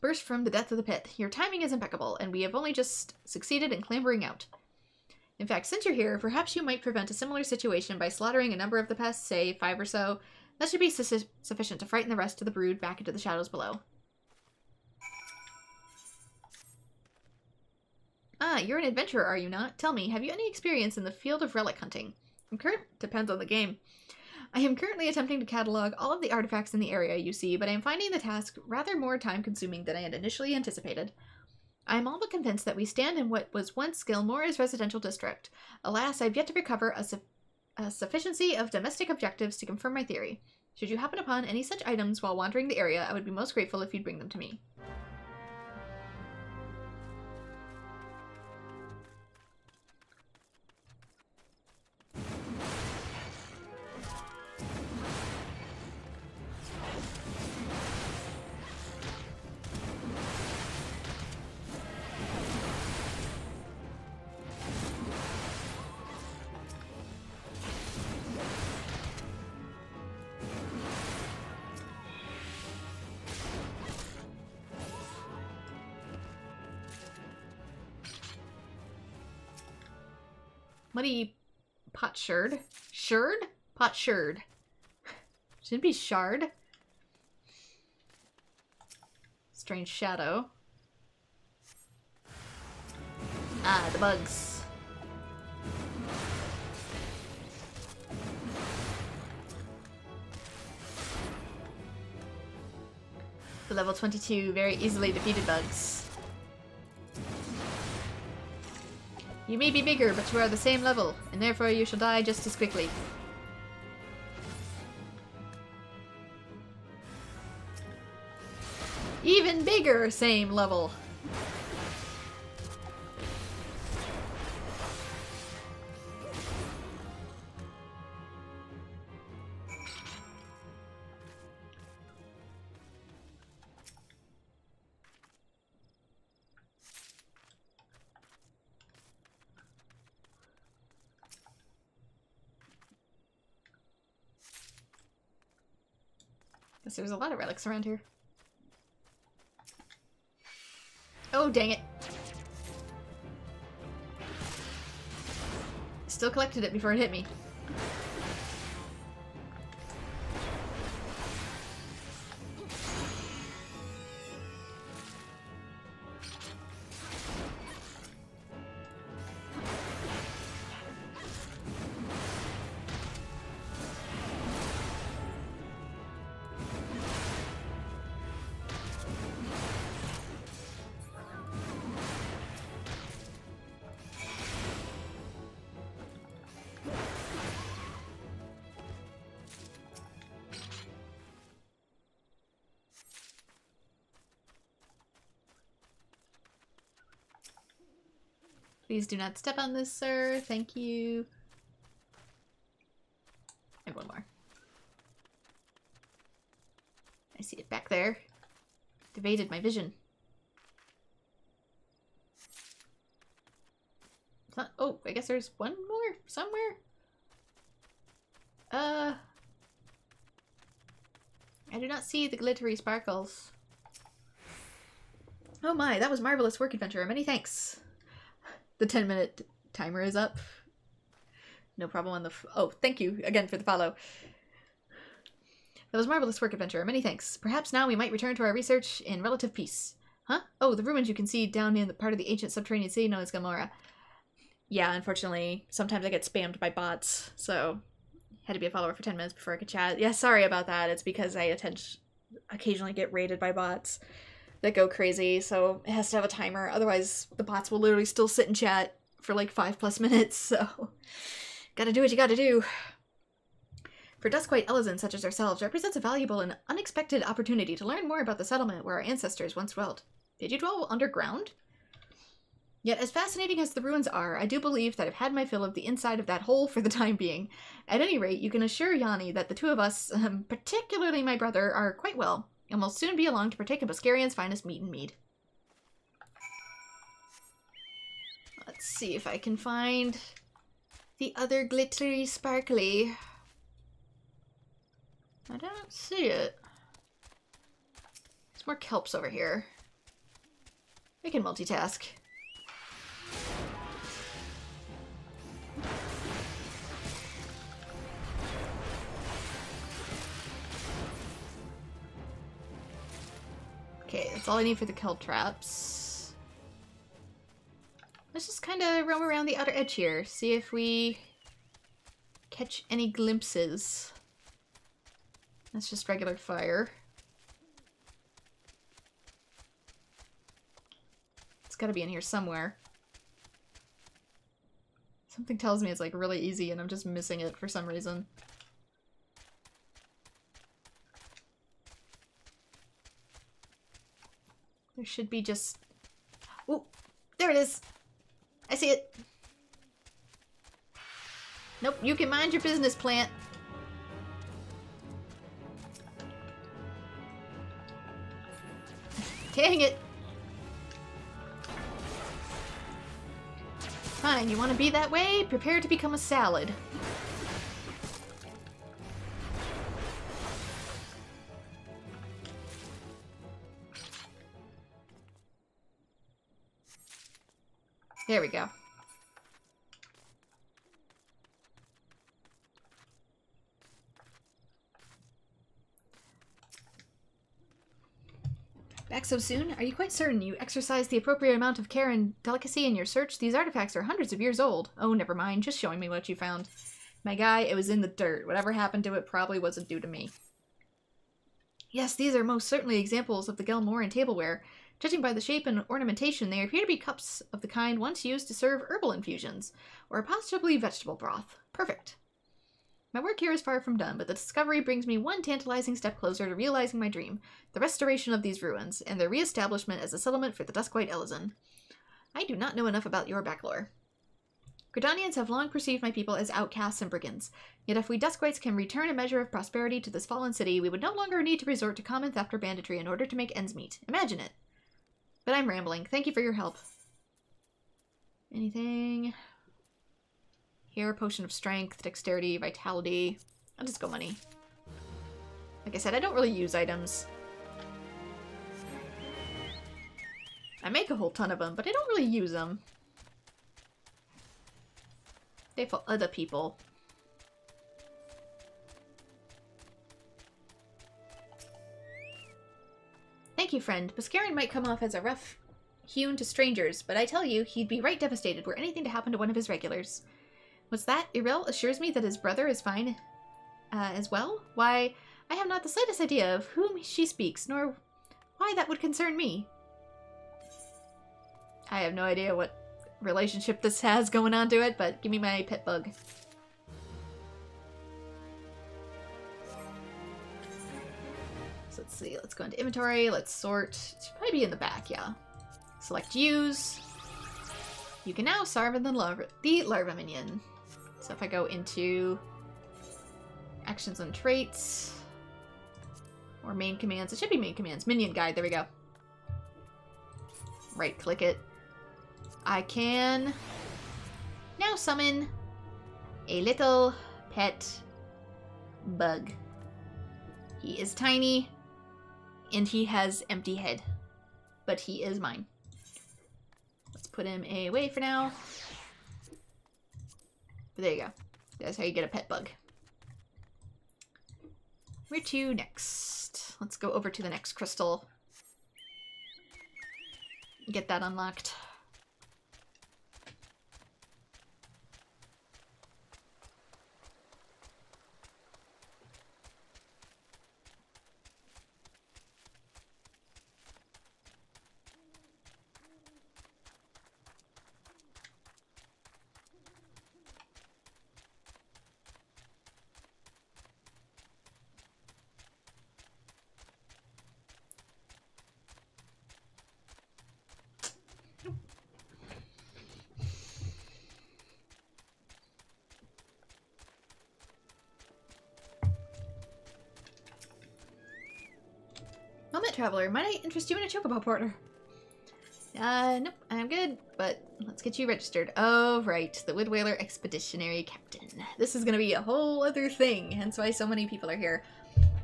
burst from the depth of the pit. Your timing is impeccable, and we have only just succeeded in clambering out. In fact, since you're here, perhaps you might prevent a similar situation by slaughtering a number of the pests, say 5 or so. That should be sufficient to frighten the rest of the brood back into the shadows below. Ah, you're an adventurer, are you not? Tell me, have you any experience in the field of relic hunting? Depends on the game. I am currently attempting to catalog all of the artifacts in the area, you see, but I am finding the task rather more time-consuming than I had initially anticipated. I am all but convinced that we stand in what was once Gilmore's residential district. Alas, I've yet to recover a sufficiency of domestic objectives to confirm my theory. Should you happen upon any such items while wandering the area, I would be most grateful if you'd bring them to me. Muddy potsherd. Sherd? Potsherd. Shouldn't be shard. Strange shadow. Ah, the bugs. The level 22 very easily defeated bugs. You may be bigger, but you are the same level, and therefore you shall die just as quickly. Even bigger, same level. Guess there's a lot of relics around here. Oh, dang it. Still collected it before it hit me. Please do not step on this, sir. Thank you. And one more. I see it back there. It evaded my vision. It's not, oh, I guess there's one more somewhere. I do not see the glittery sparkles. Oh my, that was marvelous work, adventurer. Many thanks. The 10-minute timer is up. No problem on the... oh, thank you again for the follow. That was marvelous work, adventurer. Many thanks. Perhaps now we might return to our research in relative peace. Huh? Oh, the ruins you can see down in the part of the ancient subterranean city known as Gamora. Yeah, unfortunately, sometimes I get spammed by bots, so... had to be a follower for 10 minutes before I could chat. Yeah, sorry about that. It's because I occasionally get raided by bots that go crazy, so it has to have a timer. Otherwise, the bots will literally still sit and chat for like 5+ minutes, so... gotta do what you gotta do. For Duskwight Elizans such as ourselves, represents a valuable and unexpected opportunity to learn more about the settlement where our ancestors once dwelt. Did you dwell underground? Yet, as fascinating as the ruins are, I do believe that I've had my fill of the inside of that hole for the time being. At any rate, you can assure Yanni that the two of us, particularly my brother, are quite well, and will soon be along to partake of Buscarian's finest meat and mead. Let's see if I can find the other glittery sparkly. I don't see it. There's more kelps over here. We can multitask. Okay, that's all I need for the kelp traps. Let's just kind of roam around the outer edge here, see if we catch any glimpses. That's just regular fire. It's gotta be in here somewhere. Something tells me it's like really easy and I'm just missing it for some reason. There should be just... ooh, there it is! I see it! Nope, you can mind your business, plant. Dang it! Fine, you want to be that way? Prepare to become a salad. There we go. Back so soon? Are you quite certain you exercised the appropriate amount of care and delicacy in your search? These artifacts are hundreds of years old. Oh, never mind. Just showing me what you found. My guy, it was in the dirt. Whatever happened to it probably wasn't due to me. Yes, these are most certainly examples of the Gelmoran tableware. Judging by the shape and ornamentation, they appear to be cups of the kind once used to serve herbal infusions, or possibly vegetable broth. Perfect. My work here is far from done, but the discovery brings me one tantalizing step closer to realizing my dream, the restoration of these ruins, and their re-establishment as a settlement for the Duskwhite Elezen. I do not know enough about your backlore. Gridanians have long perceived my people as outcasts and brigands, yet if we Duskwights can return a measure of prosperity to this fallen city, we would no longer need to resort to common theft or banditry in order to make ends meet. Imagine it. But I'm rambling. Thank you for your help. Anything? Here, potion of strength, dexterity, vitality. I'll just go money. Like I said, I don't really use items. I make a whole ton of them, but I don't really use them. They're for other people. Thank you, friend. Buscarin might come off as a rough hewn to strangers, but I tell you, he'd be right devastated were anything to happen to one of his regulars. What's that? Irel assures me that his brother is fine as well? Why, I have not the slightest idea of whom she speaks, nor why that would concern me. I have no idea what relationship this has going on to it, but give me my pet bug. So let's see, let's go into inventory, let's sort. It should probably be in the back, yeah. Select use. You can now starve the larva minion. So if I go into actions and traits, or main commands, it should be main commands, minion guide, there we go. Right click it. I can now summon a little pet bug. He is tiny and he has empty head, but he is mine. Let's put him away for now. But there you go. That's how you get a pet bug. Where to next? Let's go over to the next crystal. Get that unlocked. Traveler, might I interest you in a chocobo porter? Nope, I'm good, but let's get you registered. Oh, right, the Wood Whaler Expeditionary Captain. This is gonna be a whole other thing, hence why so many people are here.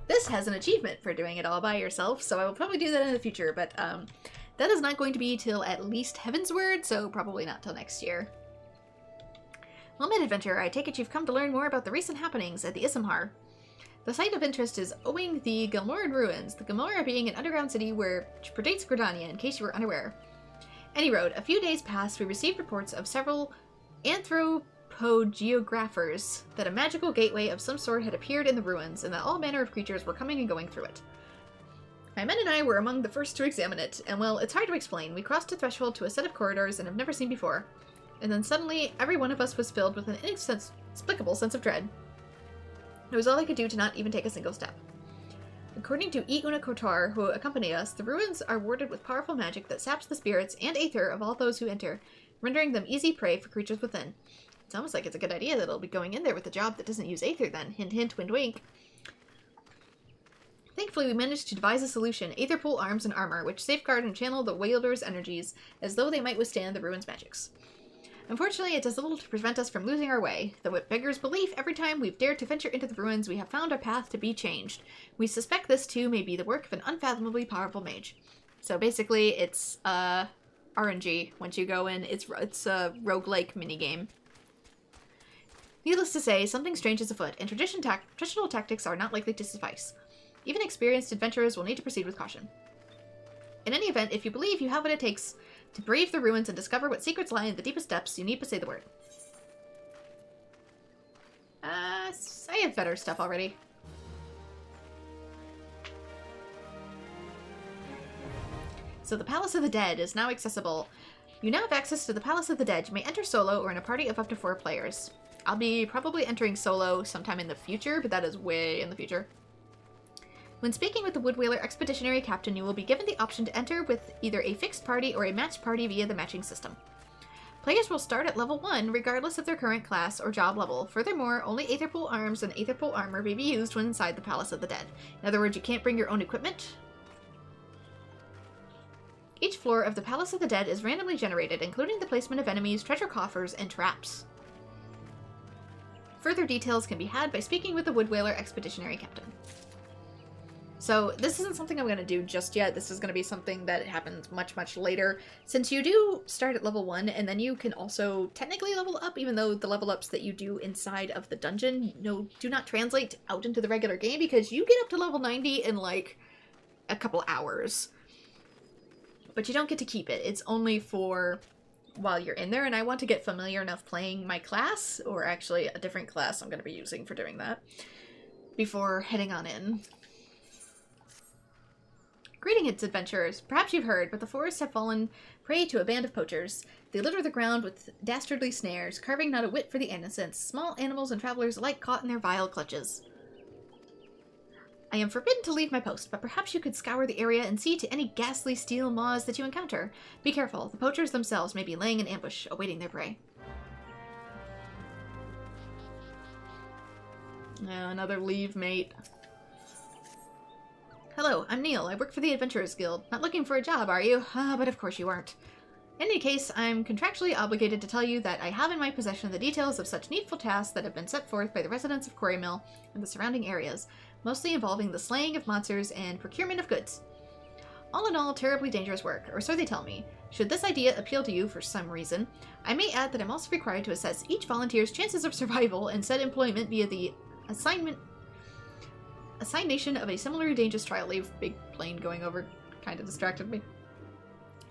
This has an achievement for doing it all by yourself, so I will probably do that in the future, but that is not going to be till at least Heavensward, so probably not till next year. Well, mid-adventurer, I take it you've come to learn more about the recent happenings at the Issamhar. The site of interest is owing the Gilmoran ruins, the Gilmora being an underground city which predates Gridania, in case you were unaware. Any road, a few days past, we received reports of several anthropogeographers that a magical gateway of some sort had appeared in the ruins, and that all manner of creatures were coming and going through it. My men and I were among the first to examine it, and well, it's hard to explain. We crossed a threshold to a set of corridors and have never seen before, and then suddenly every one of us was filled with an inexplicable sense of dread. It was all I could do to not even take a single step. According to Iuna Kotar, who accompanied us, the ruins are warded with powerful magic that saps the spirits and aether of all those who enter, rendering them easy prey for creatures within. It's almost like it's a good idea that I'll be going in there with a job that doesn't use aether then. Hint hint, wind wink. Thankfully, we managed to devise a solution, aetherpool arms and armor, which safeguard and channel the wielder's energies as though they might withstand the ruins' magics. Unfortunately, it does little to prevent us from losing our way, though it beggars belief every time we've dared to venture into the ruins we have found our path to be changed. We suspect this too may be the work of an unfathomably powerful mage. So basically, it's RNG. Once you go in, it's a roguelike minigame. Needless to say, something strange is afoot, and traditional tactics are not likely to suffice. Even experienced adventurers will need to proceed with caution. In any event, if you believe you have what it takes to brave the ruins and discover what secrets lie in the deepest depths, you need to say the word. I have better stuff already. So the Palace of the Dead is now accessible. You now have access to the Palace of the Dead. You may enter solo or in a party of up to 4 players. I'll be probably entering solo sometime in the future, but that is way in the future. When speaking with the Woodwhaler Expeditionary Captain, you will be given the option to enter with either a fixed party or a matched party via the matching system. Players will start at level 1, regardless of their current class or job level. Furthermore, only Aetherpool arms and Aetherpool armor may be used when inside the Palace of the Dead. In other words, you can't bring your own equipment. Each floor of the Palace of the Dead is randomly generated, including the placement of enemies, treasure coffers, and traps. Further details can be had by speaking with the Woodwhaler Expeditionary Captain. So this isn't something I'm going to do just yet. This is going to be something that happens much, much later. Since you do start at level 1, and then you can also technically level up, even though the level ups that you do inside of the dungeon do not translate out into the regular game, because you get up to level 90 in like a couple hours. But you don't get to keep it. It's only for while you're in there, and I want to get familiar enough playing my class, or actually a different class I'm going to be using for doing that, before heading on in. Greetings, adventurers. Perhaps you've heard, but the forests have fallen prey to a band of poachers. They litter the ground with dastardly snares, carving not a whit for the innocents, small animals and travelers alike caught in their vile clutches. I am forbidden to leave my post, but perhaps you could scour the area and see to any ghastly steel maws that you encounter. Be careful, the poachers themselves may be laying in ambush, awaiting their prey. Another leave, mate. Hello, I'm Neil. I work for the Adventurers Guild. Not looking for a job, are you? But of course you aren't. In any case, I'm contractually obligated to tell you that I have in my possession the details of such needful tasks that have been set forth by the residents of Quarry Mill and the surrounding areas, mostly involving the slaying of monsters and procurement of goods. All in all, terribly dangerous work, or so they tell me. Should this idea appeal to you for some reason, I may add that I'm also required to assess each volunteer's chances of survival and set employment via the assignation of a similarly dangerous trial. Leave. Big plane going over kind of distracted me.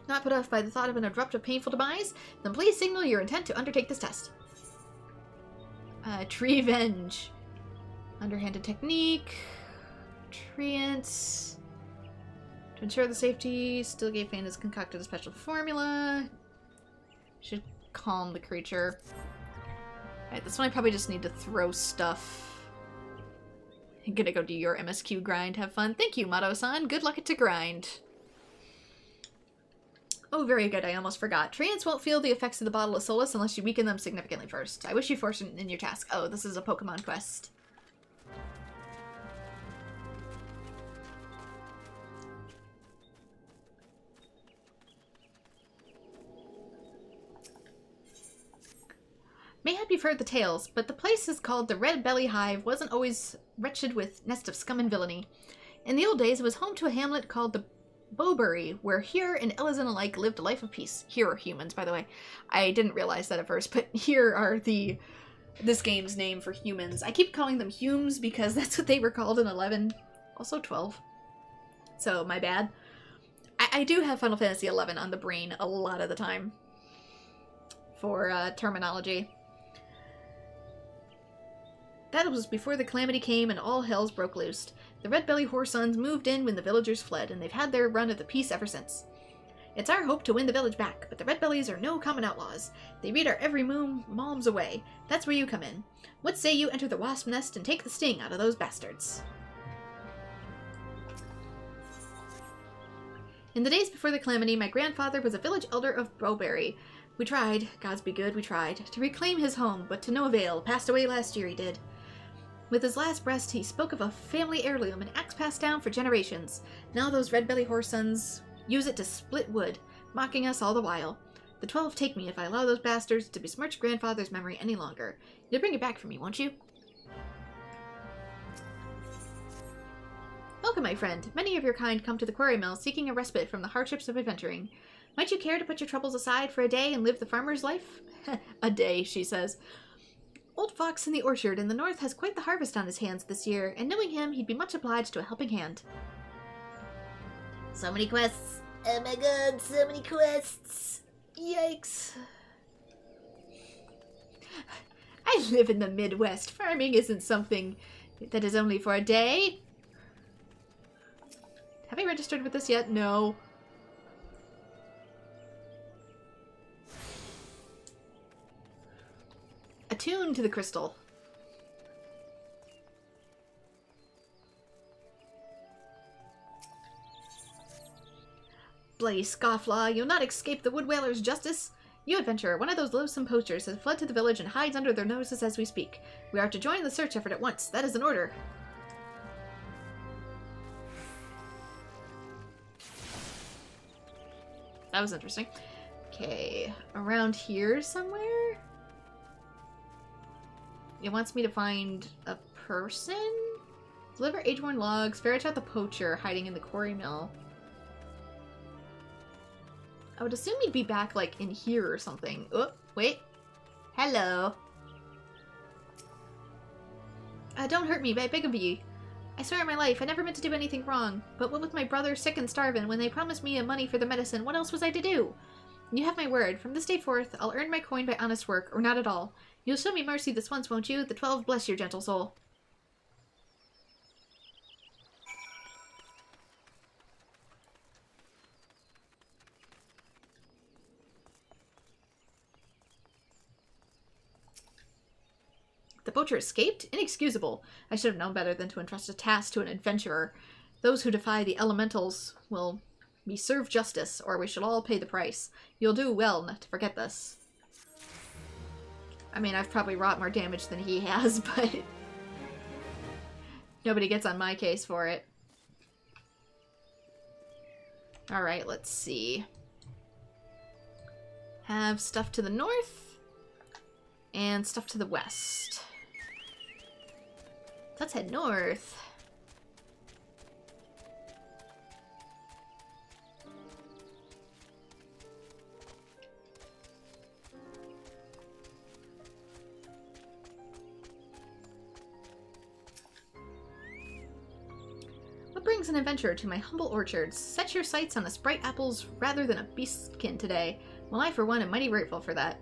Not put off by the thought of an abrupt or painful demise? Then please signal your intent to undertake this test. Treevenge. Underhanded technique. Treants. To ensure the safety, Stillgate has concocted a special formula. Should calm the creature. Alright, this one I probably just need to throw stuff. I'm gonna go do your MSQ grind. Have fun. Thank you, Mato-san. Good luck at to grind. Oh, very good. I almost forgot. Treants won't feel the effects of the Bottle of Solace unless you weaken them significantly first. I wish you fortune in your task. Oh, this is a Pokemon quest. Mayhap you've heard the tales, but the place is called the Red Belly Hive wasn't always wretched with nest of scum and villainy. In the old days, it was home to a hamlet called the Bowbury, where Here and Ellison alike lived a life of peace. Here are humans, by the way. I didn't realize that at first, but here are this game's name for humans. I keep calling them Humes because that's what they were called in 11. Also 12. So, my bad. I do have Final Fantasy XI on the brain a lot of the time for terminology. That was before the calamity came and all hells broke loose. The Red Belly Whoresons moved in when the villagers fled, and they've had their run of the peace ever since. It's our hope to win the village back, but the Red Bellies are no common outlaws. They read our every malms away. That's where you come in. What say you enter the wasp nest and take the sting out of those bastards? In the days before the calamity, my grandfather was a village elder of Bowbury. We tried, gods be good, we tried, to reclaim his home, but to no avail. Passed away last year, he did. With his last breath, he spoke of a family heirloom, an axe passed down for generations. Now those Red Belly Whoresons use it to split wood, mocking us all the while. The 12 take me if I allow those bastards to besmirch grandfather's memory any longer. You'll bring it back for me, won't you? Welcome, my friend. Many of your kind come to the quarry mill seeking a respite from the hardships of adventuring. Might you care to put your troubles aside for a day and live the farmer's life? A day, she says. Old Fox in the orchard in the north has quite the harvest on his hands this year, and knowing him, he'd be much obliged to a helping hand. So many quests. Oh my god, so many quests. Yikes. I live in the Midwest. Farming isn't something that is only for a day. Have I registered with this yet? No. Attuned to the crystal. Bloody scofflaw, you'll not escape the Wood Whaler's justice. You adventurer, one of those loathsome poachers has fled to the village and hides under their noses as we speak. We are to join the search effort at once. That is an order. That was interesting. Okay, around here somewhere? It wants me to find a person? Deliver age-worn logs, ferret out the poacher hiding in the quarry mill. I would assume he'd be back, like, in here or something. Oh, wait. Hello. Don't hurt me, I beg of ye. I swear on my life, I never meant to do anything wrong. But what with my brother sick and starving, when they promised me money for the medicine, what else was I to do? You have my word. From this day forth, I'll earn my coin by honest work, or not at all. You'll show me mercy this once, won't you? The 12 bless your gentle soul. The poacher escaped? Inexcusable. I should have known better than to entrust a task to an adventurer. Those who defy the elementals will be served justice, or we shall all pay the price. You'll do well not to forget this. I mean, I've probably wrought more damage than he has, but nobody gets on my case for it. Alright, let's see. Have stuff to the north and stuff to the west. Let's head north. What brings an adventurer to my humble orchards? Set your sights on the sprite apples rather than a beastkin today. Well, I for one am mighty grateful for that.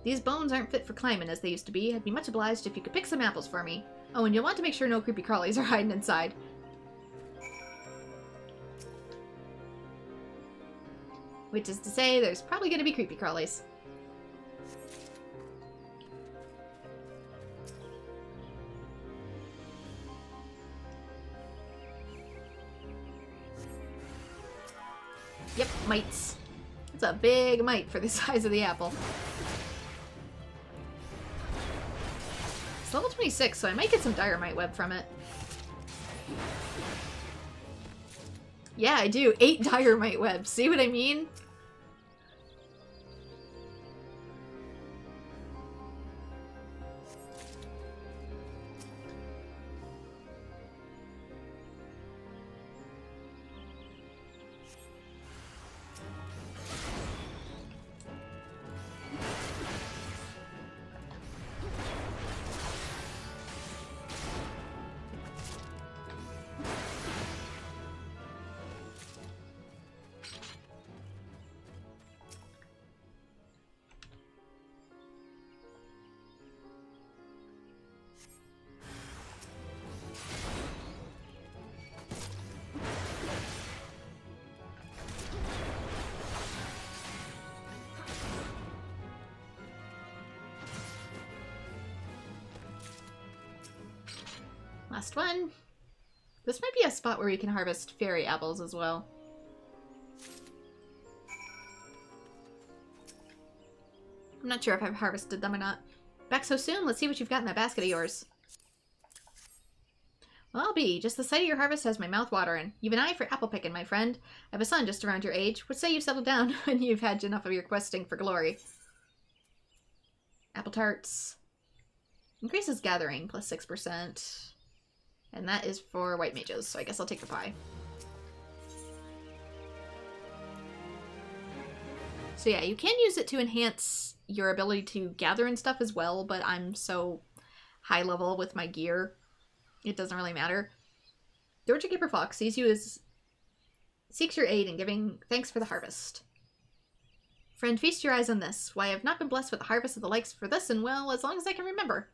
These bones aren't fit for climbing as they used to be. I'd be much obliged if you could pick some apples for me. Oh, and you'll want to make sure no creepy crawlies are hiding inside. Which is to say, there's probably going to be creepy crawlies. Yep, mites. It's a big mite for the size of the apple. It's level 26, so I might get some diorite web from it. Yeah, I do. 8 diorite web. See what I mean? Last one. This might be a spot where we can harvest fairy apples as well. I'm not sure if I've harvested them or not. Back so soon? Let's see what you've got in that basket of yours. Well, I'll be. Just the sight of your harvest has my mouth watering. You've an eye for apple picking, my friend. I have a son just around your age. What say you settle down when you've had enough of your questing for glory? Apple tarts. Increases gathering, plus 6%. And that is for white mages, so I guess I'll take the pie. So yeah, you can use it to enhance your ability to gather and stuff as well, but I'm so high level with my gear, it doesn't really matter. The Orchard Keeper Fox sees you as seeks your aid in giving thanks for the harvest. Friend, feast your eyes on this. Why, I have not been blessed with a harvest of the likes for this, and well, as long as I can remember.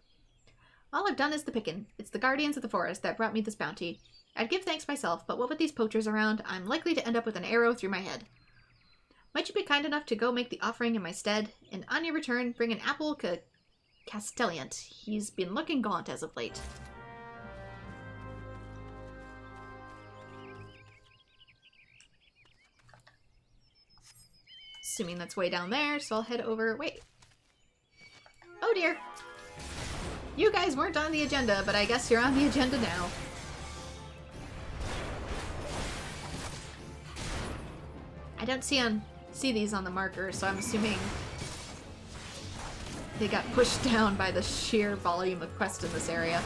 All I've done is the pickin'. It's the guardians of the forest that brought me this bounty. I'd give thanks myself, but what with these poachers around, I'm likely to end up with an arrow through my head. Might you be kind enough to go make the offering in my stead, and on your return, bring an apple Castelliant. He's been looking gaunt as of late. Assuming that's way down there, so I'll head over. Wait. Oh dear. You guys weren't on the agenda, but I guess you're on the agenda now. I don't see these on the marker, so I'm assuming they got pushed down by the sheer volume of quests in this area.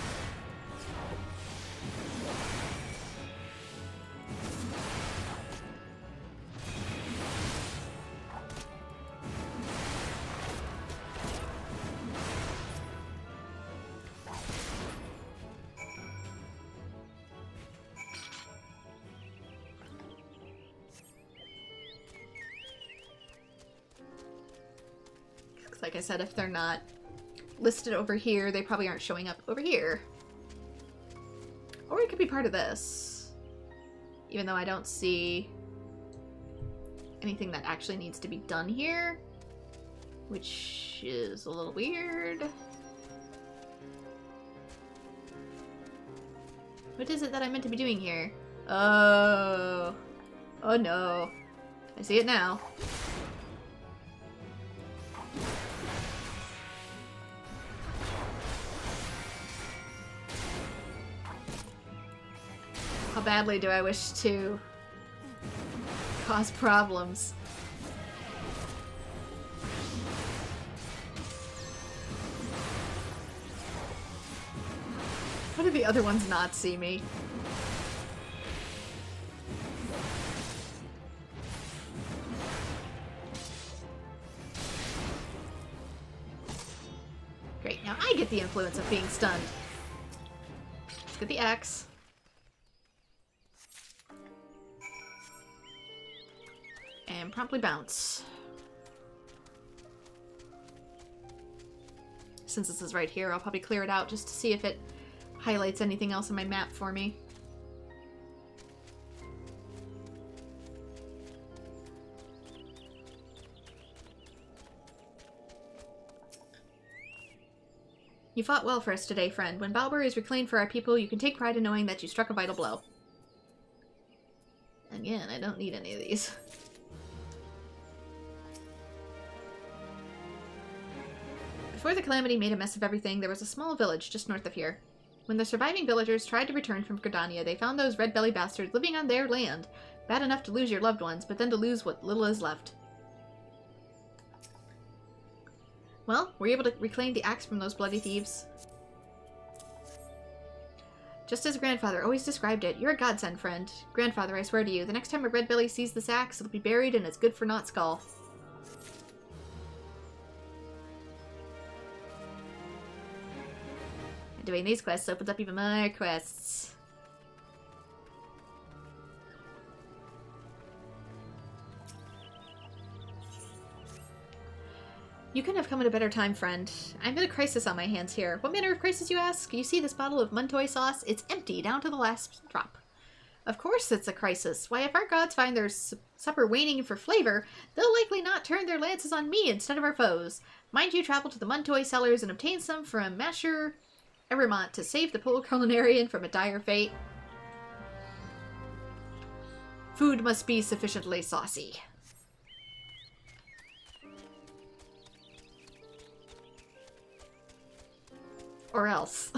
Like I said, if they're not listed over here, they probably aren't showing up over here. Or it could be part of this. Even though I don't see anything that actually needs to be done here. Which is a little weird. What is it that I'm meant to be doing here? Oh. Oh no. I see it now. How badly do I wish to cause problems? How do the other ones not see me? Great, now I get the influence of being stunned. Let's get the axe. And promptly bounce. Since this is right here, I'll probably clear it out just to see if it highlights anything else on my map for me. You fought well for us today, friend. When Balbury is reclaimed for our people, you can take pride in knowing that you struck a vital blow. Again, I don't need any of these. Before the Calamity made a mess of everything, there was a small village just north of here. When the surviving villagers tried to return from Gridania, they found those red-belly bastards living on their land. Bad enough to lose your loved ones, but then to lose what little is left. Well, were you able to reclaim the axe from those bloody thieves? Just as Grandfather always described it, you're a godsend, friend. Grandfather, I swear to you, the next time a red-belly sees this axe, it'll be buried in its good-for-naught skull. Doing these quests opens up even more quests. You couldn't have come at a better time, friend. I'm in a crisis on my hands here. What manner of crisis, you ask? You see this bottle of Muntoy sauce? It's empty down to the last drop. Of course it's a crisis. Why, if our gods find their supper waning for flavor, they'll likely not turn their lances on me instead of our foes. Mind you, travel to the Muntoy cellars and obtain some from Masher Erimont to save the poor culinarian from a dire fate. Food must be sufficiently saucy. Or else.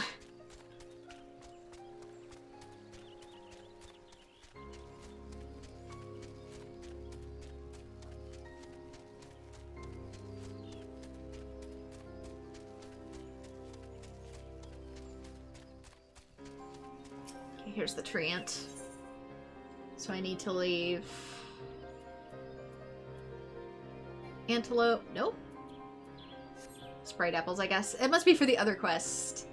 Here's the treant. So I need to leave... Antelope? Nope. Sprite apples, I guess. It must be for the other quest.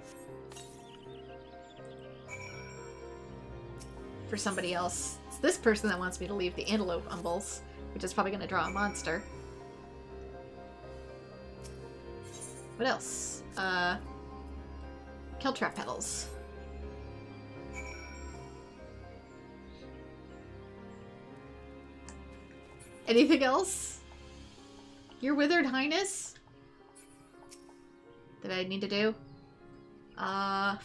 For somebody else. It's this person that wants me to leave the antelope umbles, which is probably going to draw a monster. What else? Keltrap petals. Anything else? Your Withered Highness? that I need to do? The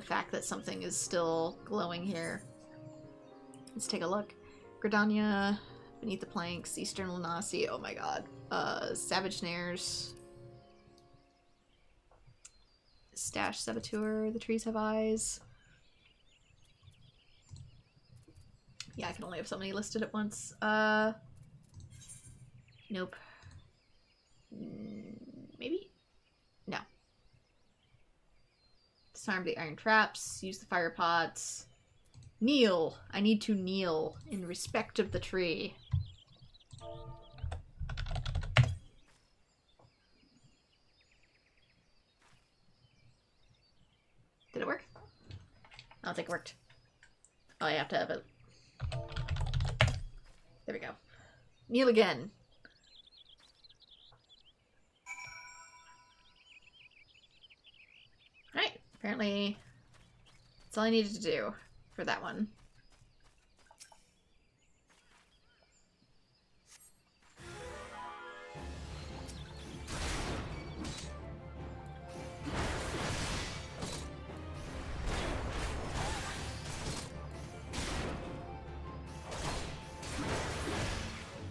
fact that something is still glowing here. Let's take a look. Gridania, Beneath the Planks, Eastern Lunasi, oh my god. Savage Snares. Stash Saboteur, The Trees Have Eyes. Yeah, I can only have so many listed at once. Nope. Maybe? No. Disarm the iron traps, use the fire pots. Kneel! I need to kneel in respect of the tree. Did it work? I don't think it worked. Oh, I have to have it. There we go. Kneel again. Alright, apparently that's all I needed to do for that one.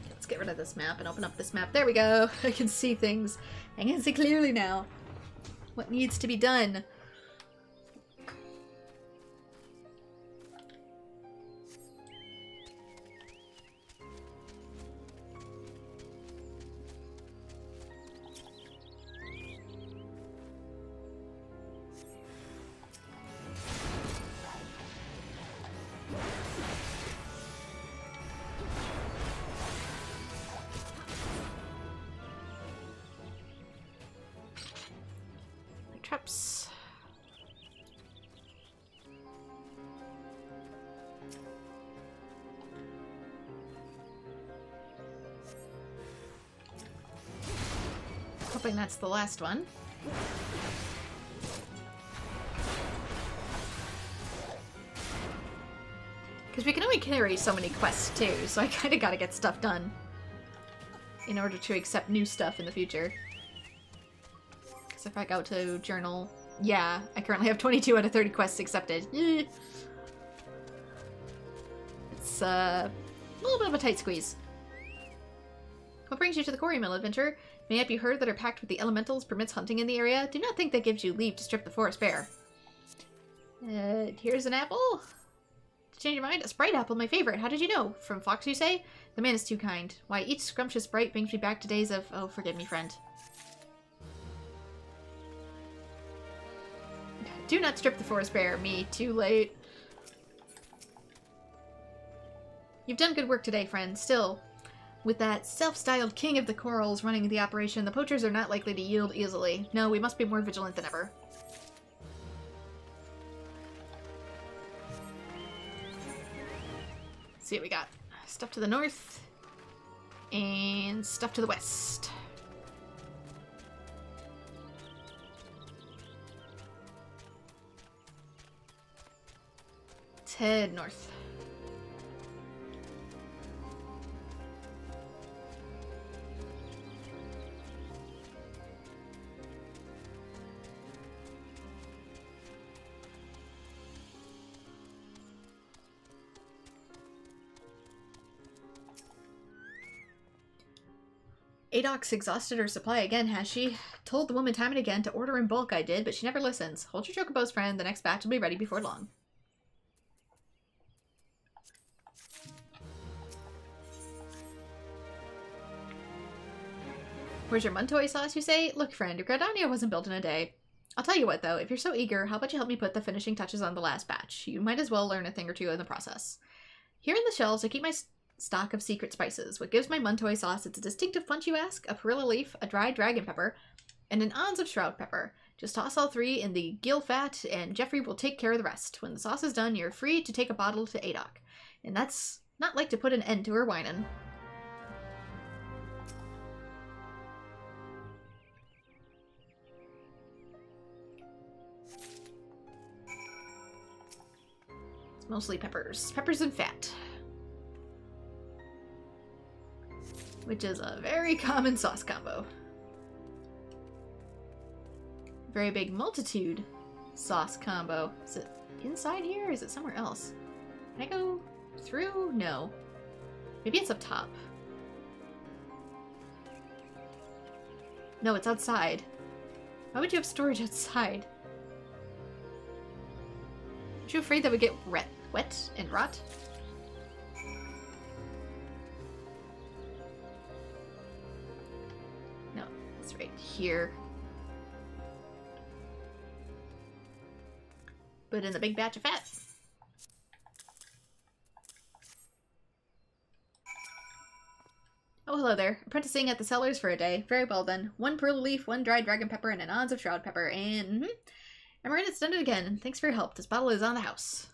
Let's get rid of this map and open up this map. There we go. I can see things. I can see clearly now what needs to be done. Traps. Hoping that's the last one. Because we can only carry so many quests too, so I kind of gotta get stuff done in order to accept new stuff in the future. If I go to journal, yeah, I currently have 22 out of 30 quests accepted. It's a little bit of a tight squeeze. What brings you to the quarry mill, adventurer? May it be heard that our pact with the elementals permits hunting in the area? Do not think that gives you leave to strip the forest bare. Here's an apple. To change your mind, a sprite apple, my favorite. How did you know? From Fox, you say? The man is too kind. Why, each scrumptious sprite brings me back to days of... Oh, forgive me, friend. Do not strip the forest bare. Me, too late. You've done good work today, friend. Still, with that self-styled king of the corals running the operation, the poachers are not likely to yield easily. No, we must be more vigilant than ever. Let's see what we got. Stuff to the north. And stuff to the west. Head north. Adok's exhausted her supply again, has she? Told the woman time and again to order in bulk, I did, but she never listens. Hold your chocobos, friend. The next batch will be ready before long. Where's your Muntoy sauce, you say? Look, friend, your Gridania wasn't built in a day. I'll tell you what, though, if you're so eager, how about you help me put the finishing touches on the last batch? You might as well learn a thing or two in the process. Here in the shelves, I keep my stock of secret spices. What gives my Muntoy sauce its distinctive punch, you ask? A perilla leaf, a dried dragon pepper, and an ounce of shroud pepper. Just toss all three in the gill fat, and Jeffrey will take care of the rest. When the sauce is done, you're free to take a bottle to Adok. And that's not like to put an end to her whining. Mostly peppers. Peppers and fat. Which is a very common sauce combo. Very big multitude sauce combo. Is it inside here or is it somewhere else? Can I go through? No. Maybe it's up top. No, it's outside. Why would you have storage outside? Aren't you afraid that would get wet and rot? No, it's right here. Put in the big batch of fat. Oh, hello there. Apprenticing at the cellars for a day. Very well done. 1 pearl leaf, 1 dried dragon pepper, and an ounce of shroud pepper. And, Amaranth's done it again. Thanks for your help. This bottle is on the house.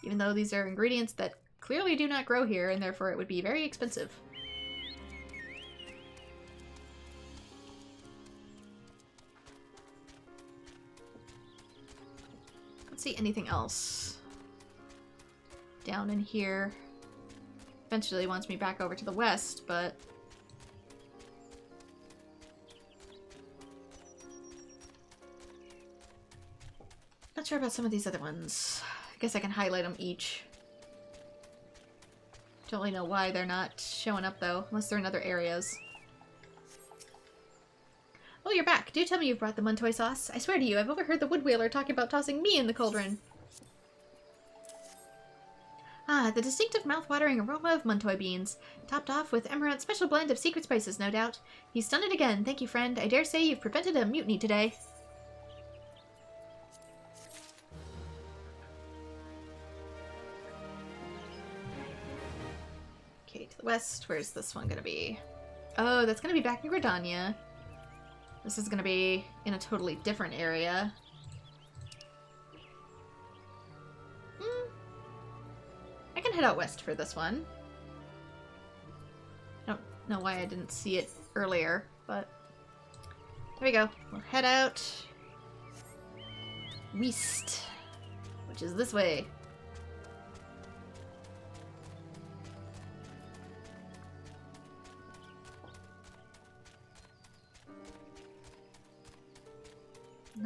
Even though these are ingredients that clearly do not grow here, and therefore it would be very expensive. Let's see anything else. Down in here. Eventually wants me back over to the west, but... not sure about some of these other ones. I guess I can highlight them each. Don't really know why they're not showing up though, unless they're in other areas. Oh, you're back. Do tell me you've brought the Muntoy sauce. I swear to you, I've overheard the woodwheeler talking about tossing me in the cauldron. Ah, the distinctive mouth-watering aroma of Muntoy beans, topped off with Emerald's special blend of secret spices, no doubt. He's done it again. Thank you, friend. I dare say you've prevented a mutiny today. Okay, to the west. Where's this one gonna be? Oh, that's gonna be back in Gridania. This is gonna be in a totally different area. I can head out west for this one. I don't know why I didn't see it earlier, but there we go. We'll head out west, which is this way.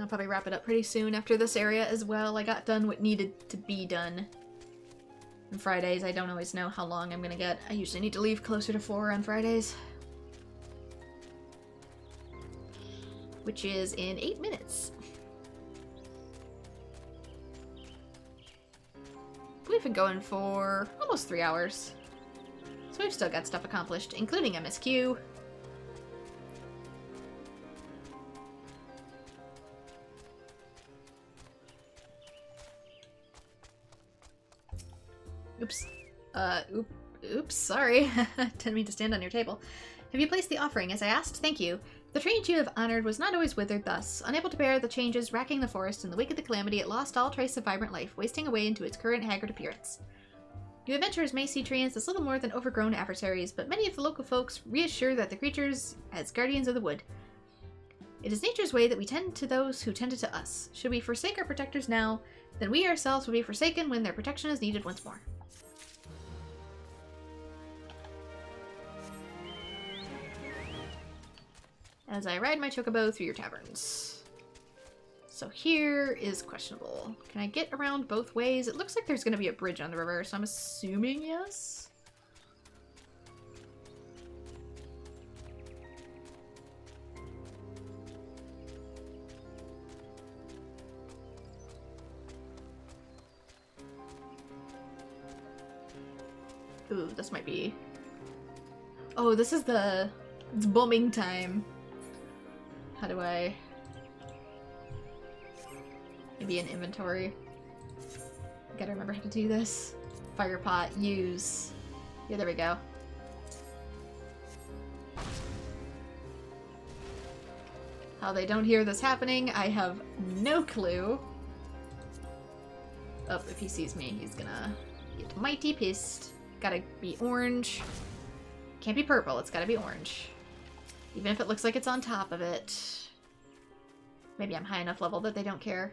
I'll probably wrap it up pretty soon after this area as well. I got done what needed to be done. On Fridays, I don't always know how long I'm gonna get. I usually need to leave closer to 4 on Fridays. Which is in 8 minutes. We've been going for almost 3 hours. So we've still got stuff accomplished, including MSQ. Oops. Oops, sorry. Didn't mean to stand on your table. Have you placed the offering as I asked? Thank you. The trees you have honored was not always withered thus. Unable to bear the changes racking the forest in the wake of the calamity, it lost all trace of vibrant life, wasting away into its current haggard appearance. You adventurers may see treants as little more than overgrown adversaries, but many of the local folks reassure that the creatures as guardians of the wood. It is nature's way that we tend to those who tended to us. Should we forsake our protectors now, then we ourselves will be forsaken when their protection is needed once more. As I ride my chocobo through your taverns. So here is questionable. Can I get around both ways? It looks like there's going to be a bridge on the river, so I'm assuming yes? Ooh, this might be... Oh, this is the... It's bombing time. How do I... Maybe an inventory. Gotta remember how to do this. Fire pot, use. Yeah, there we go. How they don't hear this happening, I have no clue. Oh, if he sees me, he's gonna get mighty pissed. Gotta be orange. Can't be purple, it's gotta be orange. Even if it looks like it's on top of it. Maybe I'm high enough level that they don't care.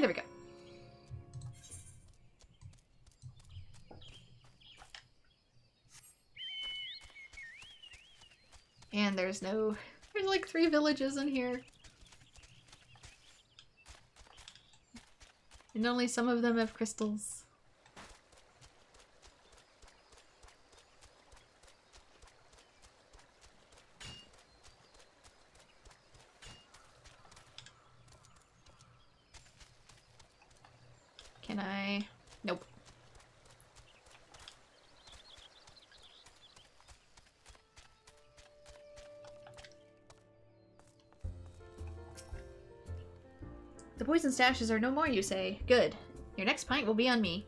there we go. And there's like 3 villages in here. And only some of them have crystals. Can I? Nope. The poison stashes are no more, you say. Good. Your next pint will be on me.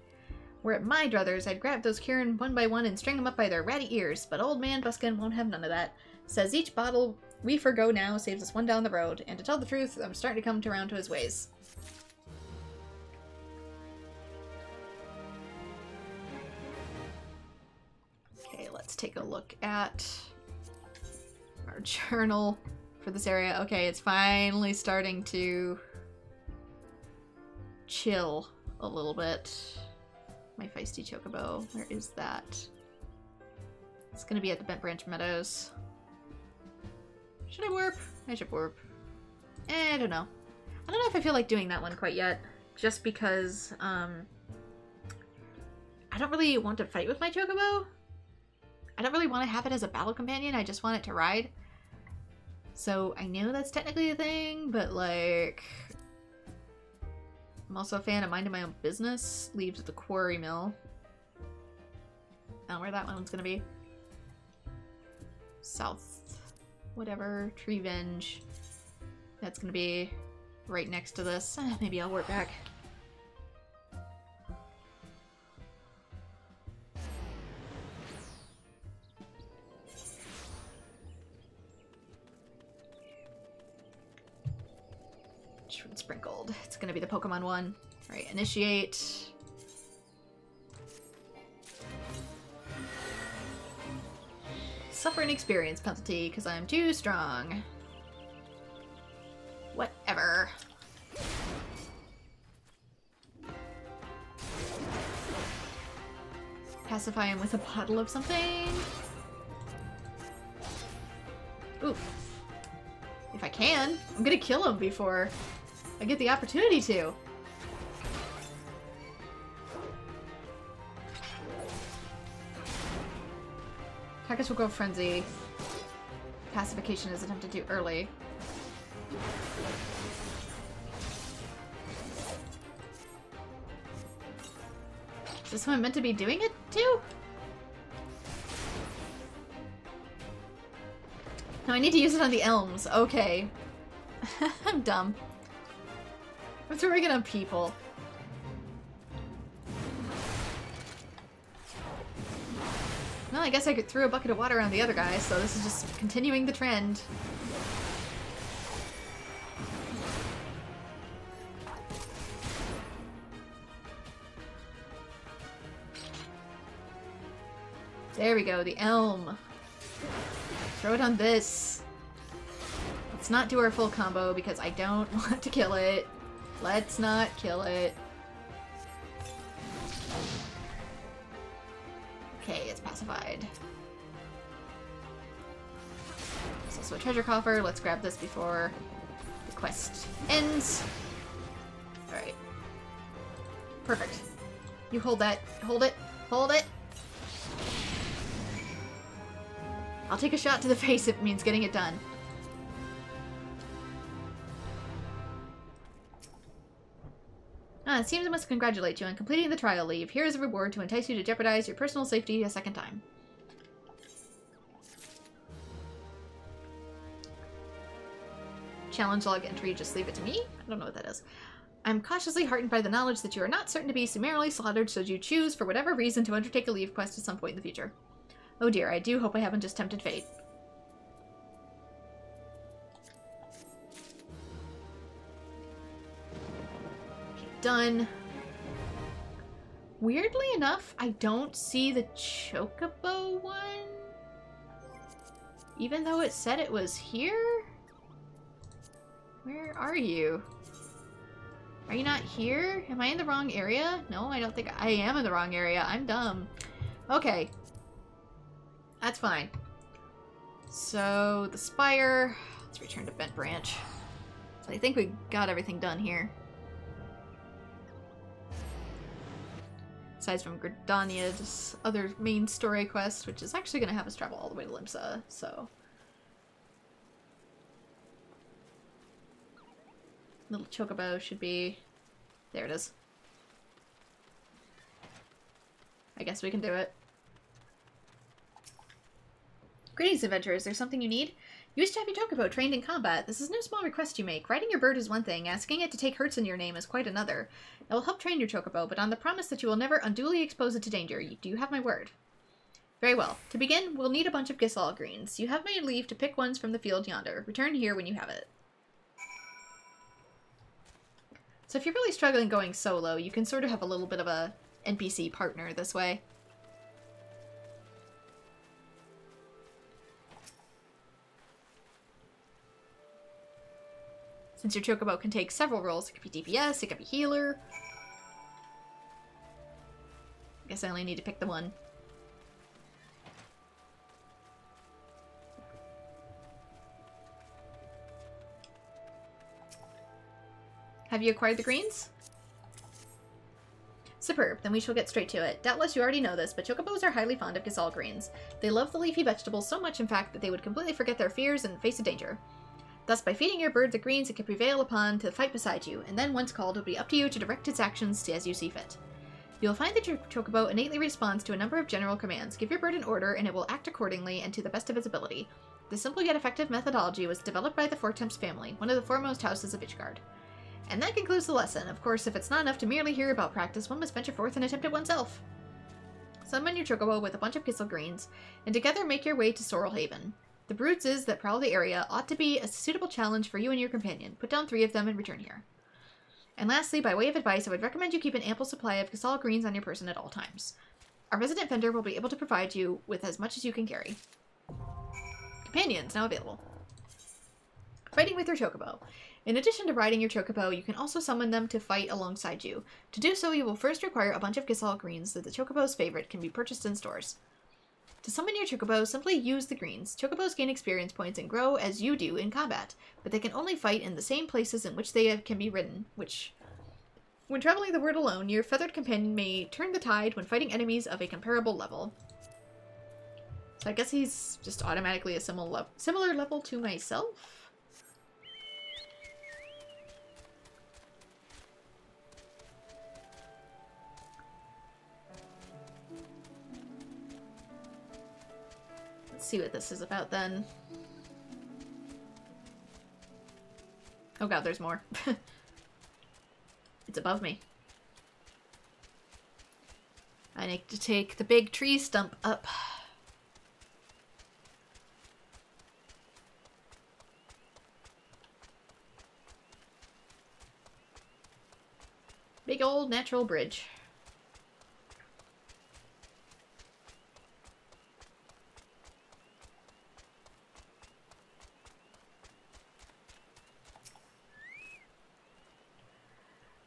Were it my druthers, I'd grab those Kieran one by one and string them up by their ratty ears, but old man Buskin won't have none of that. Says each bottle we forgo now saves us one down the road, and to tell the truth, I'm starting to come around to his ways. Okay, let's take a look at our journal for this area. Okay, it's finally starting to chill a little bit. My feisty chocobo, where is that? It's gonna be at the Bent Branch Meadows. Should I warp? I should warp. I don't know. I don't know if I feel like doing that one quite yet, just because I don't really want to fight with my chocobo. I don't really want to have it as a battle companion, I just want it to ride. So I know that's technically a thing, but like, I'm also a fan of minding my own business. Leaves the quarry mill. I don't know where that one's gonna be. South, whatever, Treevenge. That's gonna be right next to this. Maybe I'll work back. Sprinkled. It's gonna be the Pokemon one. Right, initiate. Suffer an experience penalty because I'm too strong. Whatever. Pacify him with a bottle of something. Ooh. If I can. I'm gonna kill him before I get the opportunity to. Cactus will go frenzy. Pacification is attempted too early. Is this who I'm meant to be doing it to? No, I need to use it on the elms. Okay. I'm dumb. I'm throwing it on people. Well, I guess I threw a bucket of water on the other guy, so this is just continuing the trend. There we go, the elm. Throw it on this. Let's not do our full combo because I don't want to kill it. Let's not kill it. Okay, it's pacified. There's also a treasure coffer. Let's grab this before the quest ends. Alright. Perfect. You hold that. Hold it. Hold it. I'll take a shot to the face if it means getting it done. It seems I must congratulate you on completing the trial leave. Here is a reward to entice you to jeopardize your personal safety a second time. Challenge log entry, just leave it to me? I don't know what that is. I'm cautiously heartened by the knowledge that you are not certain to be summarily slaughtered should you choose, for whatever reason, to undertake a leave quest at some point in the future. Oh dear, I do hope I haven't just tempted fate. Done. Weirdly enough, I don't see the Chocobo one. Even though it said it was here? Where are you? Are you not here? Am I in the wrong area? No, I don't think I am in the wrong area. I'm dumb. Okay. That's fine. So, the spire. Let's return to Bent Branch. So I think we got everything done here. Aside from Gridania's other main story quest, which is actually going to have us travel all the way to Limsa, so... Little chocobo should be... There it is. I guess we can do it. Greetings, adventurers. There's something you need? You wish to have your chocobo trained in combat. This is no small request you make. Riding your bird is one thing. Asking it to take hurts in your name is quite another. It will help train your chocobo, but on the promise that you will never unduly expose it to danger. Do you have my word? Very well. To begin, we'll need a bunch of Gisal greens. You have my leave to pick ones from the field yonder. Return here when you have it. So if you're really struggling going solo, you can sort of have a little bit of a NPC partner this way. Since your chocobo can take several roles, it could be DPS, it could be healer. I guess I only need to pick the one. Have you acquired the greens? Superb, then we shall get straight to it. Doubtless you already know this, but chocobos are highly fond of Gisal greens. They love the leafy vegetables so much, in fact, that they would completely forget their fears and face a danger. Thus, by feeding your bird the greens it can prevail upon to fight beside you, and then once called, it will be up to you to direct its actions as you see fit. You will find that your chocobo innately responds to a number of general commands. Give your bird an order, and it will act accordingly and to the best of its ability. This simple yet effective methodology was developed by the Fortemps family, one of the foremost houses of Ishgard. And that concludes the lesson. Of course, if it's not enough to merely hear about practice, one must venture forth and attempt it oneself. Summon your chocobo with a bunch of Gisal greens, and together make your way to Sorrel Haven. The bruises that prowl the area ought to be a suitable challenge for you and your companion. Put down 3 of them and return here. And lastly, by way of advice, I would recommend you keep an ample supply of Gisal greens on your person at all times. Our resident vendor will be able to provide you with as much as you can carry. Companions now available. Fighting with your chocobo. In addition to riding your chocobo, you can also summon them to fight alongside you. To do so, you will first require a bunch of Gisal greens that the chocobo's favorite can be purchased in stores. To summon your chocobo, simply use the greens. Chocobos gain experience points and grow as you do in combat, but they can only fight in the same places in which they can be ridden, which... When traveling the world alone, your feathered companion may turn the tide when fighting enemies of a comparable level. So I guess he's just automatically a similar level to myself? Let's see what this is about then. Oh god, there's more. It's above me. I need to take the big tree stump up. Big old natural bridge.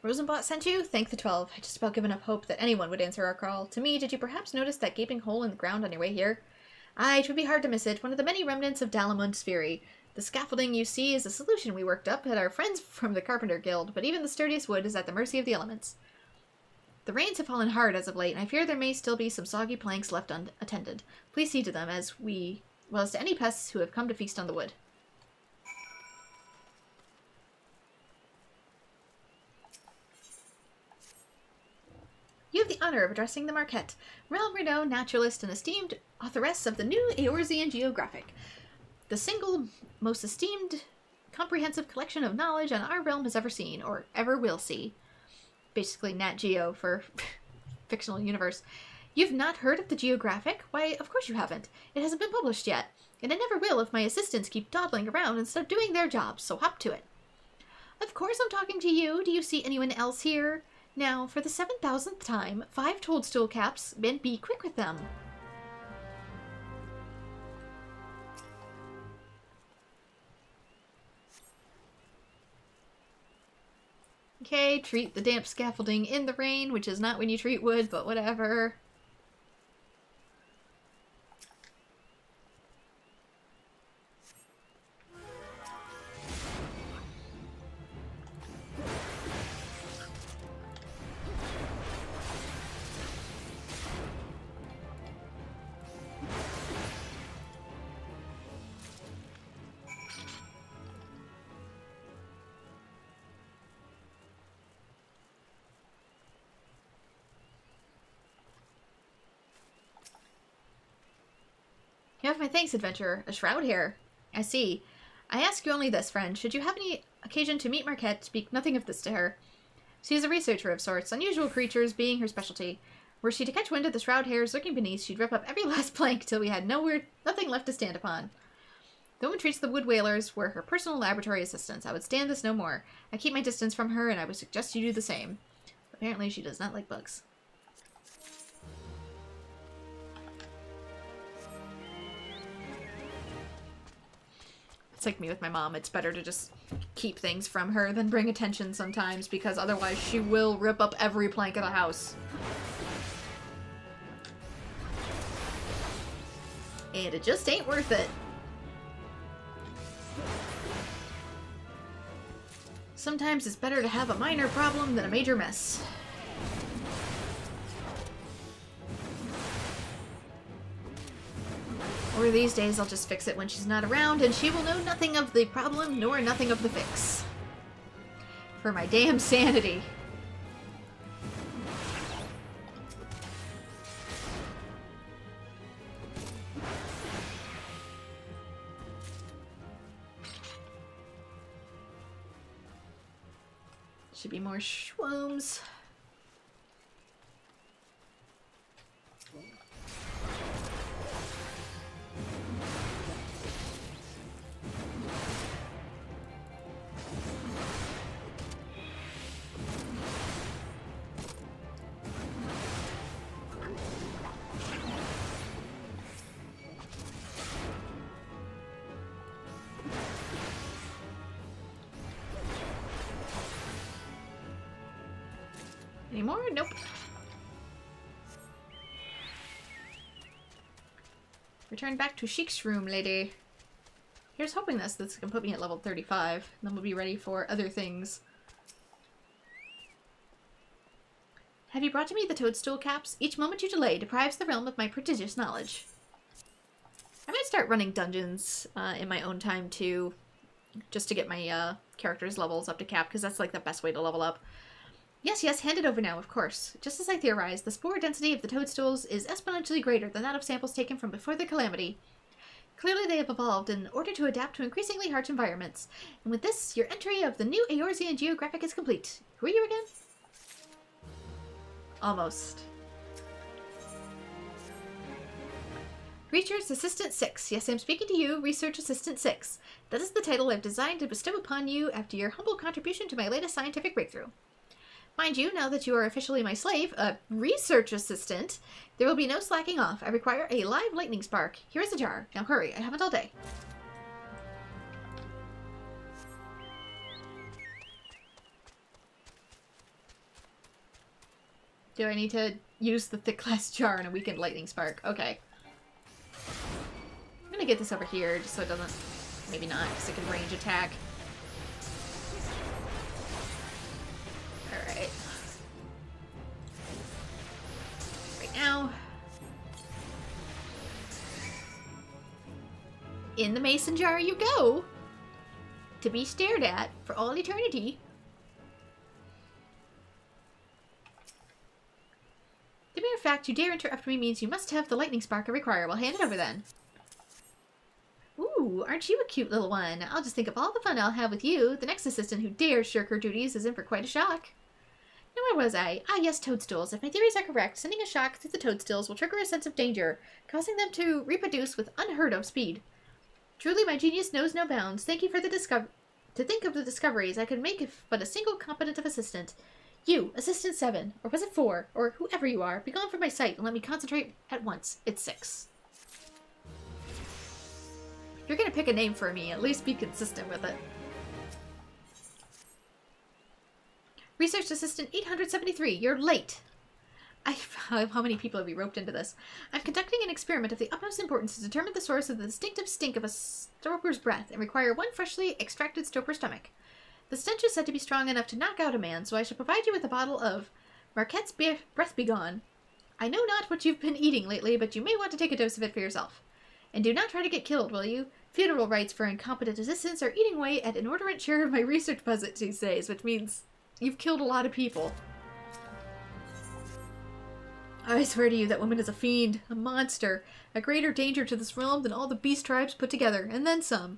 Rosenblatt sent you? Thank the 12. I just about given up hope that anyone would answer our call. To me, did you perhaps notice that gaping hole in the ground on your way here? Aye, it would be hard to miss it. One of the many remnants of Dalamund's Fury. The scaffolding you see is a solution we worked up at our friends from the Carpenter Guild, but even the sturdiest wood is at the mercy of the elements. The rains have fallen hard as of late, and I fear there may still be some soggy planks left unattended. Please see to them as to any pests who have come to feast on the wood. You have the honor of addressing the Marquette, realm-renowned naturalist and esteemed authoress of the new Eorzean Geographic, the single most esteemed comprehensive collection of knowledge our realm has ever seen, or ever will see. Basically Nat Geo for fictional universe. You've not heard of the Geographic? Why, of course you haven't. It hasn't been published yet, and it never will if my assistants keep dawdling around instead of doing their jobs, so hop to it. Of course I'm talking to you. Do you see anyone else here? Now, for the 7,000th time, 5 toadstool caps, and be quick with them. Okay, treat the damp scaffolding in the rain, which is not when you treat wood, but whatever. You have my thanks, adventurer. A shroud here. I see. I ask you only this, friend. Should you have any occasion to meet Marquette, speak nothing of this to her. She is a researcher of sorts, unusual creatures being her specialty. Were she to catch wind of the shroud hairs lurking beneath, she'd rip up every last plank till we had nothing left to stand upon. The woman treats the wood whalers were her personal laboratory assistants. I would stand this no more. I keep my distance from her, and I would suggest you do the same. Apparently she does not like bugs. It's like me with my mom. It's better to just keep things from her than bring attention sometimes, because otherwise she will rip up every plank of the house. And it just ain't worth it. Sometimes it's better to have a minor problem than a major mess. Or these days I'll just fix it when she's not around, and she will know nothing of the problem nor nothing of the fix. For my damn sanity. Should be more schwooms. Any more? Nope. Return back to Sheik's room, lady. Here's hoping this can put me at level 35. Then we'll be ready for other things. Have you brought to me the toadstool caps? Each moment you delay deprives the realm of my prodigious knowledge. I might start running dungeons in my own time too, just to get my characters' levels up to cap, because that's like the best way to level up. Yes, yes, hand it over now, of course. Just as I theorized, the spore density of the toadstools is exponentially greater than that of samples taken from before the calamity. Clearly they have evolved in order to adapt to increasingly harsh environments. And with this, your entry of the new Eorzean geographic is complete. Who are you again? Almost. Research Assistant 6. Yes, I'm speaking to you, Research Assistant 6. That is the title I've designed to bestow upon you after your humble contribution to my latest scientific breakthrough. Mind you, now that you are officially my slave, a research assistant, there will be no slacking off. I require a live lightning spark. Here is a jar. Now hurry, I haven't all day. Do I need to use the thick glass jar and a weakened lightning spark? Okay. I'm gonna get this over here just so it doesn't... Maybe not, because it can range attack. Alright. Right now. In the mason jar you go! To be stared at for all eternity. The mere fact you dare interrupt me means you must have the lightning spark I require. Well, hand it over then. Ooh, aren't you a cute little one? I'll just think of all the fun I'll have with you. The next assistant who dares shirk her duties is in for quite a shock. Now where was I? Ah, yes, toadstools. If my theories are correct, sending a shock through the toadstools will trigger a sense of danger, causing them to reproduce with unheard of speed. Truly, my genius knows no bounds. Thank you for the to think of the discoveries I could make if but a single competent of assistant. You, Assistant 7, or was it 4, or whoever you are, be gone from my sight and let me concentrate at once. It's 6. If you're gonna pick a name for me, at least be consistent with it. Research Assistant 873, you're late. How many people have we roped into this? I'm conducting an experiment of the utmost importance to determine the source of the distinctive stink of a stoker's breath and require one freshly extracted stoker stomach. The stench is said to be strong enough to knock out a man, so I shall provide you with a bottle of Marquette's Breath Begone. I know not what you've been eating lately, but you may want to take a dose of it for yourself. And do not try to get killed, will you? Funeral rites for incompetent assistants are eating away at an inordinate share of my research budget these days, which means you've killed a lot of people. I swear to you, that woman is a fiend, a monster, a greater danger to this realm than all the beast tribes put together, and then some.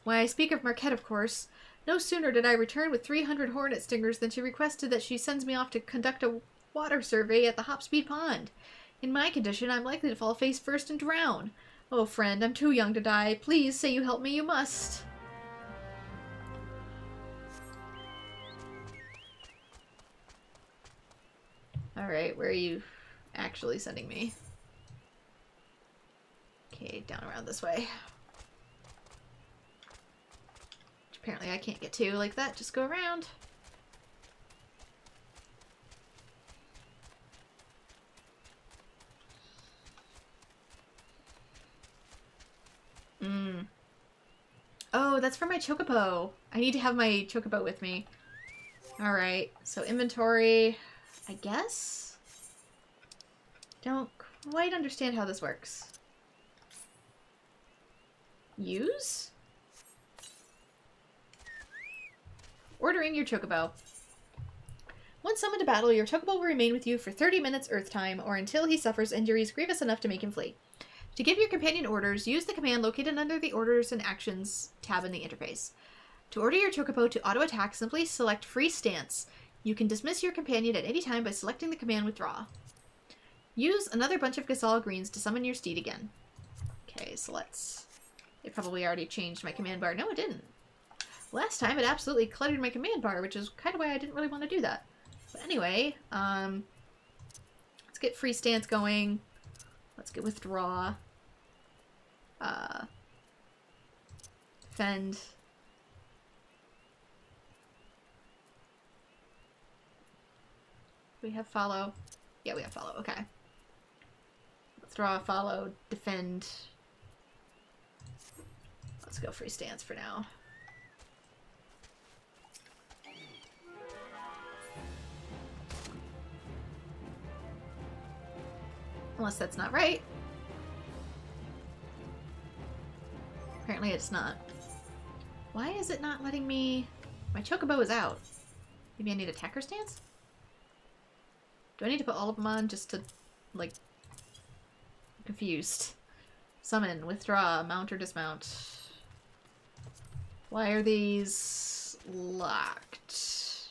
Why, I speak of Marquette, of course. No sooner did I return with 300 hornet stingers than she requested that she sends me off to conduct a water survey at the Hopspeed Pond. In my condition, I'm likely to fall face first and drown. Oh, friend, I'm too young to die. Please say you help me, you must. Alright, where are you actually sending me? Okay, down around this way. Which apparently I can't get to like that. Just go around. Oh, that's for my chocobo. I need to have my chocobo with me. Alright, so inventory, I guess? Don't quite understand how this works. Use? Ordering your chocobo. Once summoned to battle, your chocobo will remain with you for 30 minutes Earth time, or until he suffers injuries grievous enough to make him flee. To give your companion orders, use the command located under the Orders and Actions tab in the interface. To order your chocobo to auto-attack, simply select Free Stance. You can dismiss your companion at any time by selecting the command Withdraw. Use another bunch of Gasol greens to summon your steed again. Okay, so let's... It probably already changed my command bar. No, it didn't. Last time, it absolutely cluttered my command bar, which is kind of why I didn't really want to do that. But anyway, let's get Free Stance going. Let's get Withdraw. Defend. Do we have follow? Yeah, we have follow. Okay. Withdraw, follow, defend. Let's go Free Stance for now. Unless that's not right. Apparently it's not. Why is it not letting me... My chocobo is out. Maybe I need attacker stance? Do I need to put all of them on just to, like... I'm confused. Summon, withdraw, mount or dismount. Why are these locked?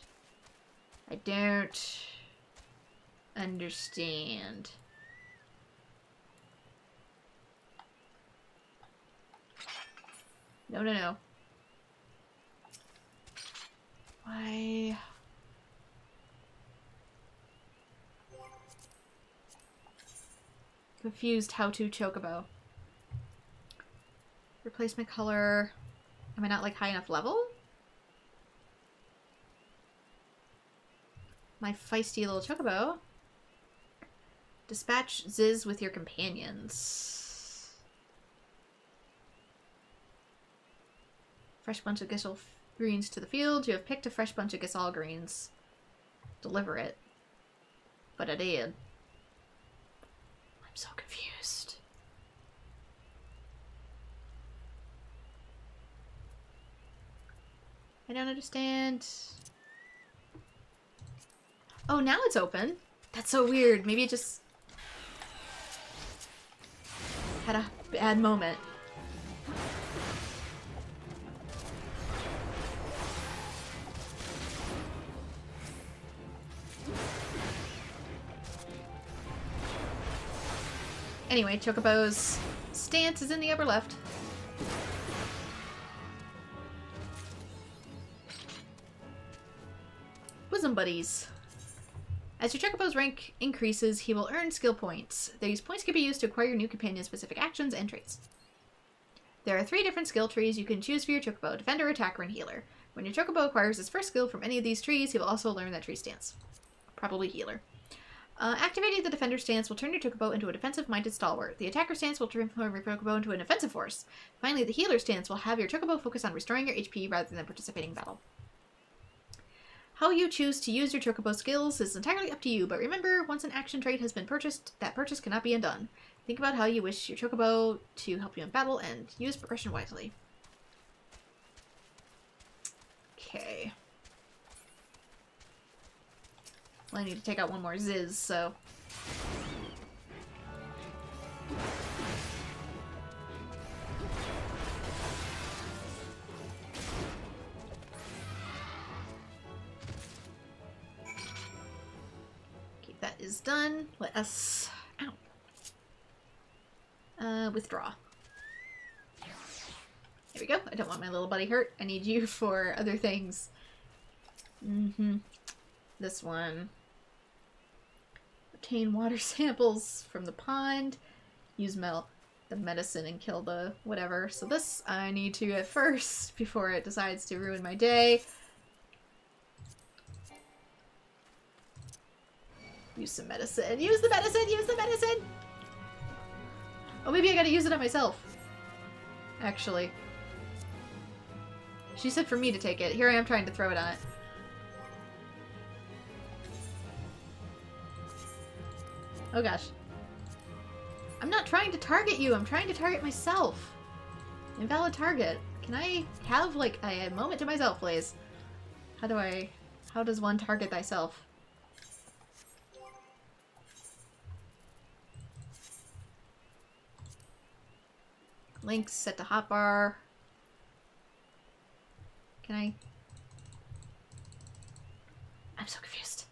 I don't understand. No, no, no. Why? Confused how to chocobo. Replacement color. Am I not like high enough level? My feisty little chocobo. Dispatch Ziz with your companions. Fresh bunch of Gasol greens to the field. You have picked a fresh bunch of Gasol greens. Deliver it. But I did. I'm so confused. I don't understand. Oh, now it's open. That's so weird. Maybe it just had a bad moment. Anyway, Chocobo's stance is in the upper left. Bosom Buddies. As your Chocobo's rank increases, he will earn skill points. These points can be used to acquire new companion-specific actions and traits. There are 3 different skill trees you can choose for your Chocobo: Defender, Attacker, and Healer. When your chocobo acquires his first skill from any of these trees, he will also learn that tree stance. Probably healer. Activating the defender stance will turn your chocobo into a defensive-minded stalwart. The attacker stance will transform your chocobo into an offensive force. Finally, the healer stance will have your chocobo focus on restoring your HP rather than participating in battle. How you choose to use your chocobo skills is entirely up to you, but remember, once an action trait has been purchased, that purchase cannot be undone. Think about how you wish your chocobo to help you in battle, and use progression wisely. Okay. Well, I need to take out one more Ziz, so... Okay, that is done. Let us... Ow. Withdraw. There we go. I don't want my little buddy hurt. I need you for other things. This one. Obtain water samples from the pond. Use the medicine and kill the whatever. So this I need to at first before it decides to ruin my day. Use some medicine. Use the medicine! Use the medicine! Oh, maybe I gotta use it on myself. Actually. She said for me to take it. Here I am trying to throw it on it. Oh gosh. I'm not trying to target you, I'm trying to target myself. Invalid target. Can I have, like, a moment to myself, please? How does one target thyself? Links set to hotbar. Can I? I'm so confused.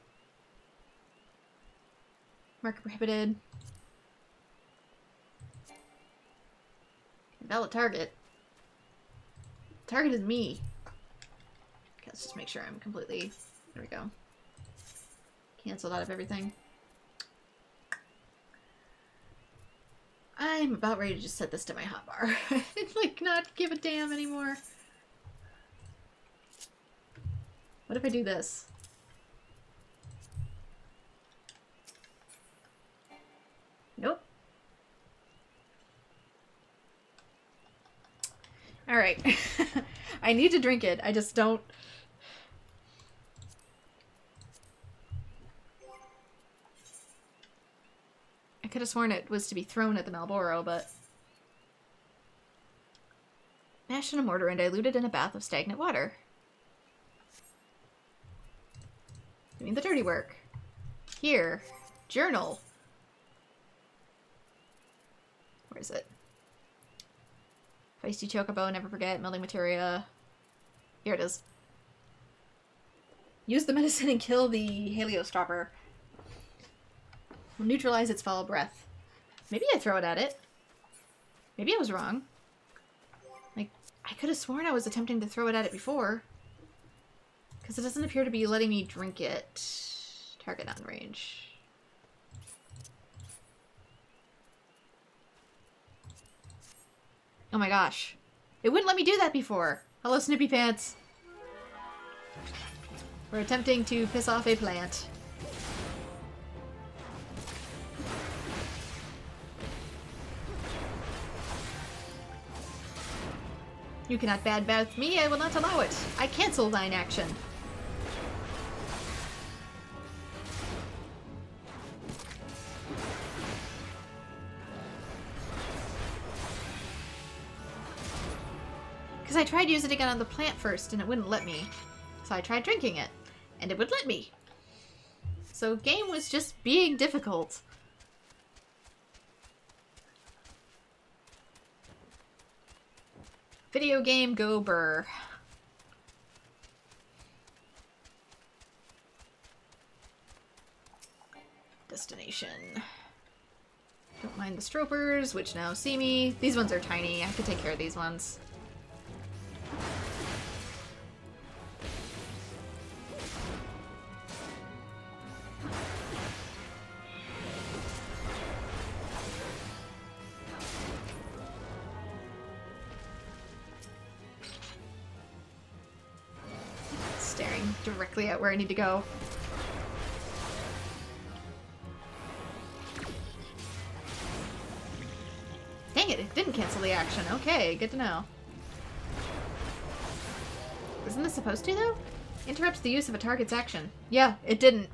Marker prohibited. Invalid target. Target is me. Okay, let's just make sure I'm completely... There we go. Canceled out of everything. I'm about ready to just set this to my hotbar. It's like not give a damn anymore. What if I do this? Nope. Alright. I need to drink it. I just don't... I could have sworn it was to be thrown at the Malboro, but... Mashed in a mortar and diluted in a bath of stagnant water. Doing the dirty work. Here. Journal. Where is it? Feisty Chocobo, never forget, melting materia. Here it is. Use the medicine and kill the Heliostropper. Will neutralize its foul breath. Maybe I throw it at it. Maybe I was wrong. Like, I could have sworn I was attempting to throw it at it before. Because it doesn't appear to be letting me drink it. Target on range. Oh my gosh. It wouldn't let me do that before. Hello, Snippy Pants. We're attempting to piss off a plant. You cannot badmouth me, I will not allow it. I cancel thine action. Because I tried using it on the plant first and it wouldn't let me. So I tried drinking it, and it would let me. So game was just being difficult. Video game go burr. Destination. Don't mind the Stropers, which now see me. These ones are tiny. I have to take care of these ones. directly at where I need to go. Dang it, it didn't cancel the action. Okay, good to know. Isn't this supposed to, though? Interrupts the use of a target's action. Yeah, it didn't.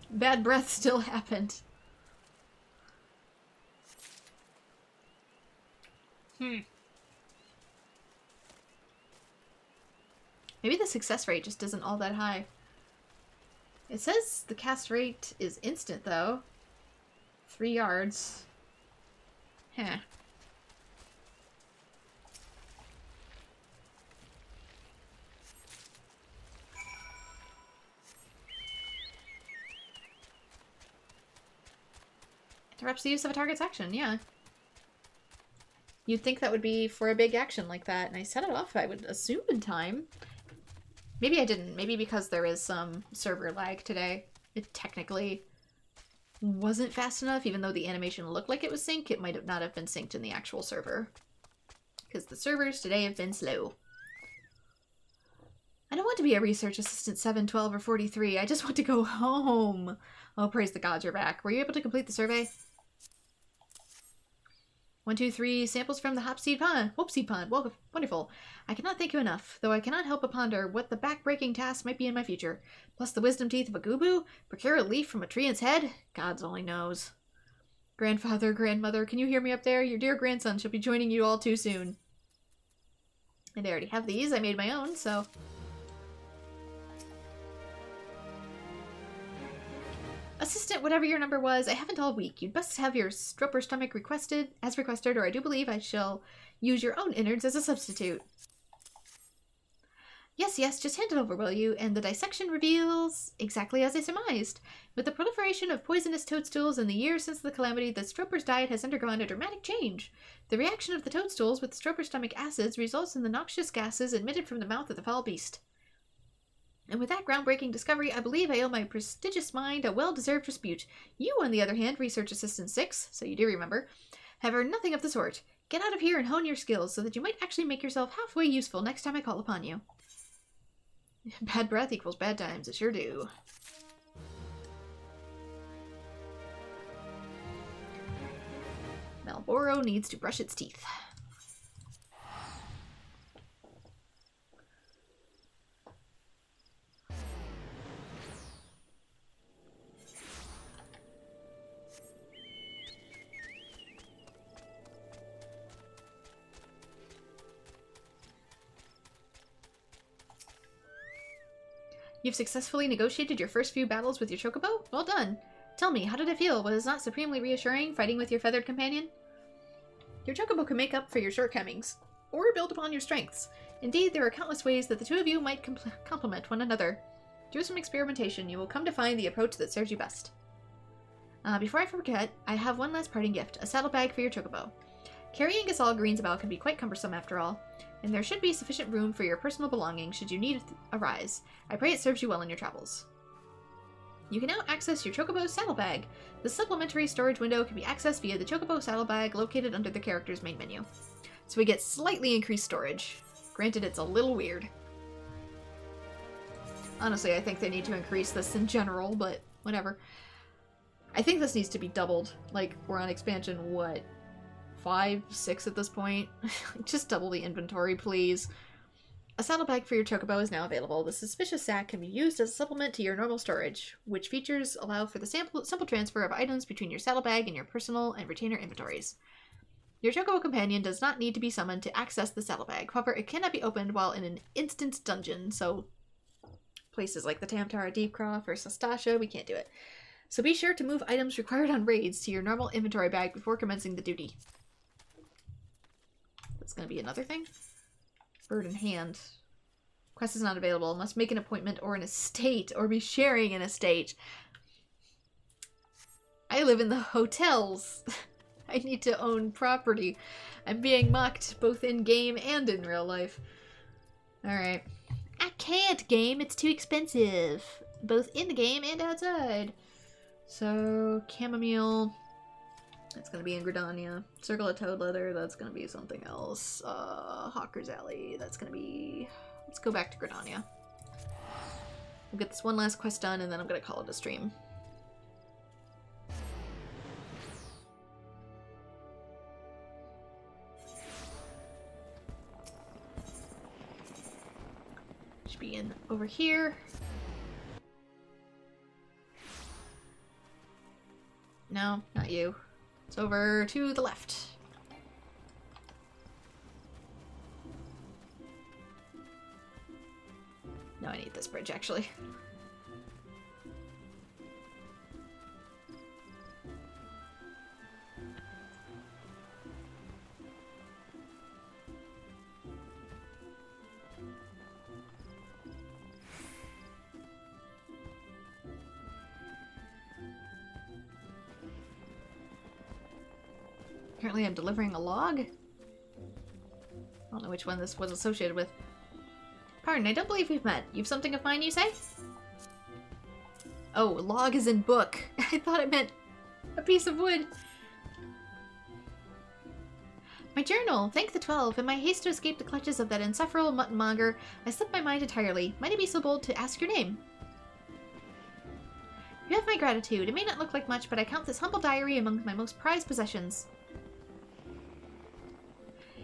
Bad breath still happened. Maybe the success rate just isn't all that high. It says the cast rate is instant, though. 3 yards. Huh. Interrupts the use of a target's action, yeah. You'd think that would be for a big action like that, and I set it off, I would assume, in time. Maybe I didn't. Maybe because there is some server lag today. It technically wasn't fast enough, even though the animation looked like it was synced. It might not have been synced in the actual server. Because the servers today have been slow. I don't want to be a research assistant 7, 12, or 43. I just want to go home. Oh, praise the gods, you're back. Were you able to complete the survey? 1, 2, 3 samples from the Hopseed Pond. Whoopsie Pond. Well, wonderful. I cannot thank you enough, though I cannot help but ponder what the back-breaking task might be in my future. Plus the wisdom teeth of a Goobboo? Procure a leaf from a tree its head? Gods only knows. Grandfather, grandmother, can you hear me up there? Your dear grandson shall be joining you all too soon. And I already have these. I made my own, so... Assistant, whatever your number was, I haven't all week. You'd best have your stroper stomach requested, or I do believe I shall use your own innards as a substitute. Yes, yes, just hand it over, will you? And the dissection reveals exactly as I surmised. With the proliferation of poisonous toadstools in the years since the calamity, the stroper's diet has undergone a dramatic change. The reaction of the toadstools with stroper stomach acids results in the noxious gases emitted from the mouth of the foul beast. And with that groundbreaking discovery, I believe I owe my prestigious mind a well-deserved dispute. You, on the other hand, Research Assistant 6, so you do remember, have heard nothing of the sort. Get out of here and hone your skills so that you might actually make yourself halfway useful next time I call upon you. Bad breath equals bad times, it sure do. Malboro needs to brush its teeth. You've successfully negotiated your first few battles with your chocobo? Well done. Tell me, how did it feel? Was it not supremely reassuring fighting with your feathered companion? Your chocobo can make up for your shortcomings, or build upon your strengths. Indeed, there are countless ways that the two of you might complement one another. Through some experimentation, you will come to find the approach that serves you best. Before I forget, I have one last parting gift, a saddlebag for your chocobo. Carrying Gasol Greens about can be quite cumbersome after all, and there should be sufficient room for your personal belongings should you need arise. I pray it serves you well in your travels. You can now access your Chocobo's saddlebag. The supplementary storage window can be accessed via the Chocobo saddlebag located under the character's main menu. So we get slightly increased storage. Granted, it's a little weird. Honestly, I think they need to increase this in general, but whatever. I think this needs to be doubled. Like, we're on expansion, what? 5, 6 at this point? Just double the inventory, please. A saddlebag for your chocobo is now available. The suspicious sack can be used as a supplement to your normal storage, which features allow for the simple transfer of items between your saddlebag and your personal and retainer inventories. Your chocobo companion does not need to be summoned to access the saddlebag. However, it cannot be opened while in an instance dungeon, so places like the Tamtara Deepcroft or Sastasha, we can't do it. So be sure to move items required on raids to your normal inventory bag before commencing the duty. That's going to be another thing. Bird in hand. Quest is not available. Must make an appointment or an estate, or be sharing an estate. I live in the hotels. I need to own property. I'm being mocked both in-game and in real life. Alright. I can't, game. It's too expensive. Both in the game and outside. So, chamomile. That's gonna be in Gridania. Circle of Toad Leather, that's gonna be something else. Hawker's Alley, that's gonna be... Let's go back to Gridania. We'll get this one last quest done, and then I'm gonna call it a stream. Should be in over here. No, not you. It's over to the left. No, I need this bridge, actually. Apparently I'm delivering a log. I don't know which one this was associated with. Pardon, I don't believe we've met. You've something of mine, you say? Oh, log is in book. I thought it meant a piece of wood. My journal! Thank the 12. In my haste to escape the clutches of that insufferable muttonmonger, I slipped my mind entirely. Might I be so bold to ask your name? You have my gratitude. It may not look like much, but I count this humble diary among my most prized possessions.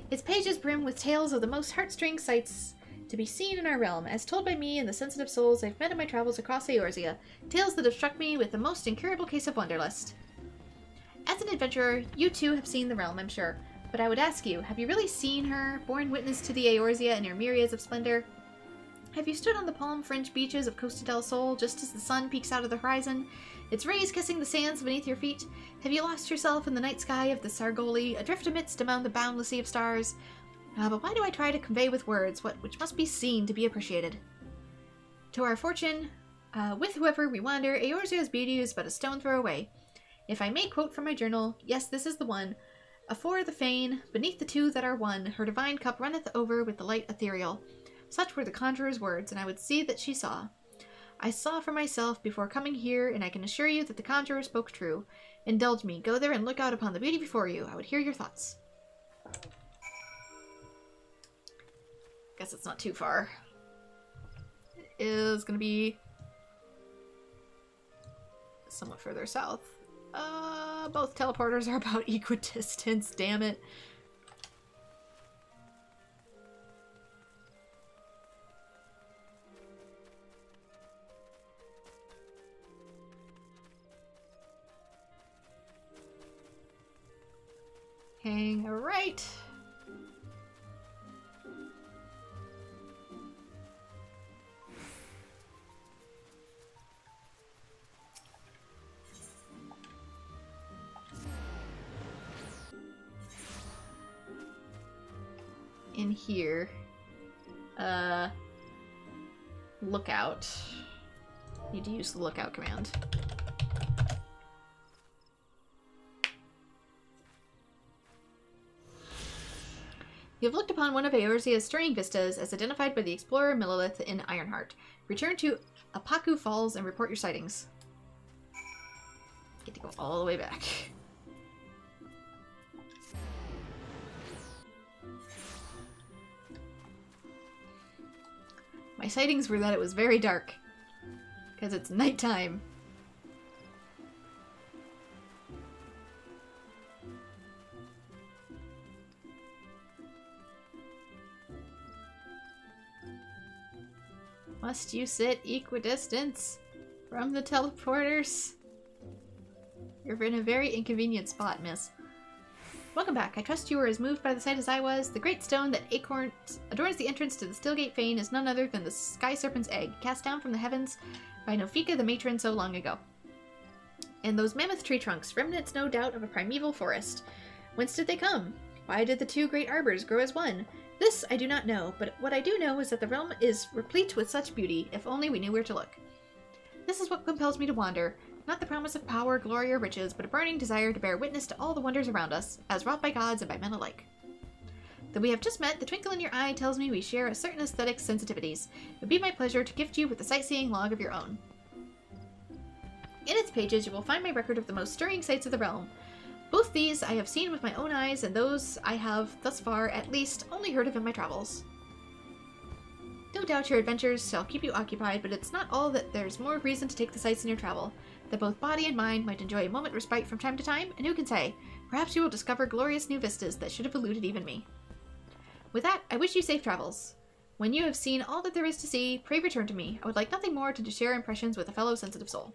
Its pages brim with tales of the most heartstring sights to be seen in our realm, as told by me and the sensitive souls I've met in my travels across Eorzea, tales that have struck me with the most incurable case of wanderlust. As an adventurer, you too have seen the realm, I'm sure, but I would ask you, have you really seen her, borne witness to the Eorzea in her myriads of splendor? Have you stood on the palm-fringed beaches of Costa del Sol just as the sun peeks out of the horizon, its rays kissing the sands beneath your feet? Have you lost yourself in the night sky of the Sargoli, adrift amidst among the boundless sea of stars? But why do I try to convey with words which must be seen to be appreciated? To our fortune, with whoever we wander, Eorzea's beauty is but a stone throw away. If I may quote from my journal, yes, this is the one. Afore the fane, beneath the two that are one, her divine cup runneth over with the light ethereal. Such were the conjurer's words, and I would see that she saw. I saw for myself before coming here, and I can assure you that the conjurer spoke true. Indulge me, go there and look out upon the beauty before you. I would hear your thoughts. Guess it's not too far. It is gonna be somewhat further south. Both teleporters are about equidistance, damn it. Hang a right. In here, lookout. Need to use the lookout command. You have looked upon one of Eorzea's stirring vistas as identified by the explorer Millilith in Ironheart. Return to Apaku Falls and report your sightings. Get to go all the way back. My sightings were that it was very dark, because it's nighttime. Must you sit equidistance from the teleporters? You're in a very inconvenient spot, miss. Welcome back. I trust you were as moved by the sight as I was. The great stone that adorns the entrance to the Stillgate Fane is none other than the Sky Serpent's egg, cast down from the heavens by Nofika the matron so long ago. And those mammoth tree trunks, remnants no doubt of a primeval forest. Whence did they come? Why did the two great arbors grow as one? This I do not know, but what I do know is that the realm is replete with such beauty, if only we knew where to look. This is what compels me to wander. Not the promise of power, glory, or riches, but a burning desire to bear witness to all the wonders around us, as wrought by gods and by men alike. Though we have just met, the twinkle in your eye tells me we share a certain aesthetic sensitivities. It would be my pleasure to gift you with a sightseeing log of your own. In its pages you will find my record of the most stirring sights of the realm. Both these I have seen with my own eyes, and those I have, thus far, at least, only heard of in my travels. doubt your adventures shall keep you occupied, but it's not all that there's more reason to take the sights in your travel, that both body and mind might enjoy a moment respite from time to time, and who can say, perhaps you will discover glorious new vistas that should have eluded even me. With that, I wish you safe travels. When you have seen all that there is to see, pray return to me. I would like nothing more than to share impressions with a fellow sensitive soul.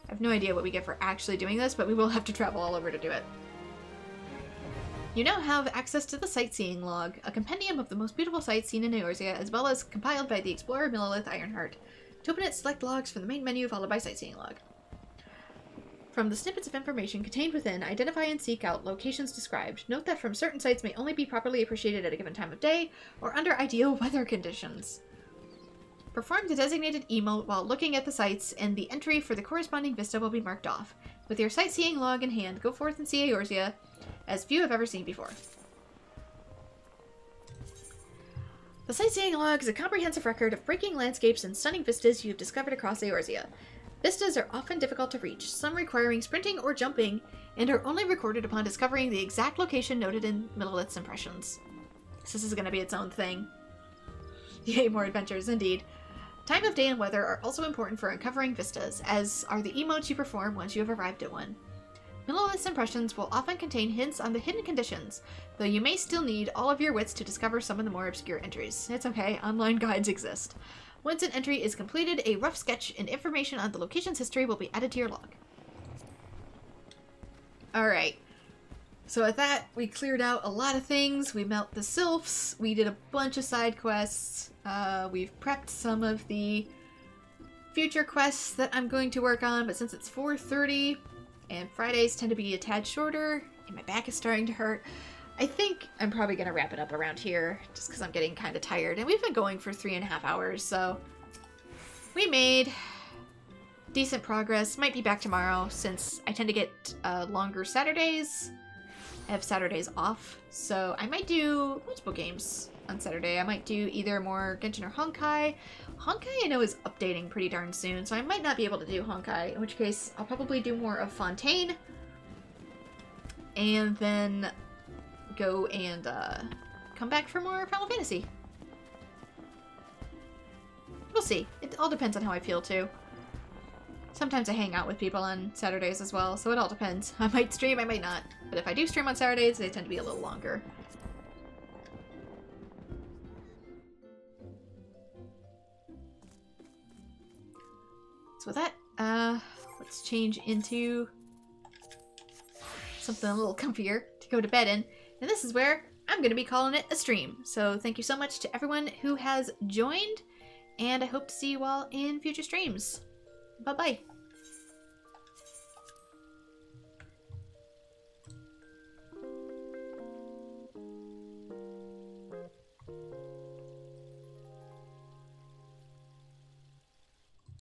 I have no idea what we get for actually doing this, but we will have to travel all over to do it. You now have access to the Sightseeing Log, a compendium of the most beautiful sights seen in Eorzea, as well as compiled by the explorer Millelith Ironheart. To open it, select Logs from the main menu, followed by Sightseeing Log. From the snippets of information contained within, identify and seek out locations described. Note that from certain sites may only be properly appreciated at a given time of day, or under ideal weather conditions. Perform the designated emote while looking at the sights, and the entry for the corresponding vista will be marked off. With your Sightseeing Log in hand, go forth and see Eorzea, as few have ever seen before. The Sightseeing Log is a comprehensive record of breaking landscapes and stunning vistas you've discovered across Eorzea. Vistas are often difficult to reach, some requiring sprinting or jumping, and are only recorded upon discovering the exact location noted in Millelith's impressions. This is going to be its own thing. Yay, more adventures, indeed. Time of day and weather are also important for uncovering vistas, as are the emotes you perform once you have arrived at one. Millelith's impressions will often contain hints on the hidden conditions, though you may still need all of your wits to discover some of the more obscure entries. It's okay, online guides exist. Once an entry is completed, a rough sketch and information on the location's history will be added to your log. Alright, so with that, we cleared out a lot of things. We met the Sylphs, we did a bunch of side quests, we've prepped some of the future quests that I'm going to work on, but since it's 4:30, and Fridays tend to be a tad shorter, and my back is starting to hurt, I think I'm probably going to wrap it up around here, just because I'm getting kind of tired. And we've been going for 3.5 hours, so we made decent progress. Might be back tomorrow, since I tend to get longer Saturdays. I have Saturdays off, so I might do multiple games on Saturday. I might do either more Genshin or Honkai. Honkai I know is updating pretty darn soon, so I might not be able to do Honkai, in which case I'll probably do more of Fontaine, and then go and come back for more Final Fantasy. We'll see. It all depends on how I feel, too. Sometimes I hang out with people on Saturdays as well, so it all depends. I might stream, I might not. But if I do stream on Saturdays, they tend to be a little longer. So with that, let's change into something a little comfier to go to bed in. And this is where I'm going to be calling it a stream. So thank you so much to everyone who has joined, and I hope to see you all in future streams. Bye-bye.